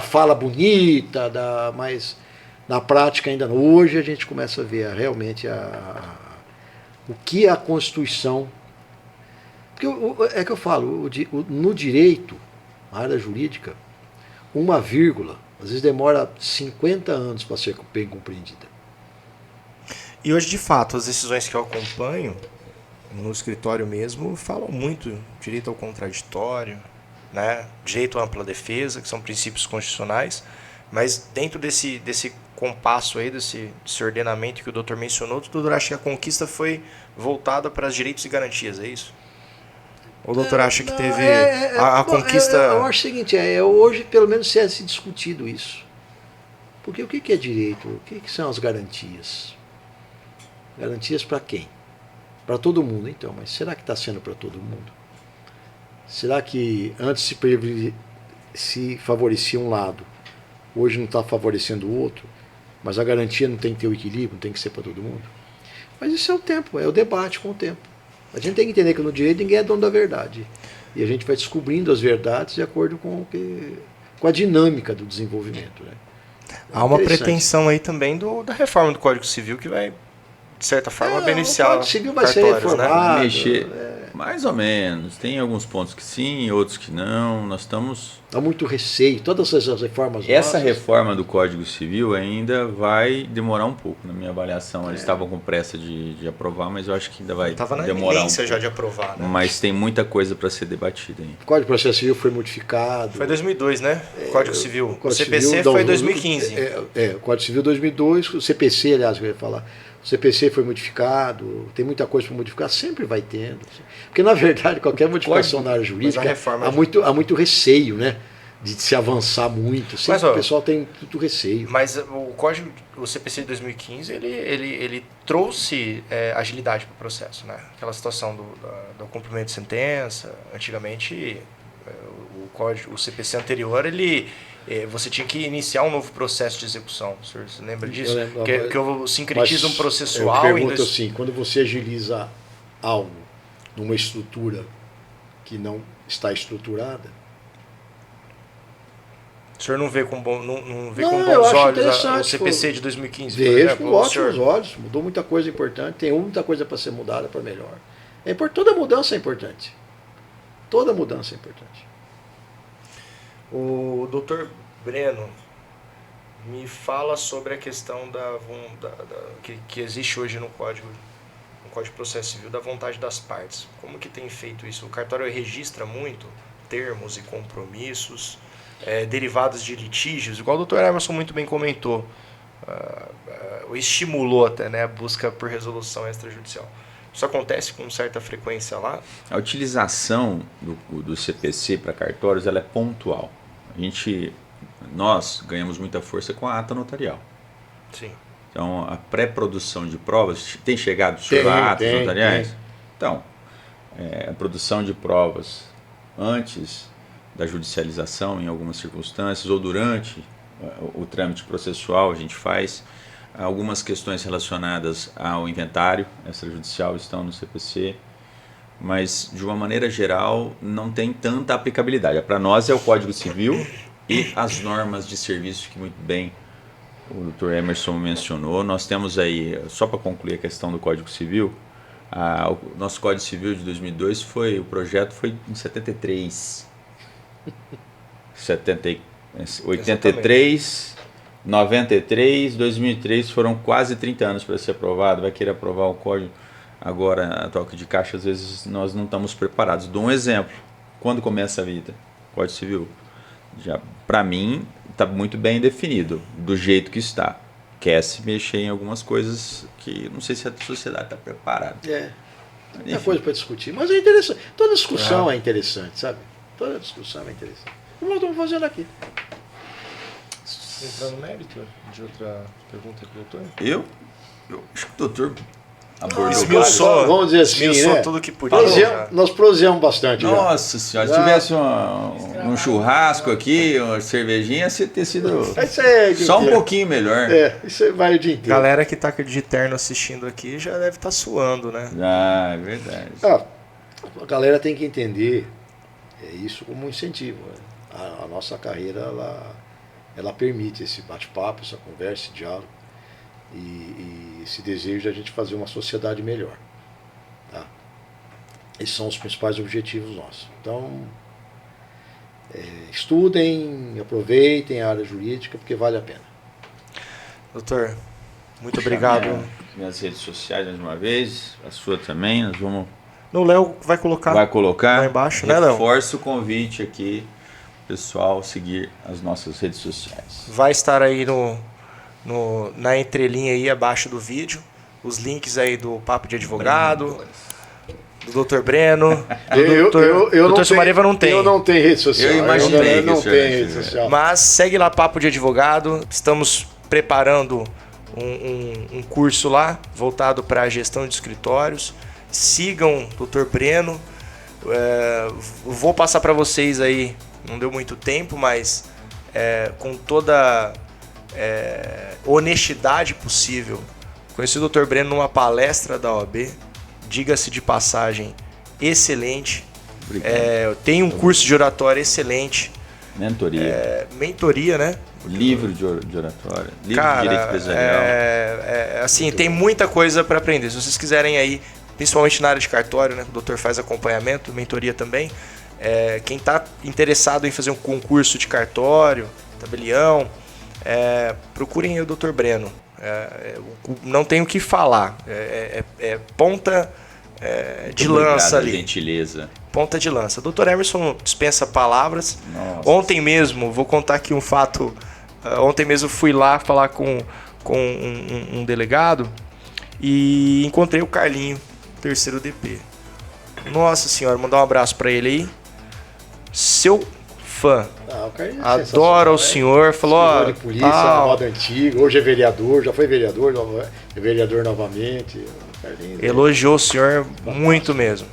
fala bonita, mas na prática ainda não. Hoje a gente começa a ver realmente o que a Constituição... Porque é que eu falo, no direito, na área jurídica, uma vírgula, às vezes demora 50 anos para ser bem compreendida. E hoje, de fato, as decisões que eu acompanho, no escritório mesmo, falam muito direito ao contraditório, né? Direito à ampla defesa, que são princípios constitucionais, mas dentro desse compasso aí, desse ordenamento que o doutor mencionou, o doutor acha que a conquista foi voltada para os direitos e garantias, é isso? Ou o doutor acha que teve a conquista... Eu acho o seguinte, hoje pelo menos se é se discutido isso. Porque o que é direito? O que são as garantias? Garantias para quem? Para todo mundo, então. Mas será que está sendo para todo mundo? Será que antes se favorecia um lado, hoje não está favorecendo o outro? Mas a garantia não tem que ter o equilíbrio, não tem que ser para todo mundo? Mas isso é o tempo, é o debate com o tempo. A gente tem que entender que no direito ninguém é dono da verdade. E a gente vai descobrindo as verdades de acordo com a dinâmica do desenvolvimento. Né? Há uma pretensão aí também da reforma do Código Civil que vai, de certa forma, beneficiar o Código Civil vai ser reformado. Né? Mexer, mais ou menos. Tem alguns pontos que sim, outros que não. Nós estamos... Há muito receio. Todas essas reformas Essa reforma do Código Civil ainda vai demorar um pouco, na minha avaliação. Eles estavam com pressa de aprovar, mas eu acho que ainda vai demorar um pouco. Estava na já de aprovar, né? Mas tem muita coisa para ser debatida ainda. O Código de Processo Civil foi modificado. Foi 2002, né? O Código Civil. O CPC foi 2015. O Código Civil 2002. O CPC, aliás, eu ia falar, O CPC foi modificado, tem muita coisa para modificar, sempre vai tendo. Porque, na verdade, qualquer modificação na área jurídica, há muito receio, né? De se avançar muito. Sempre o pessoal tem muito receio. Mas o CPC de 2015, ele trouxe agilidade para o processo, né? Aquela situação do cumprimento de sentença. Antigamente, o CPC anterior, você tinha que iniciar um novo processo de execução. O senhor se lembra disso? Que o sincretismo processual... Eu pergunto assim, quando você agiliza algo numa estrutura que não está estruturada... O senhor não vê com bons olhos o CPC de 2015, por exemplo? Vejo com ótimos olhos. Mudou muita coisa importante. Tem muita coisa para ser mudada para melhor. Toda mudança é importante. Toda mudança é importante. O doutor Breno me fala sobre a questão que existe hoje no Código de Processo Civil, da vontade das partes. Como que tem feito isso? O cartório registra muito termos e compromissos derivados de litígios, igual o Dr. Emerson muito bem comentou, estimulou até, né, a busca por resolução extrajudicial. Isso acontece com certa frequência lá? A utilização do CPC para cartórios ela é pontual. Nós ganhamos muita força com a ata notarial. Sim. Então, a pré-produção de provas, tem chegado sobre atos notariais? Tem. Então, a produção de provas antes da judicialização, em algumas circunstâncias, ou durante o trâmite processual, a gente faz. Algumas questões relacionadas ao inventário extrajudicial estão no CPC, mas, de uma maneira geral, não tem tanta aplicabilidade. Para nós é o Código Civil e as normas de serviço que muito bem o Dr. Emerson mencionou. Nós temos aí, só para concluir a questão do Código Civil, o nosso Código Civil de 2002 o projeto foi em 73. 83, 93, 2003, foram quase 30 anos para ser aprovado. Vai querer aprovar o código agora a toque de caixa, às vezes nós não estamos preparados. Dou um exemplo. Quando começa a vida? Código Civil. Já, para mim, está muito bem definido, do jeito que está. Quer se mexer em algumas coisas que não sei se a sociedade está preparada. Tem coisa para discutir, mas é interessante. Toda discussão é interessante, sabe? Toda discussão é interessante. Como nós estamos fazendo aqui. Entrando no mérito de outra pergunta para o doutor? Eu acho que o doutor abordou. Vamos dizer assim, né? Tudo que podia. Nós proseamos bastante. Nossa senhora, se tivesse um churrasco aqui, uma cervejinha, ia ter sido só um pouquinho melhor. Isso vai o dia inteiro. Galera que está de terno assistindo aqui já deve estar suando, né? É verdade. A galera tem que entender isso como um incentivo. A nossa carreira, ela permite esse bate-papo, essa conversa, esse diálogo e esse desejo de a gente fazer uma sociedade melhor. Tá? Esses são os principais objetivos nossos. Então, estudem, aproveitem a área jurídica, porque vale a pena. Doutor, muito obrigado. Minhas redes sociais, mais uma vez, a sua também, nós vamos... O Léo vai colocar lá embaixo, né, Léo? Reforço o convite aqui, pessoal, seguir as nossas redes sociais. Vai estar aí na entrelinha aí abaixo do vídeo, os links aí do Papo de Advogado, do Dr. Breno, do Dr. Sumareva não tem. Eu não tenho rede social. Eu imaginei que não tenho rede social. Mas segue lá Papo de Advogado, estamos preparando um curso lá, voltado para a gestão de escritórios. Sigam o Dr. Breno. Vou passar para vocês aí, não deu muito tempo, mas com toda honestidade possível. Conheci o Dr. Breno numa palestra da OAB, diga-se de passagem, excelente. Tem um curso de oratória excelente. Mentoria, né? Livro de oratória, livro de direito empresarial. Assim, tem muita coisa para aprender. Se vocês quiserem aí, principalmente na área de cartório, né? O doutor faz acompanhamento, mentoria também. Quem está interessado em fazer um concurso de cartório, tabelião, procurem o Dr. Breno. Não tenho o que falar. Ponta de lança ali. Gentileza. Ponta de lança. Dr. Emerson dispensa palavras. Nossa. Ontem mesmo, vou contar aqui um fato. Ontem mesmo fui lá falar com um delegado E encontrei o Carlinho, terceiro DP. Nossa senhora, mandar um abraço pra ele aí. Seu fã. O Carlinho é Adora o senhor. Falou, ó. de polícia, na moda antiga. Hoje é vereador, já foi vereador, é vereador novamente. O Carlinho, elogiou o senhor muito mesmo.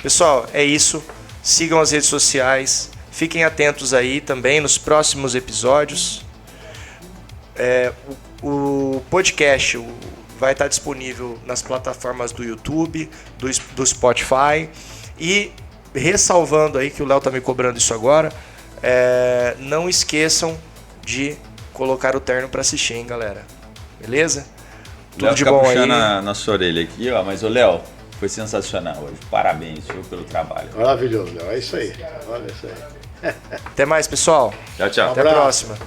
Pessoal, é isso. Sigam as redes sociais. Fiquem atentos aí também nos próximos episódios. O podcast vai estar disponível nas plataformas do YouTube, do Spotify. E ressalvando aí que o Léo tá me cobrando isso agora, não esqueçam de colocar o terno para assistir, hein, galera? Beleza? Tudo Léo de bom puxando aí. a nossa orelha aqui, ó. Mas o Léo, foi sensacional hoje. Parabéns, viu, pelo trabalho. Maravilhoso, Léo. É isso aí. Olha isso aí. Até mais, pessoal. Tchau, tchau. Até a próxima.